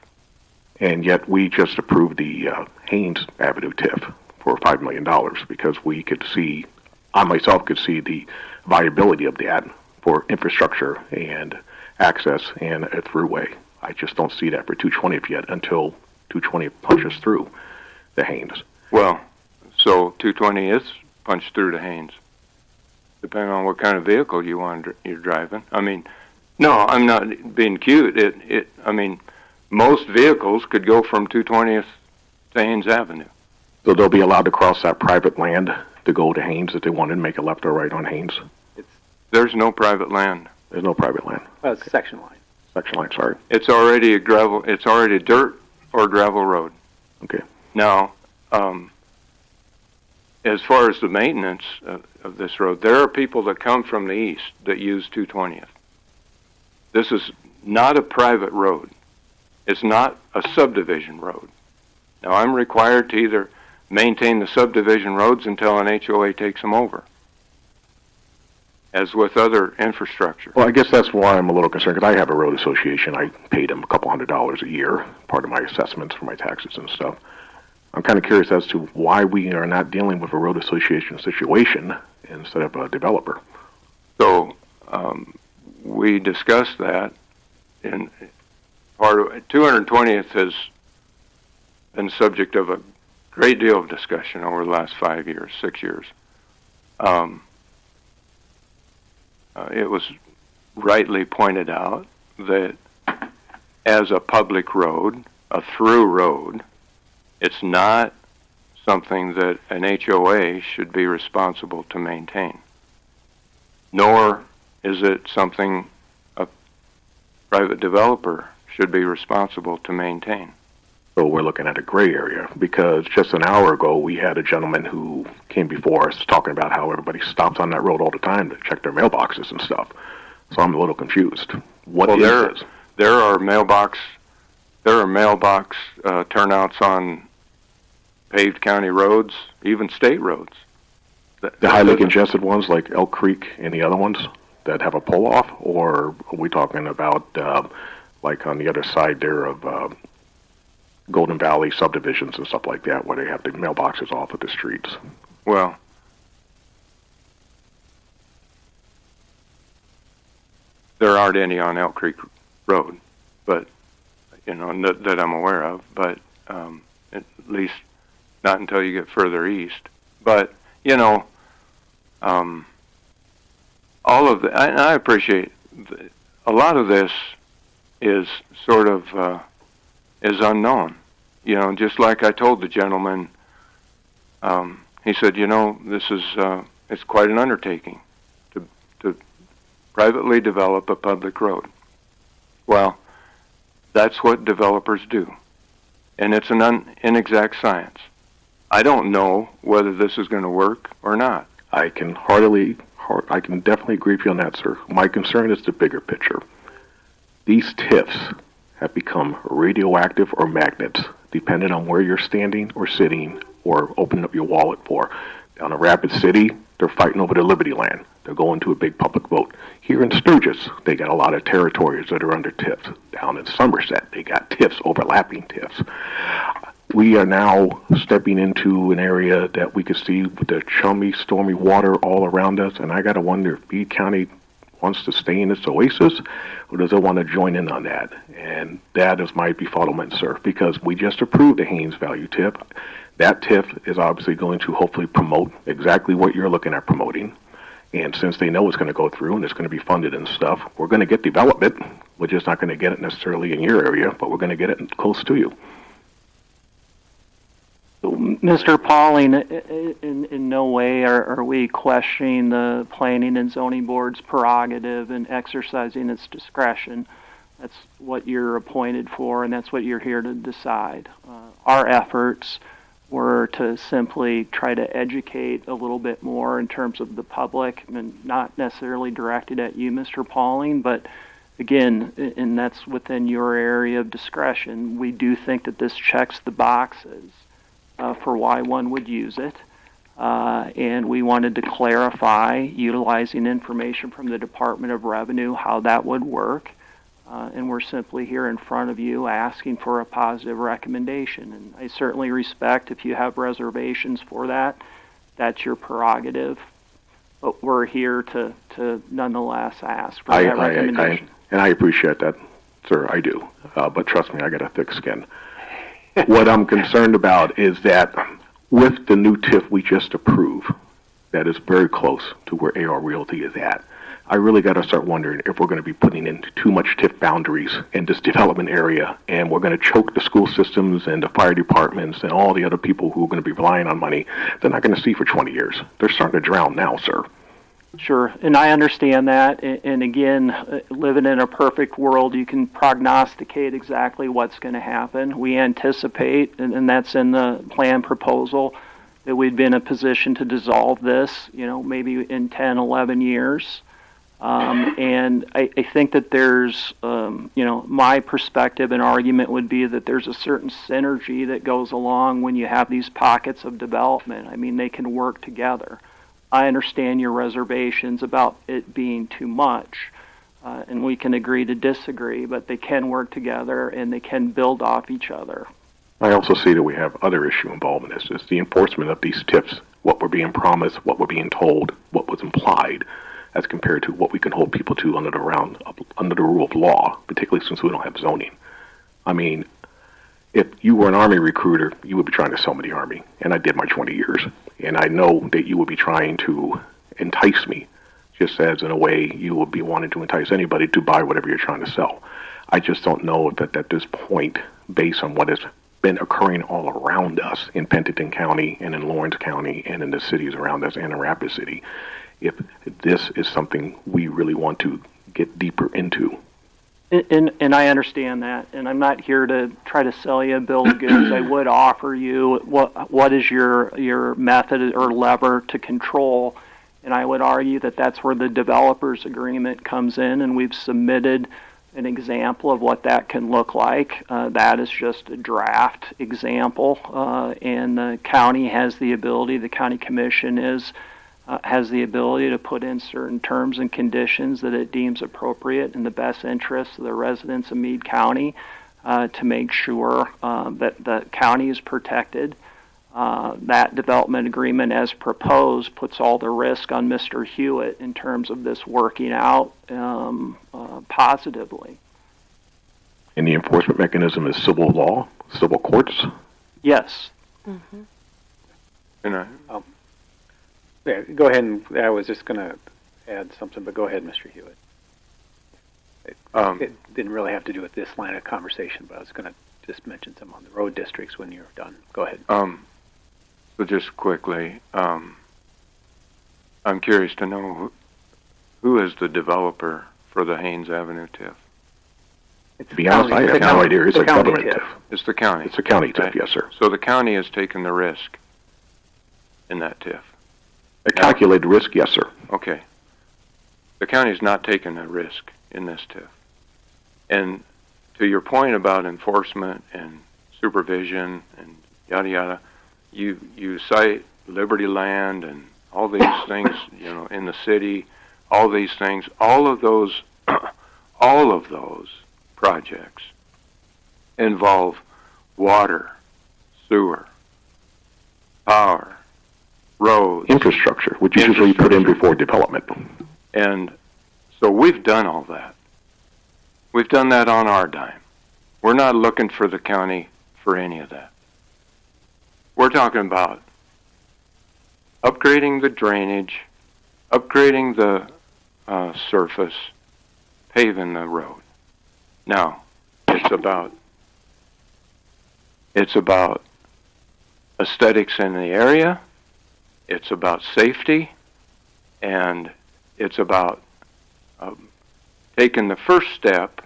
And yet we just approved the Haynes Avenue TIF for $5 million because we could see, I myself could see the viability of that for infrastructure and access and a throughway. I just don't see that for 220th yet until 220th punches through the Haynes. Well, so 220 is punched through the Haynes, depending on what kind of vehicle you're driving. I mean, no, I'm not being cute. I mean, most vehicles could go from 220th to Haynes Avenue. So they'll be allowed to cross that private land to go to Haynes if they wanted to make a left or right on Haynes? There's no private land. There's no private land. It's section line. Section line, sorry. It's already it's already dirt or gravel road. Okay. Now, as far as the maintenance of this road, there are people that come from the east that use 220th. This is not a private road. It's not a subdivision road. Now, I'm required to either maintain the subdivision roads until an HOA takes them over, as with other infrastructure. Well, I guess that's why I'm a little concerned, because I have a road association. I paid them a couple $100 a year, part of my assessments for my taxes and stuff. I'm kind of curious as to why we are not dealing with a road association situation instead of a developer. So we discussed that, and part of 220th has been subject of a great deal of discussion over the last 5 years, 6 years. It was rightly pointed out that as a public road, a through road, it's not something that an HOA should be responsible to maintain. Nor is it something a private developer should be responsible to maintain. So we're looking at a gray area, because just an hour ago we had a gentleman who came before us talking about how everybody stops on that road all the time to check their mailboxes and stuff. So I'm a little confused. What is this? There are mailbox turnouts on paved county roads, even state roads. The highly congested ones like Elk Creek and the other ones that have a pull-off, or are we talking about like on the other side there of Golden Valley subdivisions and stuff like that, where they have the mailboxes off of the streets? Well, there aren't any on Elk Creek Road, but that I'm aware of. But at least not until you get further east. But all of the, I appreciate a lot of this is sort of is unknown. Just like I told the gentleman, he said, this is it's quite an undertaking to privately develop a public road. Well, that's what developers do, and it's an inexact science. I don't know whether this is going to work or not. I can definitely agree with you on that, sir. My concern is the bigger picture. These TIFs have become radioactive or magnets, depending on where you're standing or sitting or opening up your wallet for. Down in Rapid City, they're fighting over the Liberty Land. They're going to a big public vote. Here in Sturgis, they got a lot of territories that are under TIFs. Down in Somerset, they got TIFs, overlapping TIFs. We are now stepping into an area that we can see with the chummy, stormy water all around us, and I got to wonder if Meade County wants to stay in its oasis, or does it want to join in on that? And that is my befuddlement, sir, because we just approved the Haynes Value TIF. That TIF is obviously going to hopefully promote exactly what you're looking at promoting. And since they know it's going to go through and it's going to be funded and stuff, we're going to get development. We're just not going to get it necessarily in your area, but we're going to get it close to you. Mr. Pauling, in no way are we questioning the Planning and Zoning Board's prerogative in exercising its discretion. That's what you're appointed for, and that's what you're here to decide. Our efforts were to simply try to educate a little bit more in terms of the public, and not necessarily directed at you, Mr. Pauling, but again, and that's within your area of discretion. We do think that this checks the boxes for why one would use it. And we wanted to clarify, utilizing information from the Department of Revenue, how that would work. And we're simply here in front of you asking for a positive recommendation. And I certainly respect if you have reservations for that. That's your prerogative. But we're here to nonetheless ask for that recommendation. And I appreciate that, sir, I do. But trust me, I got a thick skin. What I'm concerned about is that with the new TIF we just approved, that is very close to where AR Realty is at, I really got to start wondering if we're going to be putting in too much TIF boundaries in this development area, and we're going to choke the school systems and the fire departments and all the other people who are going to be relying on money they're not going to see for 20 years. They're starting to drown now, sir. Sure, and I understand that. And again, living in a perfect world, you can prognosticate exactly what's going to happen. We anticipate, and that's in the plan proposal, that we'd be in a position to dissolve this, maybe in 10, 11 years. And I think that there's, my perspective and argument would be that there's a certain synergy that goes along when you have these pockets of development. I mean, they can work together. I understand your reservations about it being too much, and we can agree to disagree, but they can work together and they can build off each other. I also see that we have other issue involved in this. It's the enforcement of these TIFs, what we're being promised, what we're being told, what was implied, as compared to what we can hold people to under the rule of law, particularly since we don't have zoning. I mean, if you were an Army recruiter, you would be trying to sell me the Army, and I did my 20 years. And I know that you would be trying to entice me, just as in a way you would be wanting to entice anybody to buy whatever you're trying to sell. I just don't know if at this point, based on what has been occurring all around us in Penticton County and in Lawrence County and in the cities around us and in Rapid City, if this is something we really want to get deeper into. And I understand that, and I'm not here to try to sell you a bill of goods. I would offer you what is your method or lever to control, and I would argue that that's where the developers agreement comes in, and we've submitted an example of what that can look like. That is just a draft example, and the county has the ability, the county commission has the ability to put in certain terms and conditions that it deems appropriate in the best interests of the residents of Meade County to make sure that the county is protected. That development agreement as proposed puts all the risk on Mr. Hewitt in terms of this working out positively. And the enforcement mechanism is civil law, civil courts? Yes. Mm-hmm. And yeah, go ahead. And I was just going to add something, but go ahead, Mr. Hewitt. It didn't really have to do with this line of conversation, but I was going to just mention some on the road districts when you're done. Go ahead. So just quickly, I'm curious to know who is the developer for the Haynes Avenue TIF? To be honest, I have no idea. It's a government TIF. It's the county. It's a county TIF, yes, sir. So the county has taken the risk in that TIF. A calculated risk, yes, sir. Okay. The county's not taking a risk in this TIF. And to your point about enforcement and supervision and yada yada, you cite Liberty Land and all these things, in the city, all these things, all of those projects involve water, sewer, power, roads, infrastructure, which is usually put in before development. And so we've done all that. We've done that on our dime. We're not looking for the county for any of that. We're talking about upgrading the drainage, upgrading the surface, paving the road. Now, it's about aesthetics in the area, it's about safety, and it's about taking the first step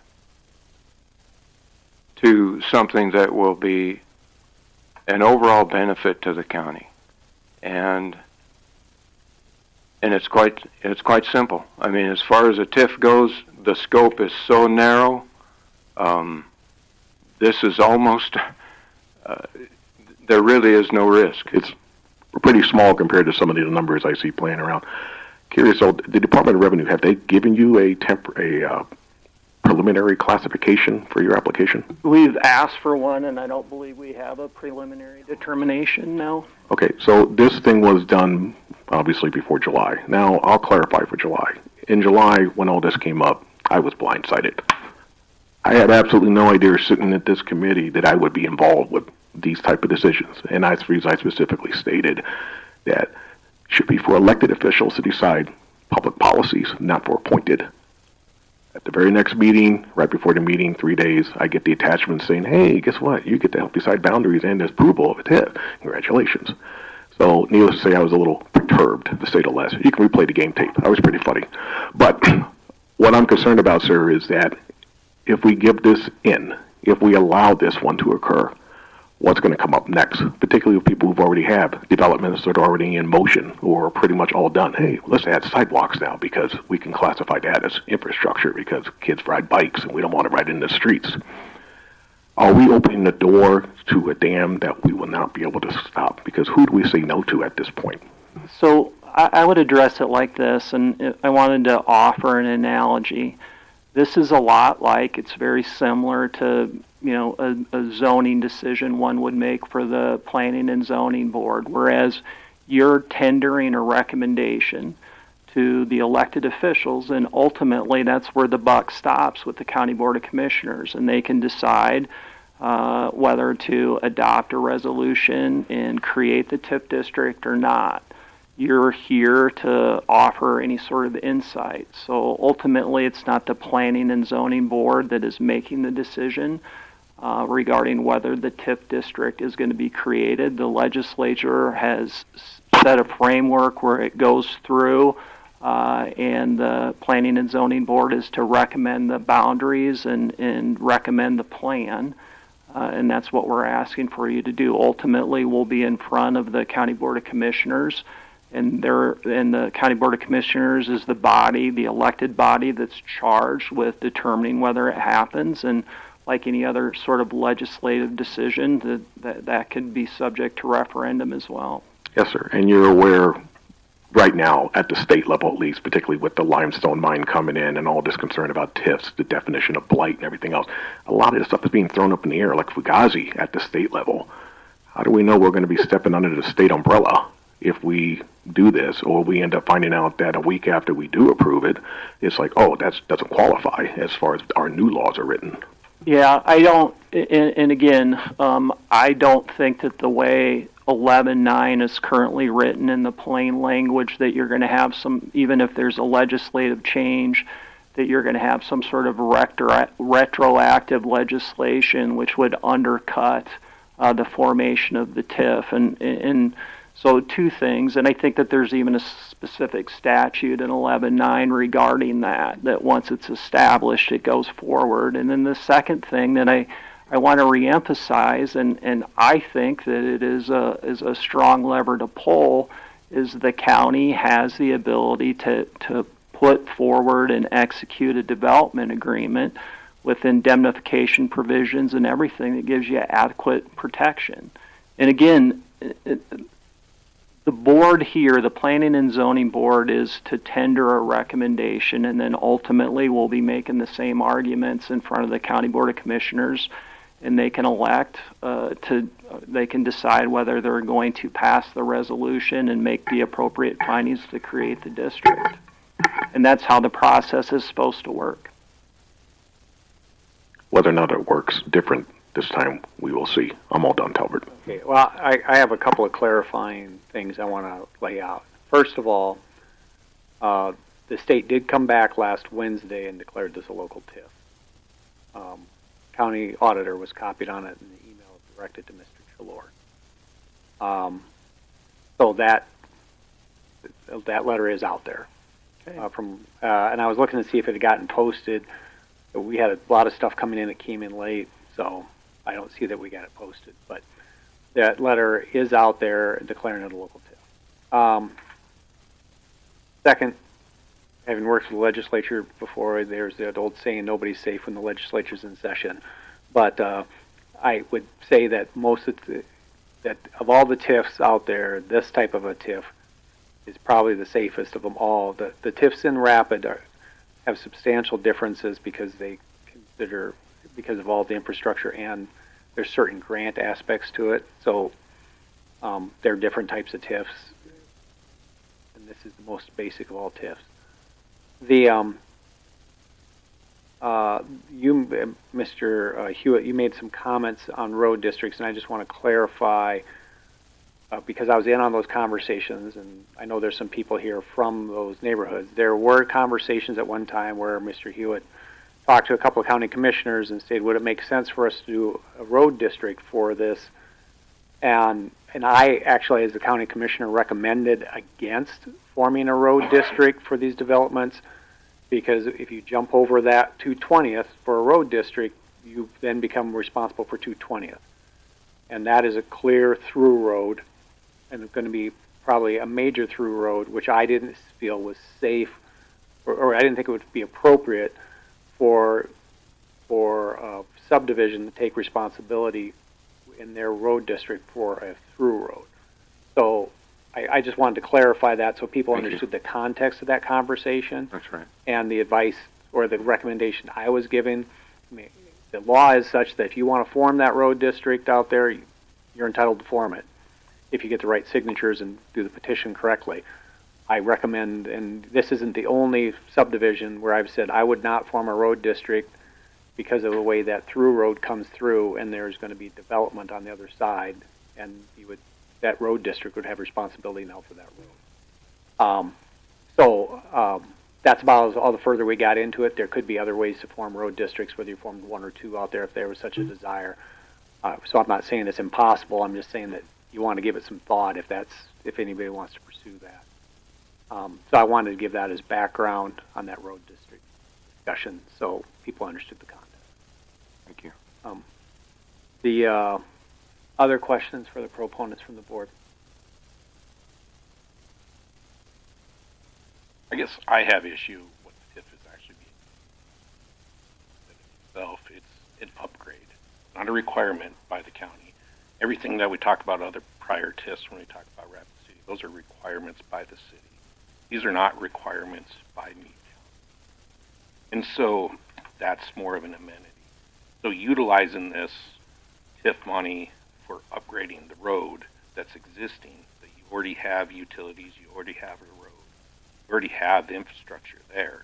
to something that will be an overall benefit to the county. And it's quite simple. I mean, as far as a TIF goes, the scope is so narrow. This is almost, there really is no risk. It's pretty small compared to some of the numbers I see playing around. Curious, so the Department of Revenue, have they given you a preliminary classification for your application? We've asked for one, and I don't believe we have a preliminary determination now. Okay, so this thing was done obviously before July. Now, I'll clarify for July. In July, when all this came up, I was blindsided. I had absolutely no idea sitting at this committee that I would be involved with these type of decisions. And that's the reason I specifically stated that it should be for elected officials to decide public policies, not for appointed. At the very next meeting, right before the meeting, 3 days, I get the attachment saying, hey, guess what? You get to help decide boundaries and there's approval of a TIF. Congratulations. So, needless to say, I was a little perturbed, to say the least. You can replay the game tape. I was pretty funny. But what I'm concerned about, sir, is that if we give this in, if we allow this one to occur, what's going to come up next, particularly with people who already have developments that are already in motion or pretty much all done. Hey, let's add sidewalks now because we can classify that as infrastructure because kids ride bikes and we don't want to ride in the streets. Are we opening the door to a dam that we will not be able to stop? Because who do we say no to at this point? So I would address it like this, and I wanted to offer an analogy. This is a lot like, it's very similar to, a zoning decision one would make for the Planning and Zoning Board, whereas you're tendering a recommendation to the elected officials, and ultimately that's where the buck stops with the County Board of Commissioners, and they can decide whether to adopt a resolution and create the TIF district or not. You're here to offer any sort of insight. So ultimately, it's not the Planning and Zoning Board that is making the decision regarding whether the TIF district is going to be created. The legislature has set a framework where it goes through, and the Planning and Zoning Board is to recommend the boundaries and recommend the plan. And that's what we're asking for you to do. Ultimately, we'll be in front of the County Board of Commissioners, and the County Board of Commissioners is the body, the elected body that's charged with determining whether it happens. And like any other sort of legislative decision, that could be subject to referendum as well. Yes, sir. And you're aware right now, at the state level at least, particularly with the limestone mine coming in and all this concern about TIFs, the definition of blight and everything else, a lot of this stuff is being thrown up in the air like Fugazi at the state level. How do we know we're going to be stepping under the state umbrella if we do this, or we end up finding out that a week after we do approve it, it's like, oh, that doesn't qualify as far as our new laws are written? Yeah, I don't, and again, I don't think that the way 11.9 is currently written in the plain language that you're going to have some, even if there's a legislative change, that you're going to have some sort of retroactive legislation which would undercut the formation of the TIF. And so two things, and I think that there's even a specific statute in 11.9 regarding that once it's established, it goes forward. And then the second thing that I want to reemphasize, and I think that it is a strong lever to pull, is the county has the ability to put forward and execute a development agreement with indemnification provisions and everything that gives you adequate protection. And again, the board here, the Planning and Zoning Board, is to tender a recommendation, and then ultimately we'll be making the same arguments in front of the County Board of Commissioners, and they can elect they can decide whether they're going to pass the resolution and make the appropriate findings to create the district. And that's how the process is supposed to work. Whether or not it works different this time, we will see. I'm all done, Talbert. Okay, well, I have a couple of clarifying things I want to lay out. First of all, The state did come back last Wednesday and declared this a local TIF. County auditor was copied on it in the email directed to Mr. Chalor. So that letter is out there. Okay. And I was looking to see if it had gotten posted. We had a lot of stuff coming in that came in late, so I don't see that we got it posted. But that letter is out there declaring it a local TIF. Second, having worked for the legislature before, there's that old saying, nobody's safe when the legislature's in session. But I would say that that of all the TIFs out there, this type of a TIF is probably the safest of them all. The TIFs in Rapid have substantial differences because because of all the infrastructure, and there's certain grant aspects to it. So there are different types of TIFs, and this is the most basic of all TIFs. Mr. Hewitt, you made some comments on road districts, and I just want to clarify, because I was in on those conversations, and I know there's some people here from those neighborhoods. There were conversations at one time where Mr. Hewitt talked to a couple of county commissioners and said, would it make sense for us to do a road district for this? And I actually, as a county commissioner, recommended against forming a road district for these developments, because if you jump over that 220th for a road district, you then become responsible for 220th. And that is a clear through road, and it's going to be probably a major through road, which I didn't feel was safe, or I didn't think it would be appropriate for subdivision to take responsibility in their road district for a through road. So I just wanted to clarify that so people understood the context of that conversation. That's right. And the advice or the recommendation I was giving. I mean, the law is such that if you want to form that road district out there, you're entitled to form it if you get the right signatures and do the petition correctly. I recommend, and this isn't the only subdivision where I've said I would not form a road district because of the way that through road comes through, and there's going to be development on the other side, and that road district would have responsibility now for that road. That's about all the further we got into it. There could be other ways to form road districts, whether you formed one or two out there if there was such a desire. So I'm not saying it's impossible. I'm just saying that you want to give it some thought if anybody wants to pursue that. So I wanted to give that as background on that road district discussion so people understood the context. Thank you. The other questions for the proponents from the board? I guess I have issue with the TIF is actually being itself. It's an upgrade, not a requirement by the county. Everything that we talk about other prior TIFs when we talk about Rapid City, those are requirements by the city. These are not requirements by Meade County. And so that's more of an amenity. So utilizing this TIF money for upgrading the road that's existing, that you already have utilities, you already have a road, you already have the infrastructure there.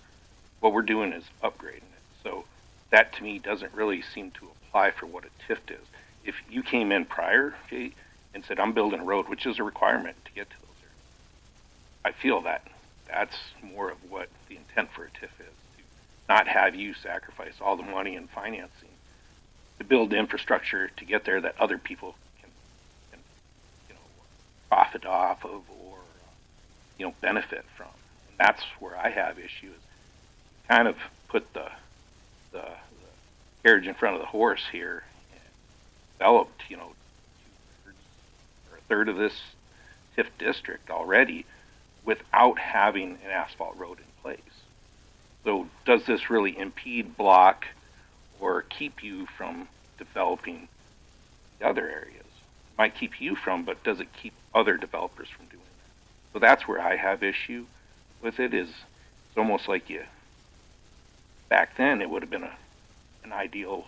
What we're doing is upgrading it. So that to me doesn't really seem to apply for what a TIF is. If you came in prior, okay, and said, I'm building a road, which is a requirement to get to those areas, I feel that that's more of what the intent for a TIF is, to not have you sacrifice all the money and financing to build the infrastructure to get there that other people can profit off of or benefit from. And that's where I have issues. Kind of put the carriage in front of the horse here and developed, 2/3 or a third of this TIF district already without having an asphalt road in place. So does this really impede, block, or keep you from developing the other areas? It might keep you from, but does it keep other developers from doing that? So that's where I have issue with it. Is it's almost like back then it would have been an ideal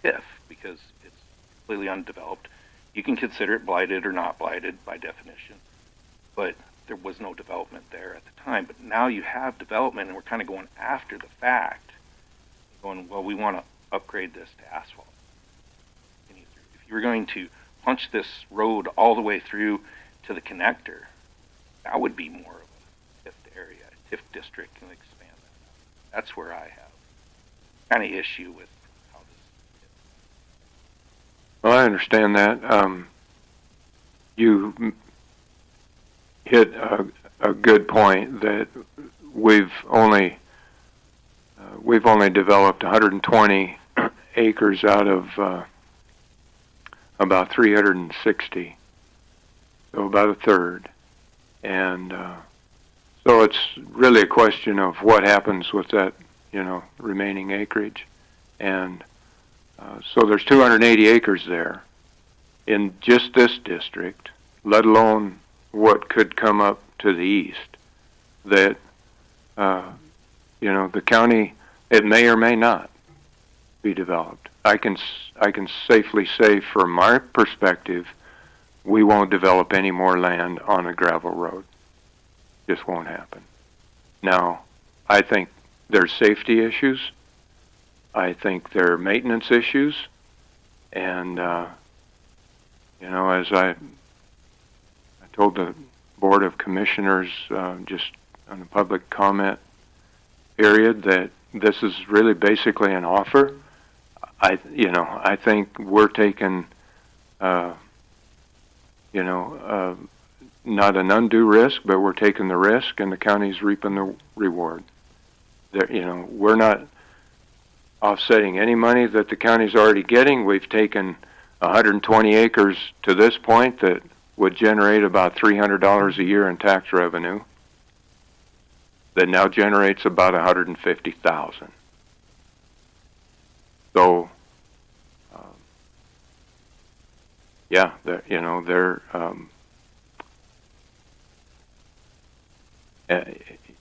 TIF because it's completely undeveloped. You can consider it blighted or not blighted by definition, but there was no development there at the time. But now you have development, and we're kind of going after the fact, going, well, we want to upgrade this to asphalt. If you were going to punch this road all the way through to the connector, that would be more of a TIF area, TIF district and expand that. That's where I have kind of issue with how this. Well, I understand that. You hit a good point that we've only developed 120 acres out of about 360, so about a third. And so it's really a question of what happens with that, remaining acreage. And so there's 280 acres there in just this district, let alone what could come up to the east, that, the county, it may or may not be developed. I can safely say from my perspective, we won't develop any more land on a gravel road. Just won't happen. Now, I think there's safety issues. I think there are maintenance issues. And, as I told the Board of Commissioners just on a public comment period that this is really basically an offer. I think we're taking, not an undue risk, but we're taking the risk, and the county's reaping the reward. We're not offsetting any money that the county's already getting. We've taken 120 acres to this point that would generate about $300 a year in tax revenue. That now generates about $150,000. So,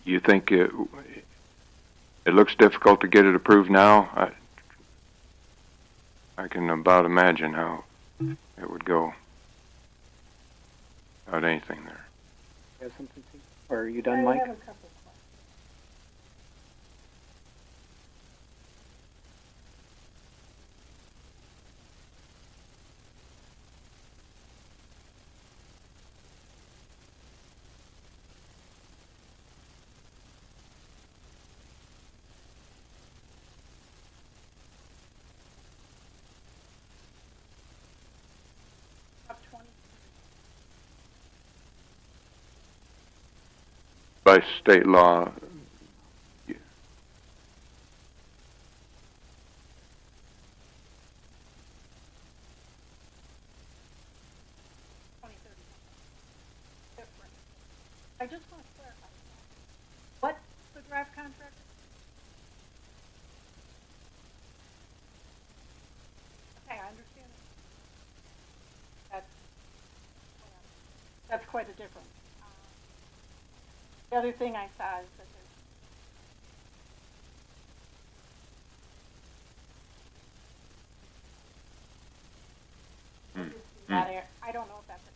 you think it looks difficult to get it approved now? I can about imagine how it would go without anything there. You have something, or are you done, Mike? I have a couple. By state law, I just want to clarify. What's the draft contract? Okay, I understand. That's quite a difference. The other thing I saw is that there's I don't know if that's an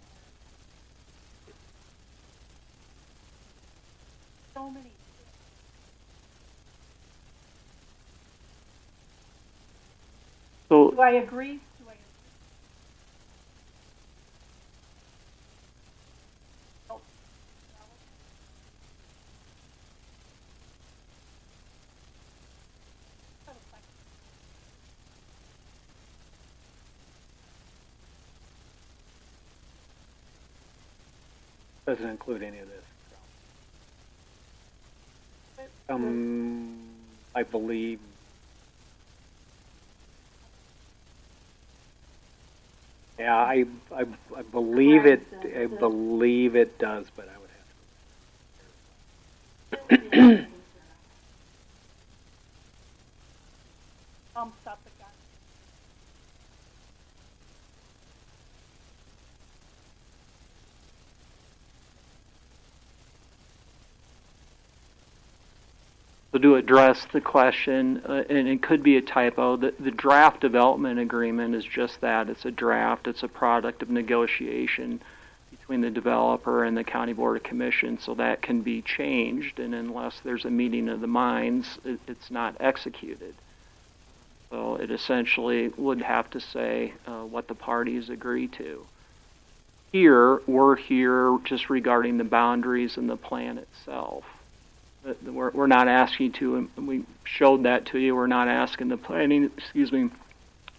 error. So many. So Do I agree? Doesn't include any of this. I believe. Yeah, I believe it. I believe it does, but I would have to. Stop the gun. So to address the question, and it could be a typo, the draft development agreement is just that. It's a draft. It's a product of negotiation between the developer and the County Board of Commission, so that can be changed, and unless there's a meeting of the minds, it's not executed. So it essentially would have to say what the parties agree to. We're here just regarding the boundaries and the plan itself. We're not asking to, and we showed that to you. We're not asking the planning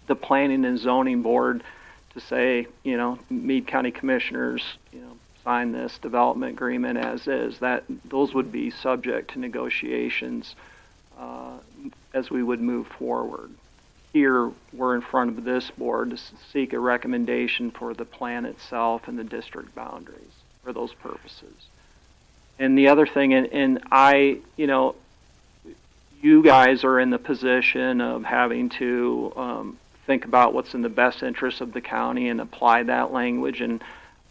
and zoning board to say, Meade County Commissioners, sign this development agreement as is. Those would be subject to negotiations as we would move forward. Here, we're in front of this board to seek a recommendation for the plan itself and the district boundaries for those purposes. And the other thing, and you guys are in the position of having to think about what's in the best interest of the county and apply that language. And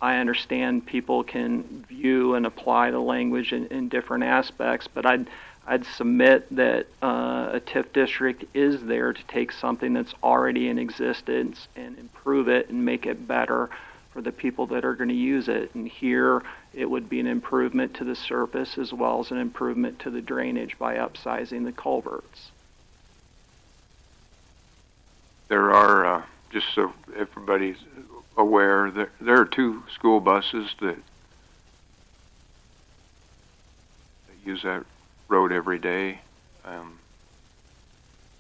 I understand people can view and apply the language in different aspects, but I'd submit that a TIF district is there to take something that's already in existence and improve it and make it better for the people that are going to use it. And here it would be an improvement to the surface as well as an improvement to the drainage by upsizing the culverts. There are, just so everybody's aware, there are 2 school buses that use that road every day.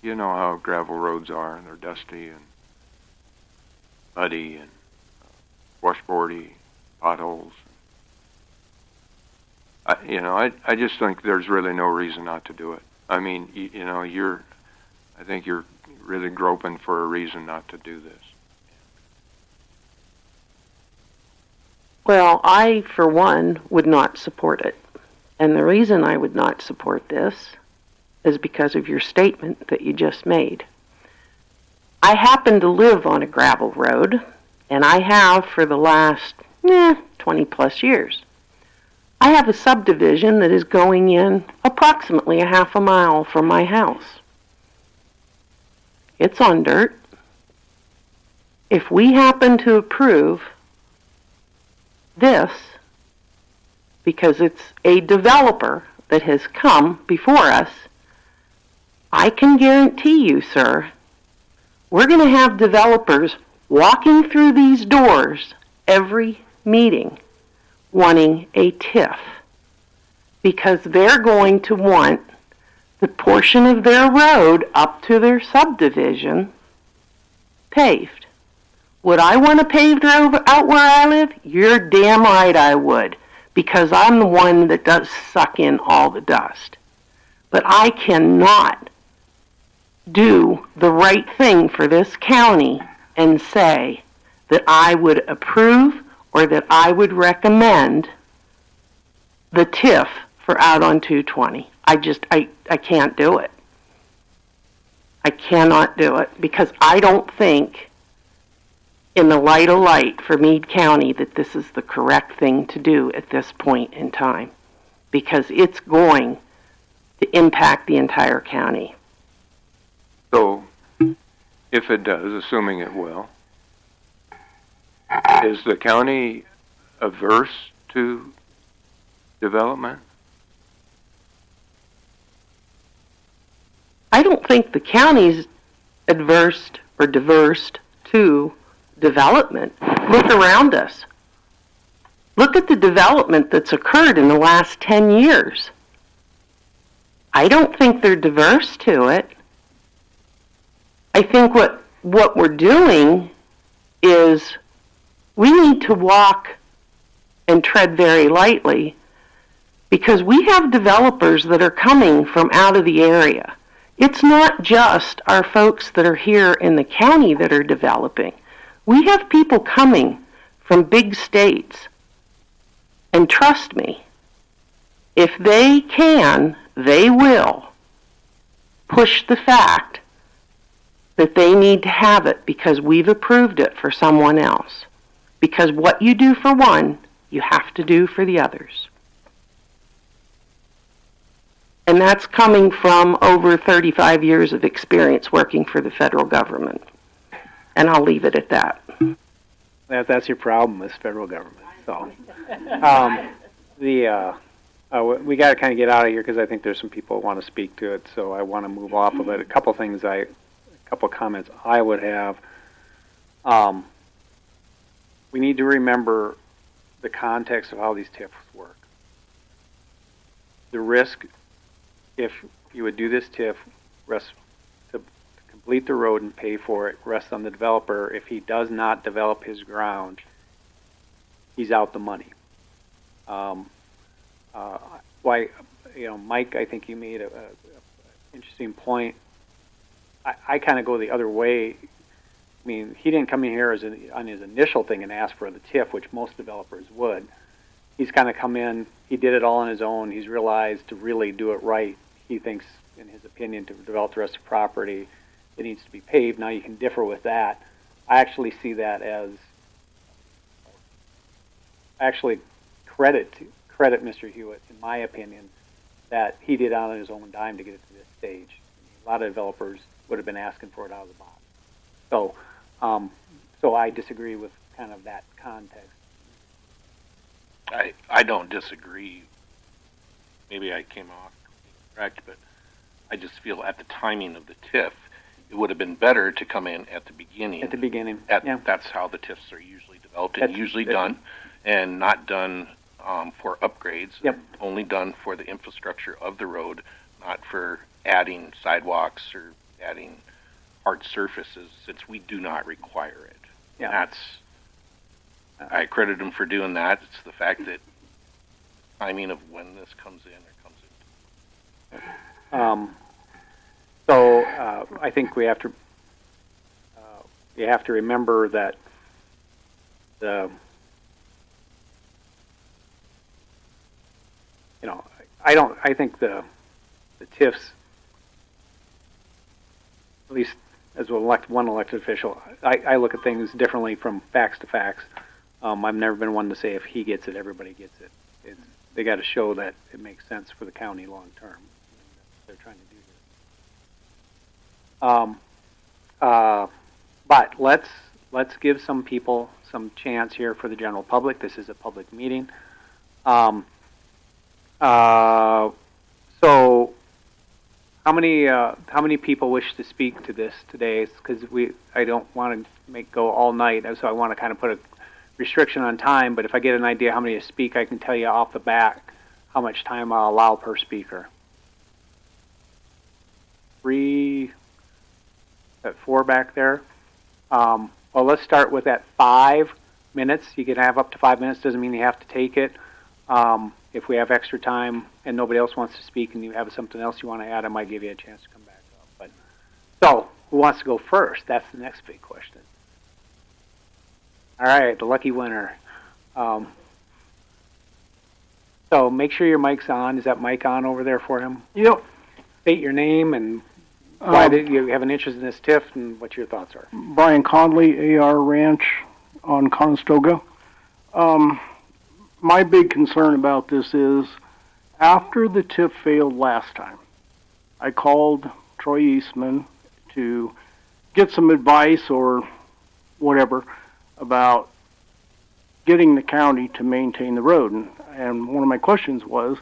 You know how gravel roads are, and they're dusty and muddy and washboardy, potholes. I just think there's really no reason not to do it. I mean, I think you're really groping for a reason not to do this. Well, I, for one, would not support it. And the reason I would not support this is because of your statement that you just made. I happen to live on a gravel road, and I have for the last 20 plus years. I have a subdivision that is going in approximately a half a mile from my house. It's on dirt. If we happen to approve this, because it's a developer that has come before us, I can guarantee you, sir, we're going to have developers walking through these doors every meeting wanting a TIF, because they're going to want the portion of their road up to their subdivision paved. Would I want a paved road out where I live? You're damn right I would, because I'm the one that does suck in all the dust. But I cannot do the right thing for this county and say that I would approve or that I would recommend the TIF for out on 220. I can't do it. I cannot do it because I don't think in the light of light for Meade County that this is the correct thing to do at this point in time, because it's going to impact the entire county. So, if it does, assuming it will, is the county averse to development? I don't think the county's adverse or diverse to development. Look around us. Look at the development that's occurred in the last 10 years. I don't think they're diverse to it. I think what we're doing is we need to walk and tread very lightly, because we have developers that are coming from out of the area. It's not just our folks that are here in the county that are developing. We have people coming from big states. And trust me, if they can, they will push the fact that they need to have it because we've approved it for someone else. Because what you do for one, you have to do for the others. And that's coming from over 35 years of experience working for the federal government. And I'll leave it at that. That's your problem, is federal government. So, we got to kind of get out of here because I think there's some people who want to speak to it. So I want to move off of it. A couple comments I would have. We need to remember the context of how these TIFs work. The risk if you would do this TIF, rest to complete the road and pay for it, rests on the developer. If he does not develop his ground, he's out the money. Why, Mike, I think you made a interesting point. I kind of go the other way. I mean, he didn't come in here on his initial thing and ask for the TIF, which most developers would. He's kind of come in, he did it all on his own. He's realized to really do it right, he thinks, in his opinion, to develop the rest of the property, it needs to be paved. Now you can differ with that. I actually see that as, credit Mr. Hewitt, in my opinion, that he did out on his own dime to get it to this stage. A lot of developers would have been asking for it out of the box. So I disagree with kind of that context. I don't disagree. Maybe I came off correct, but I just feel at the timing of the TIF, it would have been better to come in at the beginning. At the beginning, That's how the TIFs are usually developed and usually done, and not done for upgrades. Yep. Only done for the infrastructure of the road, not for adding sidewalks or adding hard surfaces, since we do not require it. Yeah. I credit him for doing that. It's the fact that timing of when this comes in or comes in. I think we have to remember that I think the TIFs, at least as one elected official, I look at things differently from facts to facts. I've never been one to say if he gets it, everybody gets it. They got to show that it makes sense for the county long term. They're trying to do this. But let's give some people some chance here for the general public. This is a public meeting. So how many people wish to speak to this today? Because I don't want to go all night, so I want to kind of put a restriction on time. But if I get an idea how many to speak, I can tell you off the bat how much time I'll allow per speaker. 3, 4 back there. Well, let's start with that 5 minutes. You can have up to 5 minutes. Doesn't mean you have to take it. If we have extra time and nobody else wants to speak and you have something else you want to add, I might give you a chance to come back up. So, who wants to go first? That's the next big question. All right, the lucky winner. So make sure your mic's on. Is that mic on over there for him? Yep. State your name and why did you have an interest in this TIF and what your thoughts are. Brian Conley, AR Ranch on Conestoga. My big concern about this is after the TIF failed last time, I called Troy Eastman to get some advice or whatever about getting the county to maintain the road. And one of my questions was,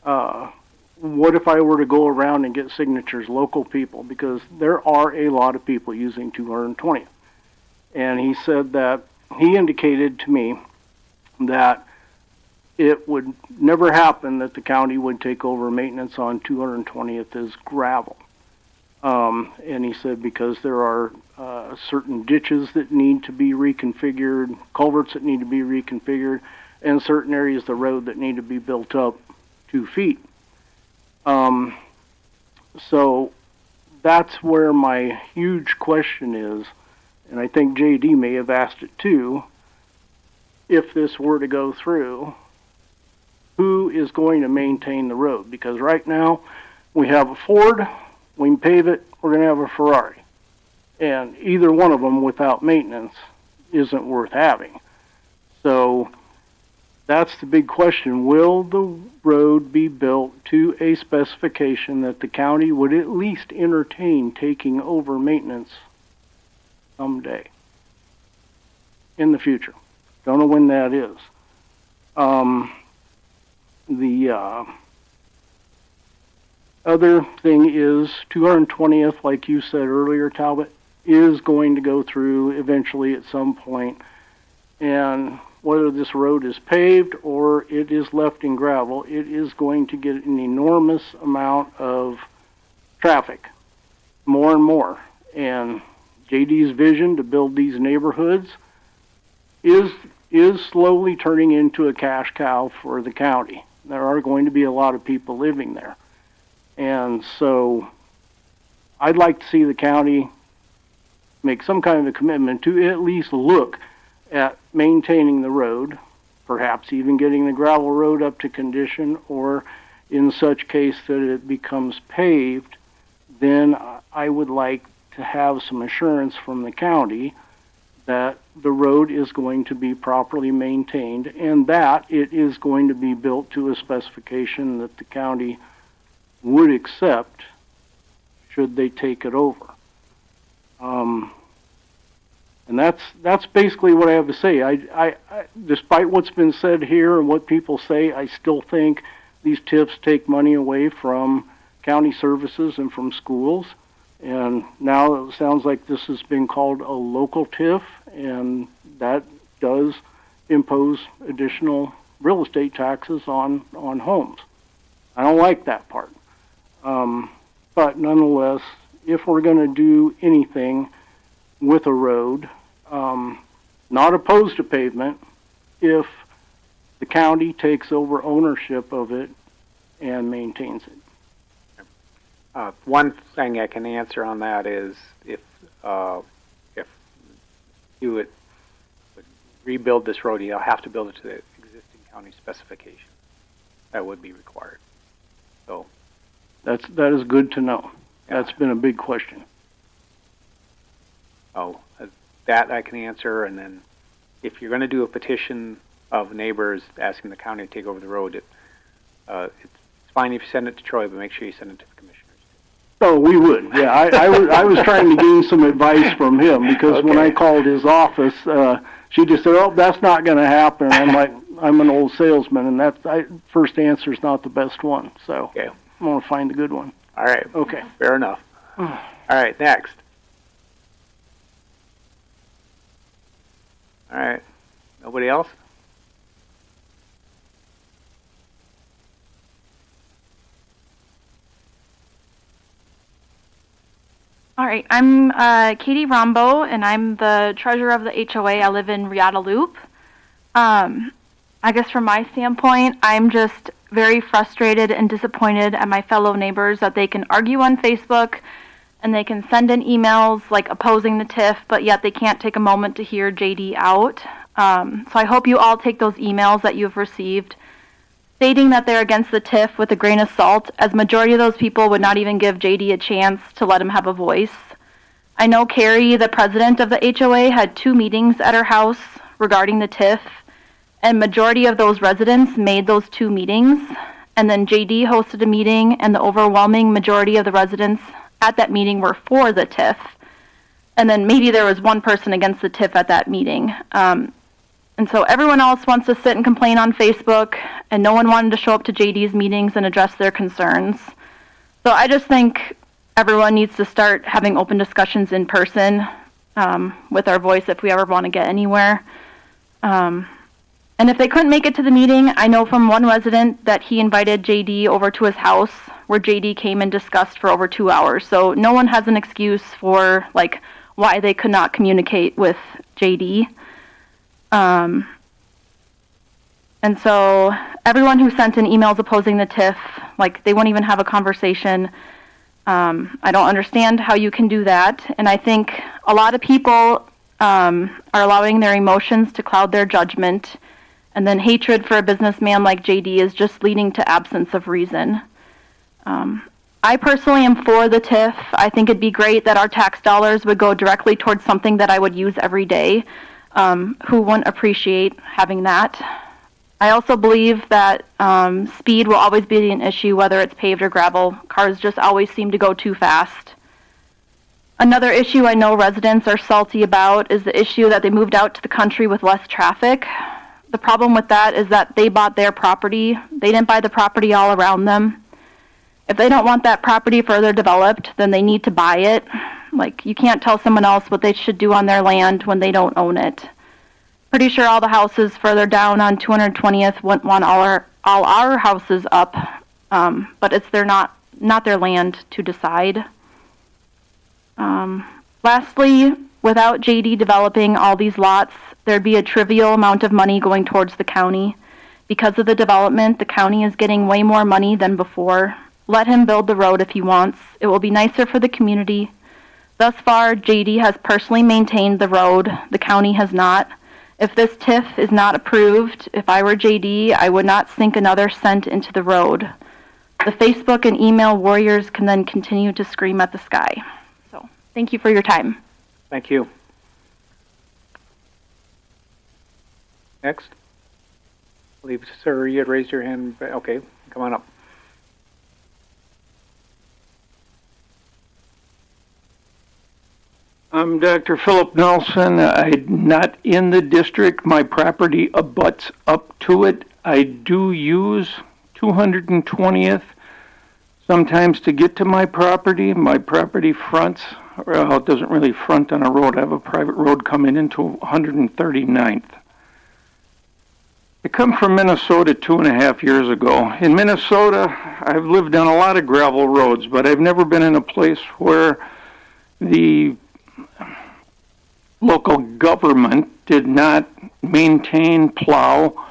what if I were to go around and get signatures, local people, because there are a lot of people using 220th. And he said that he indicated to me that it would never happen that the county would take over maintenance on 220th as gravel. And he said because there are certain ditches that need to be reconfigured, culverts that need to be reconfigured, and certain areas of the road that need to be built up 2 feet. So that's where my huge question is, and I think JD may have asked it too, if this were to go through, who is going to maintain the road? Because right now we have a Ford, we can pave it, we're going to have a Ferrari. And either one of them without maintenance isn't worth having. So that's the big question. Will the road be built to a specification that the county would at least entertain taking over maintenance someday in the future? Don't know when that is. The other thing is 220th, like you said earlier, Talbot, is going to go through eventually at some point. and whether this road is paved or it is left in gravel, it is going to get an enormous amount of traffic, more and more. And JD's vision to build these neighborhoods is slowly turning into a cash cow for the county. There are going to be a lot of people living there. And so I'd like to see the county make some kind of a commitment to at least look at maintaining the road, perhaps even getting the gravel road up to condition, or in such case that it becomes paved, then I would like to have some assurance from the county that the road is going to be properly maintained and that it is going to be built to a specification that the county would accept should they take it over. And that's basically what I have to say. I despite what's been said here and what people say, I still think these TIFs take money away from county services and from schools. And now it sounds like this has been called a local TIF, and that does impose additional real estate taxes on homes. I don't like that part. But nonetheless, if we're going to do anything with a road, not opposed to pavement if the county takes over ownership of it and maintains it. One thing I can answer on that is if you would rebuild this road, you'll have to build it to the existing county specification. That would be required. So that is good to know. Yeah. That's been a big question. Oh, that I can answer, and then if you're going to do a petition of neighbors asking the county to take over the road, it's fine if you send it to Troy, but make sure you send it to the commissioners. Oh, we would. Yeah, I was trying to gain some advice from him because okay. When I called his office, she just said, "Oh, that's not going to happen." I'm like, I'm an old salesman, and first answer is not the best one. So okay. I'm going to find a good one. All right. Okay. Fair enough. All right. Next. All right. Nobody else? All right. I'm Katie Rombo, and I'm the treasurer of the HOA. I live in Riata Loop. I guess from my standpoint, I'm just very frustrated and disappointed at my fellow neighbors that they can argue on Facebook and they can send in emails like opposing the TIF, but yet they can't take a moment to hear JD out. So I hope you all take those emails that you've received stating that they're against the TIF with a grain of salt, as majority of those people would not even give JD a chance to let him have a voice. I know Carrie, the president of the HOA, had 2 meetings at her house regarding the TIF, and majority of those residents made those 2 meetings, and then JD hosted a meeting, and the overwhelming majority of the residents at that meeting were for the TIF. And then maybe there was one person against the TIF at that meeting. And so everyone else wants to sit and complain on Facebook, and no one wanted to show up to JD's meetings and address their concerns. So I just think everyone needs to start having open discussions in person with our voice if we ever want to get anywhere. And if they couldn't make it to the meeting, I know from one resident that he invited JD over to his house where JD came and discussed for over 2 hours. So no one has an excuse for like why they could not communicate with JD. And so everyone who sent in emails opposing the TIF, like they won't even have a conversation. I don't understand how you can do that. And I think a lot of people are allowing their emotions to cloud their judgment. And then hatred for a businessman like JD is just leading to absence of reason. I personally am for the TIF. I think it'd be great that our tax dollars would go directly towards something that I would use every day. Who wouldn't appreciate having that? I also believe that speed will always be an issue, whether it's paved or gravel. Cars just always seem to go too fast. Another issue I know residents are salty about is the issue that they moved out to the country with less traffic. The problem with that is that they bought their property. They didn't buy the property all around them. If they don't want that property further developed, then they need to buy it. Like, you can't tell someone else what they should do on their land when they don't own it. pretty sure all the houses further down on 220th wouldn't want all our houses up, but it's not their land to decide. Lastly, without JD developing all these lots, there'd be a trivial amount of money going towards the county. Because of the development, the county is getting way more money than before. Let him build the road if he wants. It will be nicer for the community. Thus far, JD has personally maintained the road. The county has not. If this TIF is not approved, if I were JD, I would not sink another cent into the road. The Facebook and email warriors can then continue to scream at the sky. So, thank you for your time. Thank you. Next. I believe, sir, you had raised your hand. Okay, come on up. I'm Dr. Philip Nelson. I'm not in the district. My property abuts up to it. I do use 220th sometimes to get to my property. My property fronts, well, it doesn't really front on a road. I have a private road coming into 139th. I come from Minnesota 2.5 years ago. In Minnesota, I've lived on a lot of gravel roads, but I've never been in a place where the local government did not maintain, plow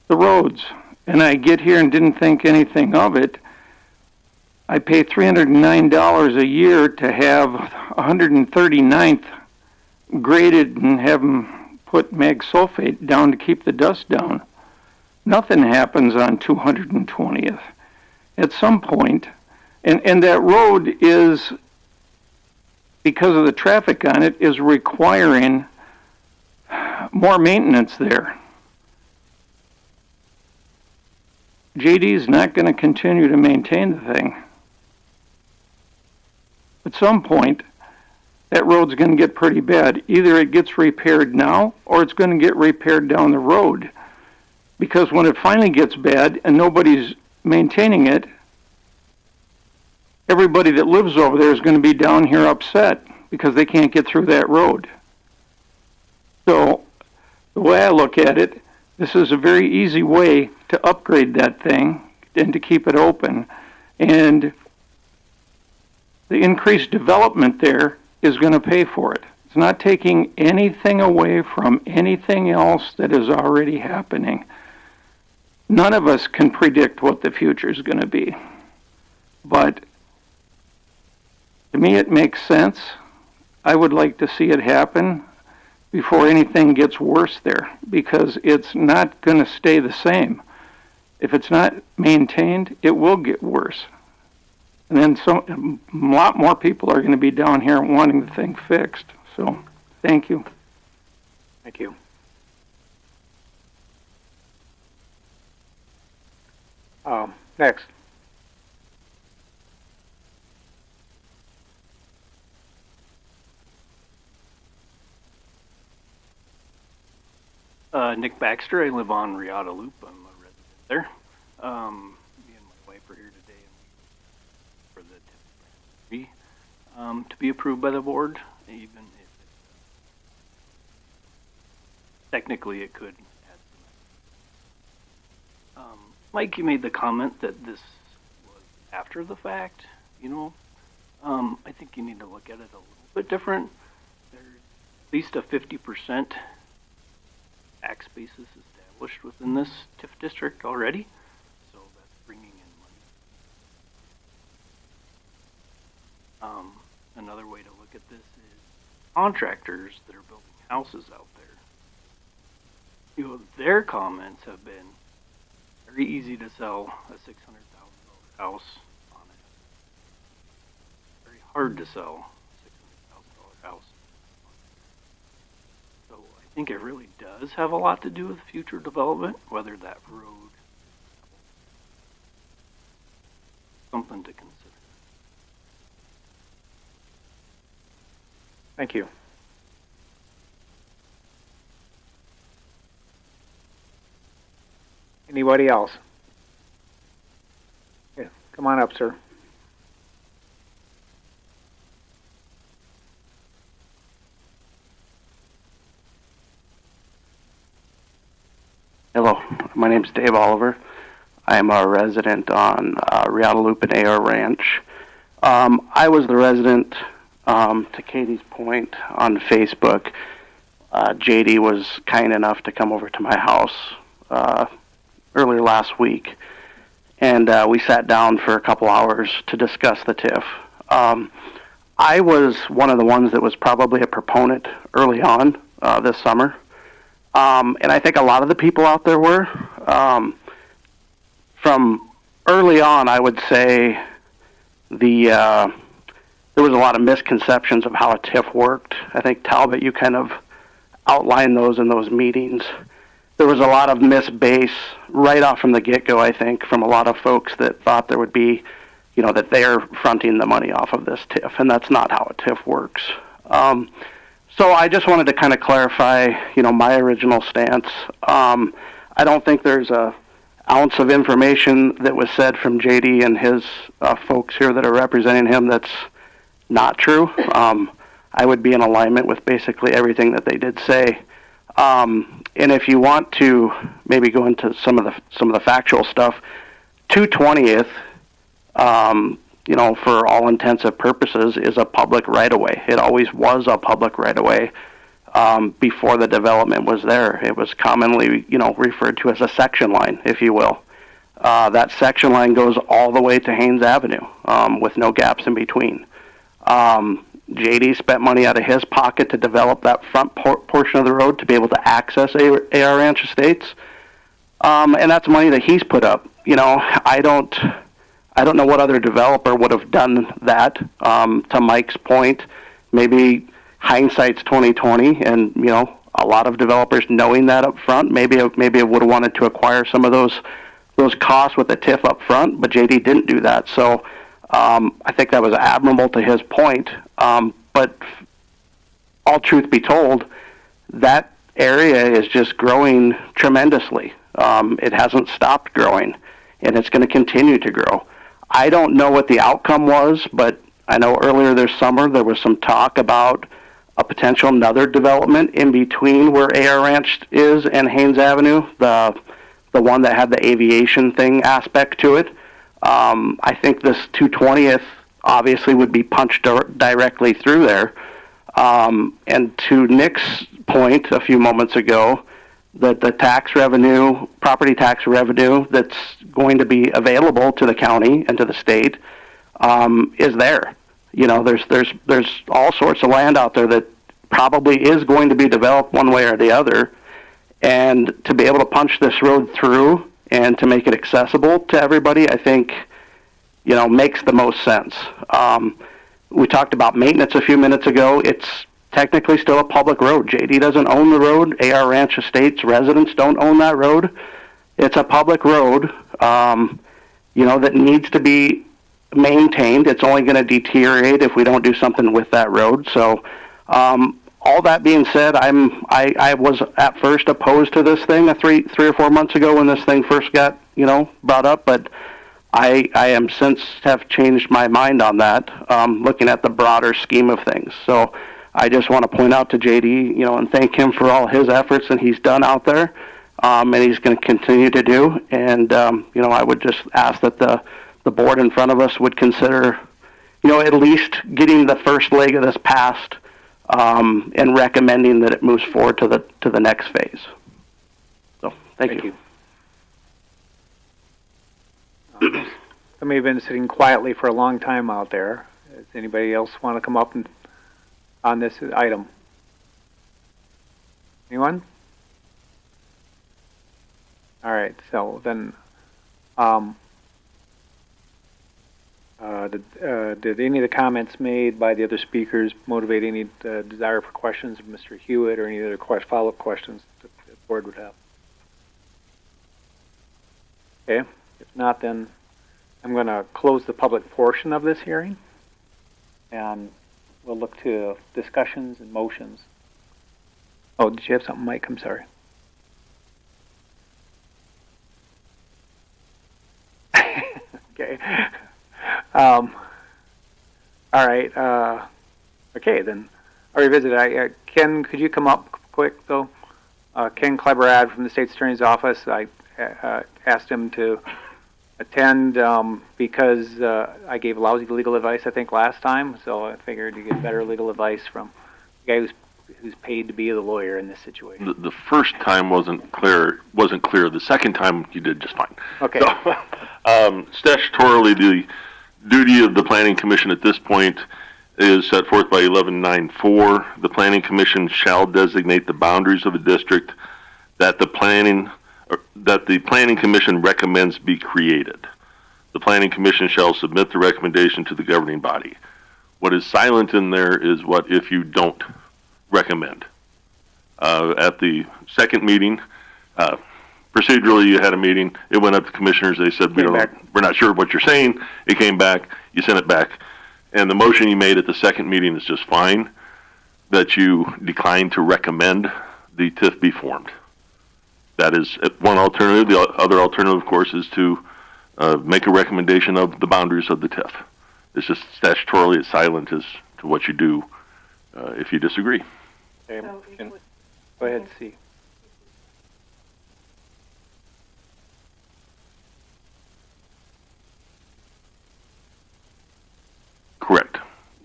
the roads. And I get here and didn't think anything of it. I pay $309 a year to have 139th graded and have them put mag sulfate down to keep the dust down. Nothing happens on 220th. At some point, and that road is, because of the traffic on it, is requiring more maintenance there. JD is not going to continue to maintain the thing. At some point, that road's going to get pretty bad. Either it gets repaired now, or it's going to get repaired down the road. Because when it finally gets bad and nobody's maintaining it, everybody that lives over there is going to be down here upset because they can't get through that road. So, the way I look at it, this is a very easy way to upgrade that thing and to keep it open. And the increased development there is going to pay for it. It's not taking anything away from anything else that is already happening. None of us can predict what the future is going to be. But to me, it makes sense. I would like to see it happen before anything gets worse there, because it's not going to stay the same. If it's not maintained, it will get worse. And then a lot more people are going to be down here wanting the thing fixed. So, thank you. Thank you. Next. Nick Baxter. I live on Riata Loop. I'm a resident there. Me and my wife are here today for the TIF to be approved by the board, even if technically it could add some. Mike, you made the comment that this was after the fact. I think you need to look at it a little bit different. There's at least a 50% tax basis established within this TIF district already, so that's bringing in money. Another way to look at this is contractors that are building houses out there. Their comments have been very easy to sell a $600,000 house on it. Very hard to sell a $600,000 house. So I think it really does have a lot to do with future development, whether that road, something to consider. Thank you. Anybody else? Yeah, come on up, sir. Hello, my name's Dave Oliver. I'm a resident on Riata Loop and AR Ranch. I was the resident, to Katie's point, on Facebook. JD was kind enough to come over to my house earlier last week, and we sat down for a couple hours to discuss the TIF. I was one of the ones that was probably a proponent early on this summer. And I think a lot of the people out there were. From early on, I would say there was a lot of misconceptions of how a TIF worked. I think, Talbot, you kind of outlined those in those meetings. There was a lot of misbase right off from the get-go, I think, from a lot of folks that thought there would be, that they're fronting the money off of this TIF, and that's not how a TIF works. So I just wanted to kind of clarify, my original stance. I don't think there's a ounce of information that was said from JD and his folks here that are representing him that's not true. I would be in alignment with basically everything that they did say. And if you want to maybe go into some of the factual stuff, 220th, for all intents and purposes, is a public right-of-way. It always was a public right-of-way before the development was there. It was commonly, referred to as a section line, if you will. That section line goes all the way to Haynes Avenue with no gaps in between. JD spent money out of his pocket to develop that front portion of the road to be able to access AR Ranch Estates, and that's money that he's put up. I don't know what other developer would have done that. To Mike's point, maybe hindsight's 20/20, and a lot of developers knowing that up front, maybe it would have wanted to acquire some of those costs with the TIF up front, but JD didn't do that. So I think that was admirable to his point. But all truth be told, that area is just growing tremendously. It hasn't stopped growing, and it's going to continue to grow. I don't know what the outcome was, but I know earlier this summer there was some talk about a potential another development in between where AR Ranch is and Haynes Avenue, the one that had the aviation thing aspect to it. I think this 220th obviously would be punched directly through there. And to Nick's point a few moments ago, that the tax revenue, property tax revenue that's going to be available to the county and to the state is there. There's all sorts of land out there that probably is going to be developed one way or the other. And to be able to punch this road through and to make it accessible to everybody, I think, makes the most sense. We talked about maintenance a few minutes ago. It's technically still a public road. JD doesn't own the road. AR Ranch Estates residents don't own that road. It's a public road, that needs to be maintained. It's only going to deteriorate if we don't do something with that road. So, all that being said, I was at first opposed to this thing three or 4 months ago when this thing first got brought up, but I am since have changed my mind on that, looking at the broader scheme of things. So I just want to point out to JD, and thank him for all his efforts that he's done out there, and he's going to continue to do. And I would just ask that the board in front of us would consider, at least getting the first leg of this passed, and recommending that it moves forward to the next phase. So thank you. Somebody have been sitting quietly for a long time out there. Does anybody else want to come up on this item? Anyone? All right. So then, did any of the comments made by the other speakers motivate any desire for questions of Mr. Hewitt or any other follow-up questions that the board would have? Okay. If not, then I'm going to close the public portion of this hearing, and we'll look to discussions and motions. Oh, did you have something, Mike? I'm sorry. Okay. All right. Okay, then I'll revisit. Ken, could you come up quick, though? Ken Kleberad from the State's Attorney's Office. I asked him to attend because I gave lousy legal advice, I think, last time. So I figured you get better legal advice from the guy who's paid to be the lawyer in this situation. The first time wasn't clear. The second time you did just fine. Okay. So, statutorily, the duty of the Planning Commission at this point is set forth by 1194. The Planning Commission shall designate the boundaries of a district that the Planning Commission recommends be created. The Planning Commission shall submit the recommendation to the governing body. What is silent in there is what if you don't recommend. At the second meeting, procedurally you had a meeting, it went up to commissioners, they said, we're not sure what you're saying, it came back, you sent it back, and the motion you made at the second meeting is just fine, that you declined to recommend the TIF be formed. That is one alternative. The other alternative, of course, is to make a recommendation of the boundaries of the TIF. It's just statutorily it's silent as to what you do if you disagree. Okay. Go ahead, C. Correct.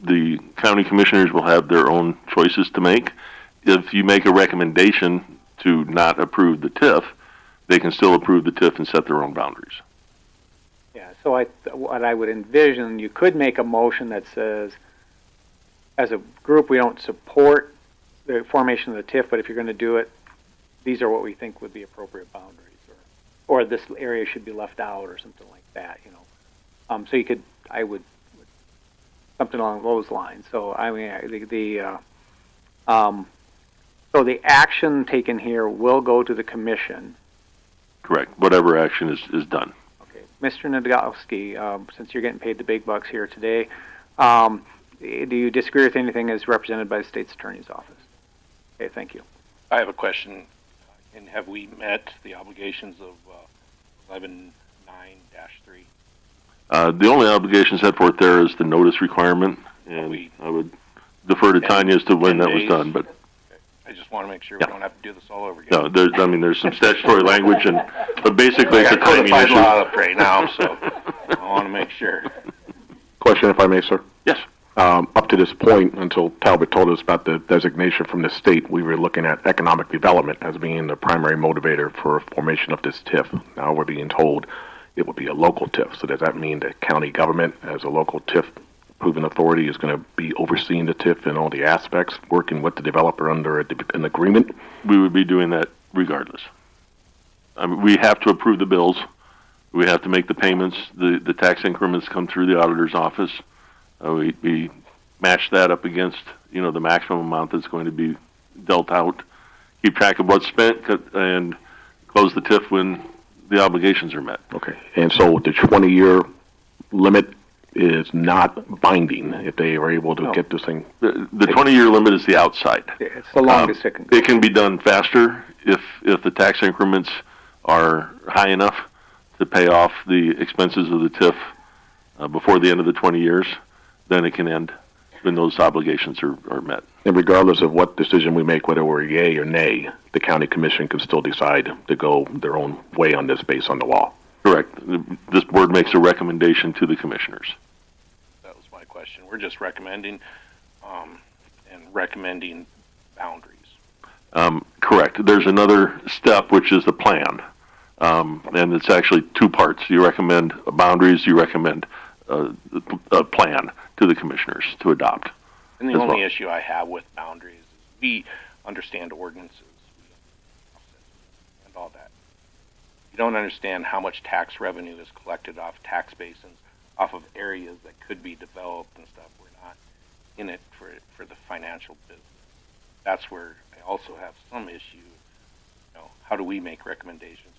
The county commissioners will have their own choices to make. If you make a recommendation to not approve the TIF, they can still approve the TIF and set their own boundaries. Yeah, so what I would envision, you could make a motion that says, as a group, we don't support the formation of the TIF, but if you're going to do it, these are what we think would be appropriate boundaries, or this area should be left out, or something like that, you know. So you could, I would, something along those lines. So I mean, so the action taken here will go to the commission. Correct. Whatever action is done. Okay, Mr. Nadolski, since you're getting paid the big bucks here today, do you disagree with anything as represented by the state's attorney's office? Okay, thank you. I have a question. And have we met the obligations of 11.9-3? The only obligation set forth there is the notice requirement, and I would defer to Tanya as to when that was done. But I just want to make sure we don't have to do this all over again. No, there's some statutory language, but basically it's a timing issue. law up right now, so I want to make sure. Question, if I may, sir. Yes. Up to this point, until Talbot told us about the designation from the state, we were looking at economic development as being the primary motivator for formation of this TIF. Now we're being told it would be a local TIF. So does that mean that county government, as a local TIF approving authority, is going to be overseeing the TIF in all the aspects, working with the developer under an agreement? We would be doing that regardless. I mean, we have to approve the bills. We have to make the payments. The tax increments come through the auditor's office. We match that up against, the maximum amount that's going to be dealt out, keep track of what's spent, and close the TIF when the obligations are met. Okay. And so the 20-year limit is not binding if they are able to get this thing? The 20-year limit is the outside. Yeah, it's the longest it can go. It can be done faster if the tax increments are high enough to pay off the expenses of the TIF before the end of the 20 years. Then it can end when those obligations are met. And regardless of what decision we make, whether we're yay or nay, the county commission can still decide to go their own way on this based on the law. Correct. This board makes a recommendation to the commissioners. That was my question. We're just recommending and recommending boundaries. Correct. There's another step, which is the plan. And it's actually two parts. You recommend boundaries, you recommend a plan to the commissioners to adopt. And the only issue I have with boundaries is we understand ordinances and all that. You don't understand how much tax revenue is collected off tax basins, off of areas that could be developed and stuff. We're not in it for the financial business. That's where I also have some issue. How do we make recommendations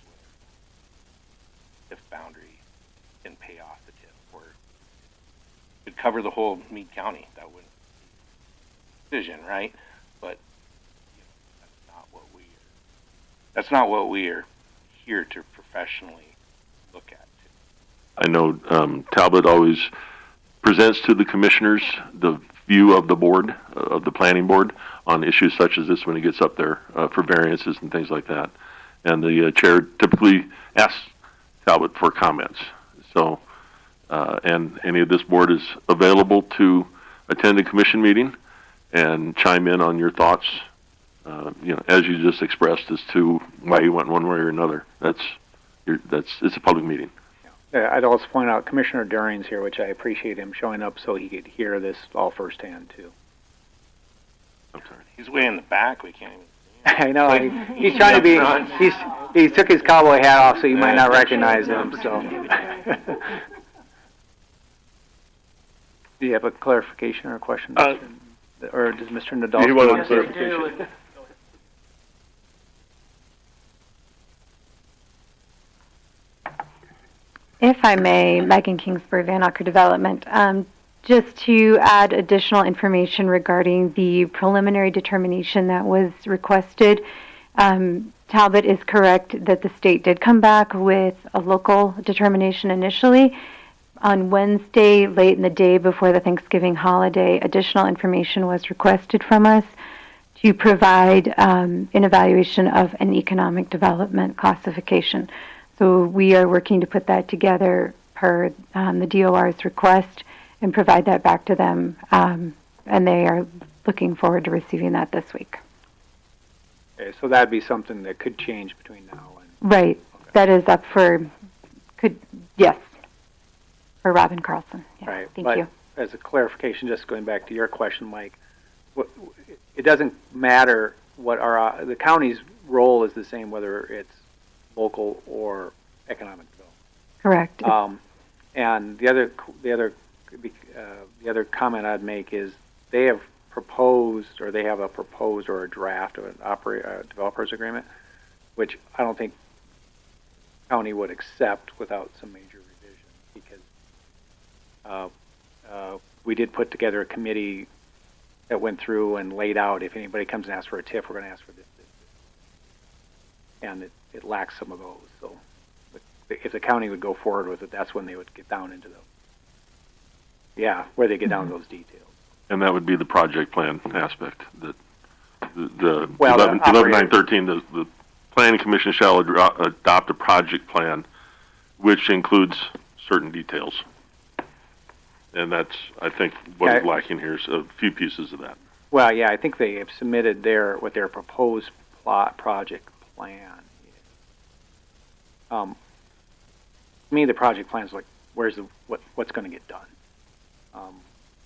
if boundary can pay off the TIF, or could cover the whole Meade County? That wouldn't be a decision, right? But that's not what we are here to professionally look at. I know Talbot always presents to the commissioners the view of the board, of the planning board, on issues such as this when it gets up there for variances and things like that. And the chair typically asks Talbot for comments. So, and any of this board is available to attend a commission meeting and chime in on your thoughts, as you just expressed as to why you went one way or another. It's a public meeting. I'd also point out Commissioner During's here, which I appreciate him showing up so he could hear this all firsthand too. I'm sorry. He's way in the back. We can't even. I know. He's trying to be. He took his cowboy hat off, so you might not recognize him. So. Do you have a clarification or a question, or does Mr. Nadal want to clarification? If I may, Megan Kingsbury, Van Acker Development, just to add additional information regarding the preliminary determination that was requested. Talbot is correct that the state did come back with a local determination initially. On Wednesday, late in the day before the Thanksgiving holiday, additional information was requested from us to provide an evaluation of an economic development classification. So we are working to put that together per the DOR's request and provide that back to them, and they are looking forward to receiving that this week. Okay, so that'd be something that could change between now and... Right. Okay. That is up for, yes, for Robin Carlson. Yeah, right. Thank you. As a clarification, just going back to your question, Mike, it doesn't matter what the county's role is the same whether it's local or economic development. Correct. And the other comment I'd make is they have proposed, or they have a proposed or a draft of an developers agreement, which I don't think county would accept without some major revision, because we did put together a committee that went through and laid out if anybody comes and asks for a TIF, we're going to ask for this. And it lacks some of those. So if the county would go forward with it, that's when they would get down into where they get down to those details. And that would be the project plan aspect. That the 11.913, the planning commission shall adopt a project plan, which includes certain details. And that's, I think, what is lacking here is a few pieces of that. Well, yeah, I think they have submitted their proposed project plan. To me, the project plan is like, what's going to get done?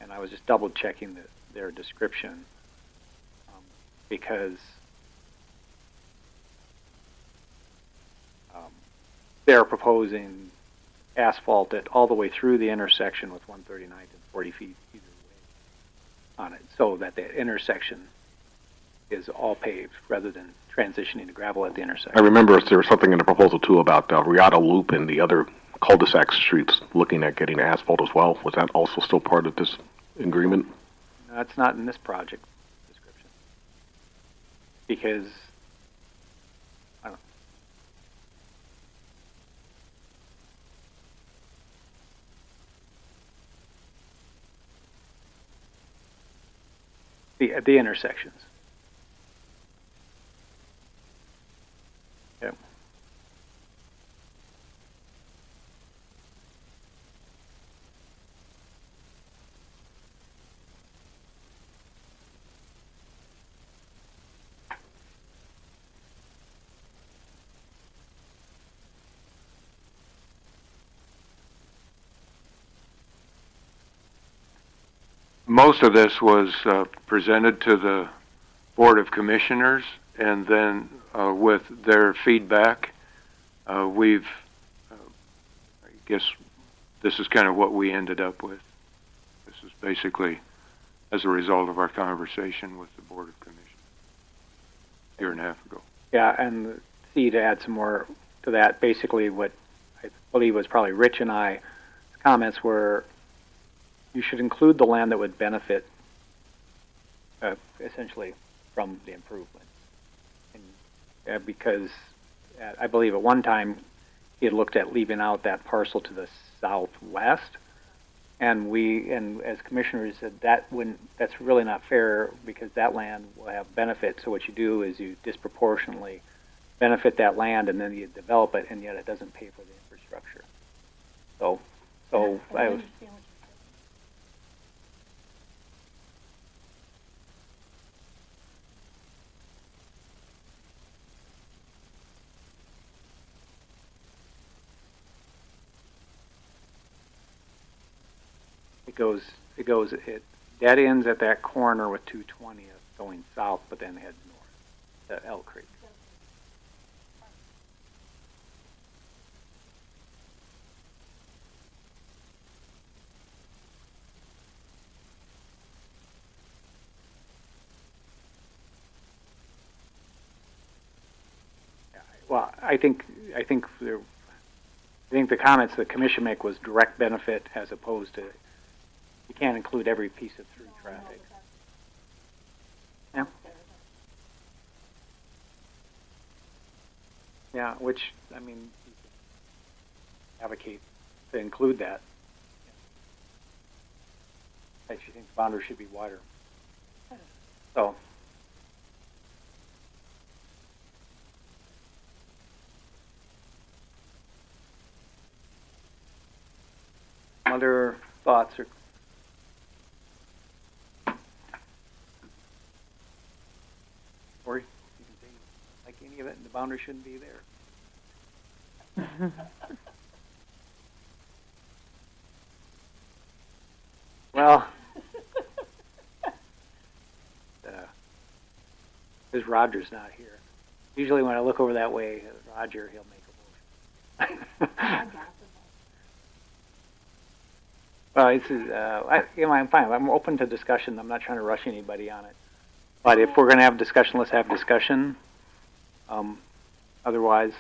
And I was just double checking their description because they're proposing asphalt it all the way through the intersection with 139 and 40 feet either way on it, so that the intersection is all paved rather than transitioning to gravel at the intersection. I remember there was something in the proposal too about Riata Loop and the other cul-de-sac streets looking at getting asphalt as well. Was that also still part of this agreement? No, that's not in this project description. Because I don't know. The intersections. Yep. Most of this was presented to the Board of Commissioners, and then with their feedback, I guess this is kind of what we ended up with. This is basically as a result of our conversation with the Board of Commissioners a year and a half ago. Yeah, and see, to add some more to that, basically what I believe was probably Rich and I's comments were, you should include the land that would benefit essentially from the improvement. And, because I believe at one time he had looked at leaving out that parcel to the southwest, and as commissioners said, that's really not fair because that land will have benefit. So what you do is you disproportionately benefit that land and then you develop it, and yet it doesn't pay for the infrastructure. So I was. It dead ends at that corner with 220 going south, but then heads north to Elk Creek. Well, I think the comments the commission make was direct benefit as opposed to, you can't include every piece of through traffic. Yeah. Yeah, which, I mean, you can advocate to include that. I actually think the boundary should be wider. So. Other thoughts or you can say like any of it and the boundary shouldn't be there. Well, because Roger's not here. Usually when I look over that way, Roger, he'll make a motion. Well, I'm fine. I'm open to discussion. I'm not trying to rush anybody on it. But if we're going to have discussion, let's have discussion. Otherwise,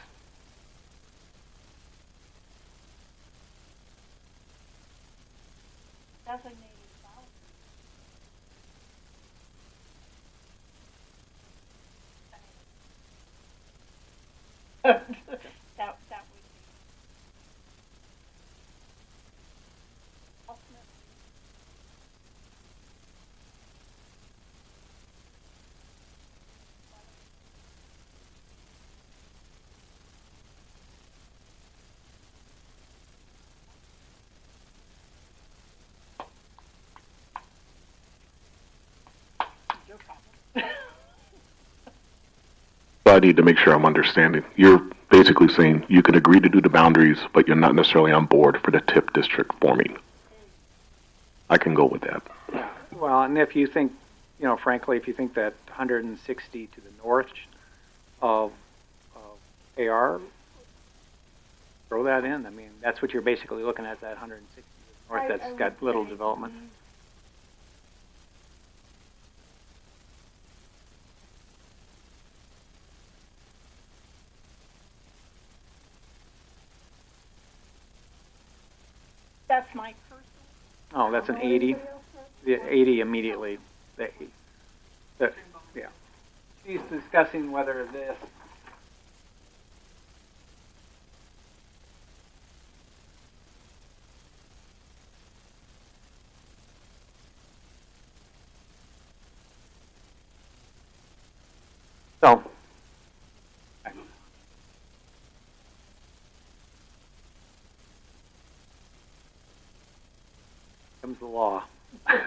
that would be. I need to make sure I'm understanding. You're basically saying you can agree to do the boundaries, but you're not necessarily on board for the TIP district forming. I can go with that. Well, and if you think, frankly, if you think that 160 to the north of AR, throw that in. I mean, that's what you're basically looking at, that 160 to the north that's got little development. That's my personal. Oh, that's an 80. The 80 immediately. Yeah. She's discussing whether this. So. Comes the law. I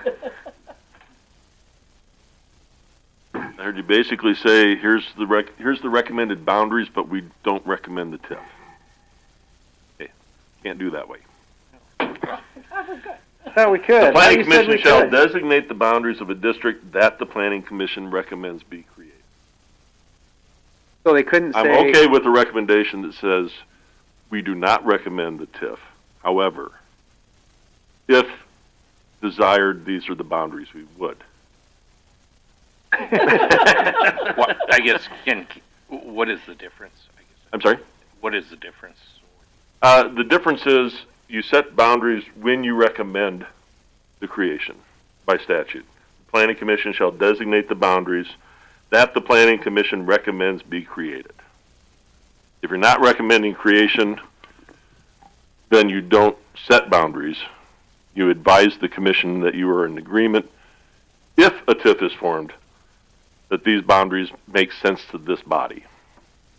heard you basically say, here's the recommended boundaries, but we don't recommend the TIF. Okay, can't do that way. Oh, we could. The planning commission shall designate the boundaries of a district that the planning commission recommends be created. So they couldn't say. I'm okay with the recommendation that says we do not recommend the TIF. However, if desired, these are the boundaries we would. Well, I guess, what is the difference? I'm sorry? What is the difference? The difference is you set boundaries when you recommend the creation by statute. The Planning Commission shall designate the boundaries that the Planning Commission recommends be created. If you're not recommending creation, then you don't set boundaries. you advise the commission that you are in agreement, if a TIF is formed, that these boundaries make sense to this body.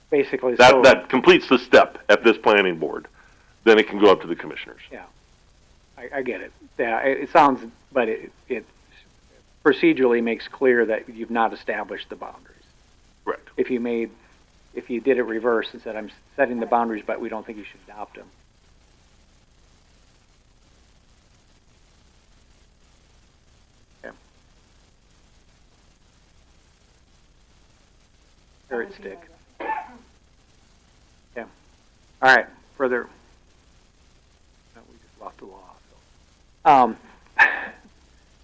Basically, That completes the step at this planning board. Then it can go up to the commissioners. Yeah, I get it. Yeah, it sounds, but it procedurally makes clear that you've not established the boundaries. Correct. If you did it reverse and said, I'm setting the boundaries, but we don't think you should adopt them. Okay. Carrot stick. Yeah. All right. Further. No, we just lost the law. So. All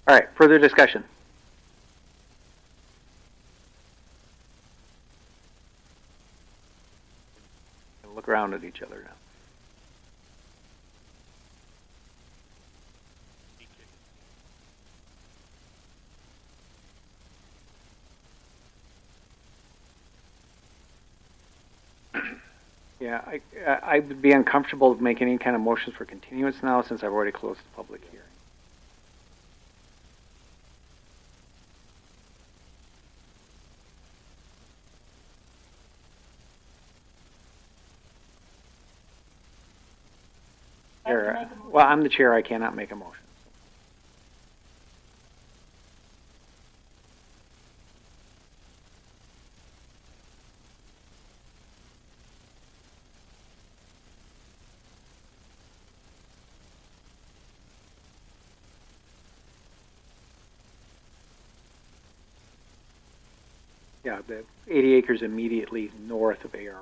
right. Further discussion. Look around at each other now. Yeah, I would be uncomfortable making any kind of motions for continuance now since I've already closed the public hearing. Well, I'm the chair. I cannot make a motion. Yeah, the 80 acres immediately north of AR.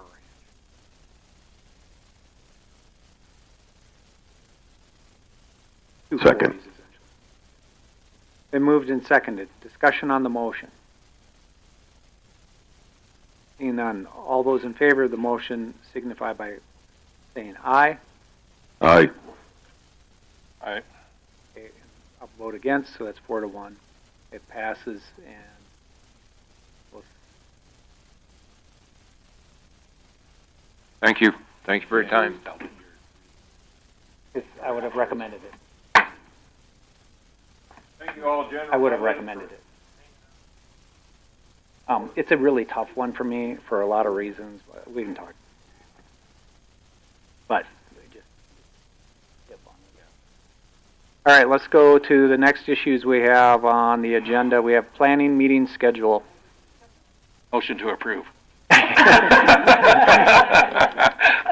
Second. Been moved and seconded. Discussion on the motion. Seeing none, all those in favor of the motion signify by saying aye. Aye. Aye. Okay, I'll vote against, so that's 4-1. It passes, and Thank you. Thank you for your time. I would have recommended it. Thank you all, General. I would have recommended it. It's a really tough one for me for a lot of reasons. But we can talk. But we just skip on it. All right, let's go to the next issues we have on the agenda. We have planning meeting schedule. Motion to approve.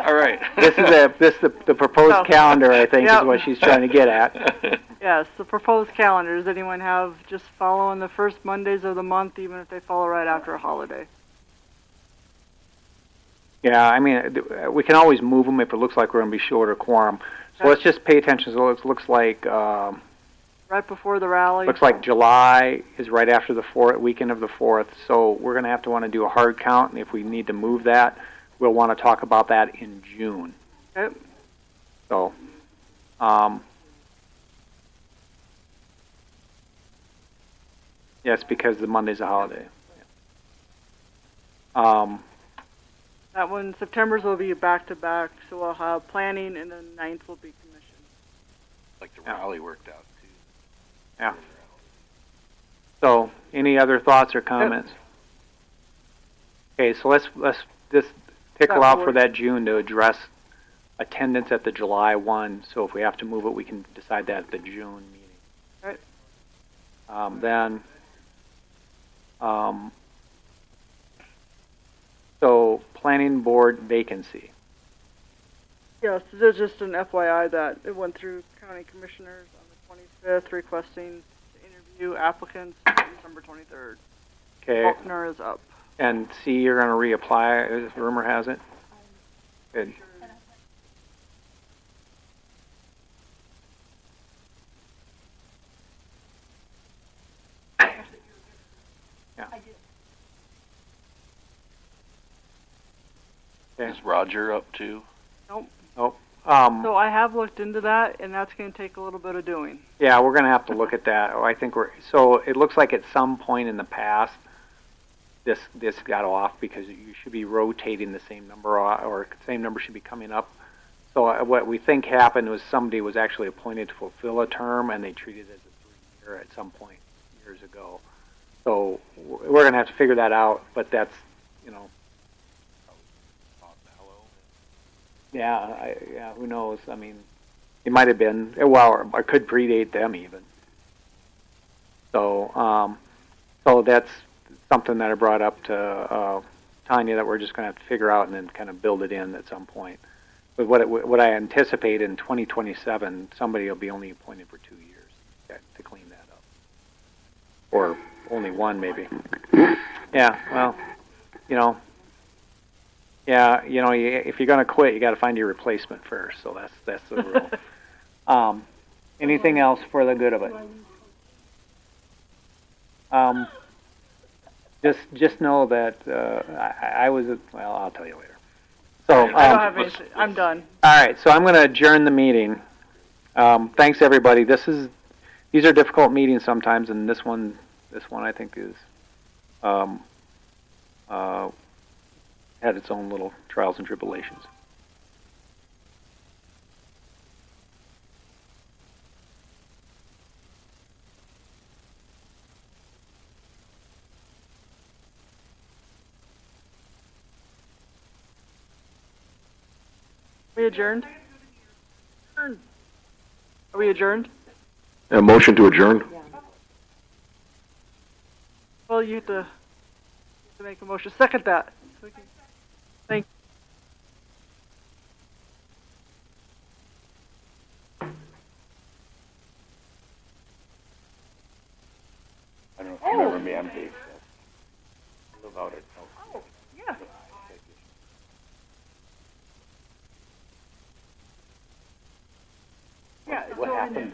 All right. This is the proposed calendar, I think, is what she's trying to get at. Yes, the proposed calendar. Does anyone have just following the first Mondays of the month, even if they follow right after a holiday? Yeah, I mean, we can always move them if it looks like we're going to be short of quorum. So let's just pay attention. So it looks like right before the rally. Looks like July is right after the weekend of the 4th. So we're going to want to do a hard count, and if we need to move that, we'll want to talk about that in June. Okay. So, yes, because the Monday's a holiday. That one, September's will be back-to-back, so we'll have planning, and then 9th will be commission. Like the rally worked out, too. Yeah. So, any other thoughts or comments? Okay, so let's just tickle out for that June to address attendance at the July 1. So if we have to move it, we can decide that at the June meeting. Right. So planning board vacancy. Yes, this is just an FYI that it went through county commissioners on the 25th, requesting to interview applicants December 23rd. Okay. Faulkner is up. And C, you're going to reapply, as rumor has it? Good. Yeah. Okay. Is Roger up too? Nope. Nope. So I have looked into that, and that's going to take a little bit of doing. Yeah, we're going to have to look at that. I think so it looks like at some point in the past, this got off because you should be rotating the same number, or same number should be coming up what we think happened was somebody was actually appointed to fulfill a term, and they treated it as a 3-year at some point years ago. So we're going to have to figure that out, but that's, you know, yeah, who knows? I mean, it might have been, well, or could predate them even. So, so that's something that I brought up to Tanya that we're just going to have to figure out and then kind of build it in at some point. But what I anticipate in 2027, somebody will be only appointed for 2 years to clean that up, or only one maybe. Yeah, well, you know. Yeah, you know, if you're going to quit, you got to find your replacement first. So that's the rule. Anything else for the good of it? Just know that I was. Well, I'll tell you later. So I don't have anything. I'm done. All right, so I'm going to adjourn the meeting. Thanks everybody. These are difficult meetings sometimes, and this one I think is had its own little trials and tribulations. We adjourned? Are we adjourned? A motion to adjourn? Well, you have to make a motion. Second that. So we can, thank I don't know if you remember me, I'm Dave. Live out at Oh, yeah. Yeah, What so happened?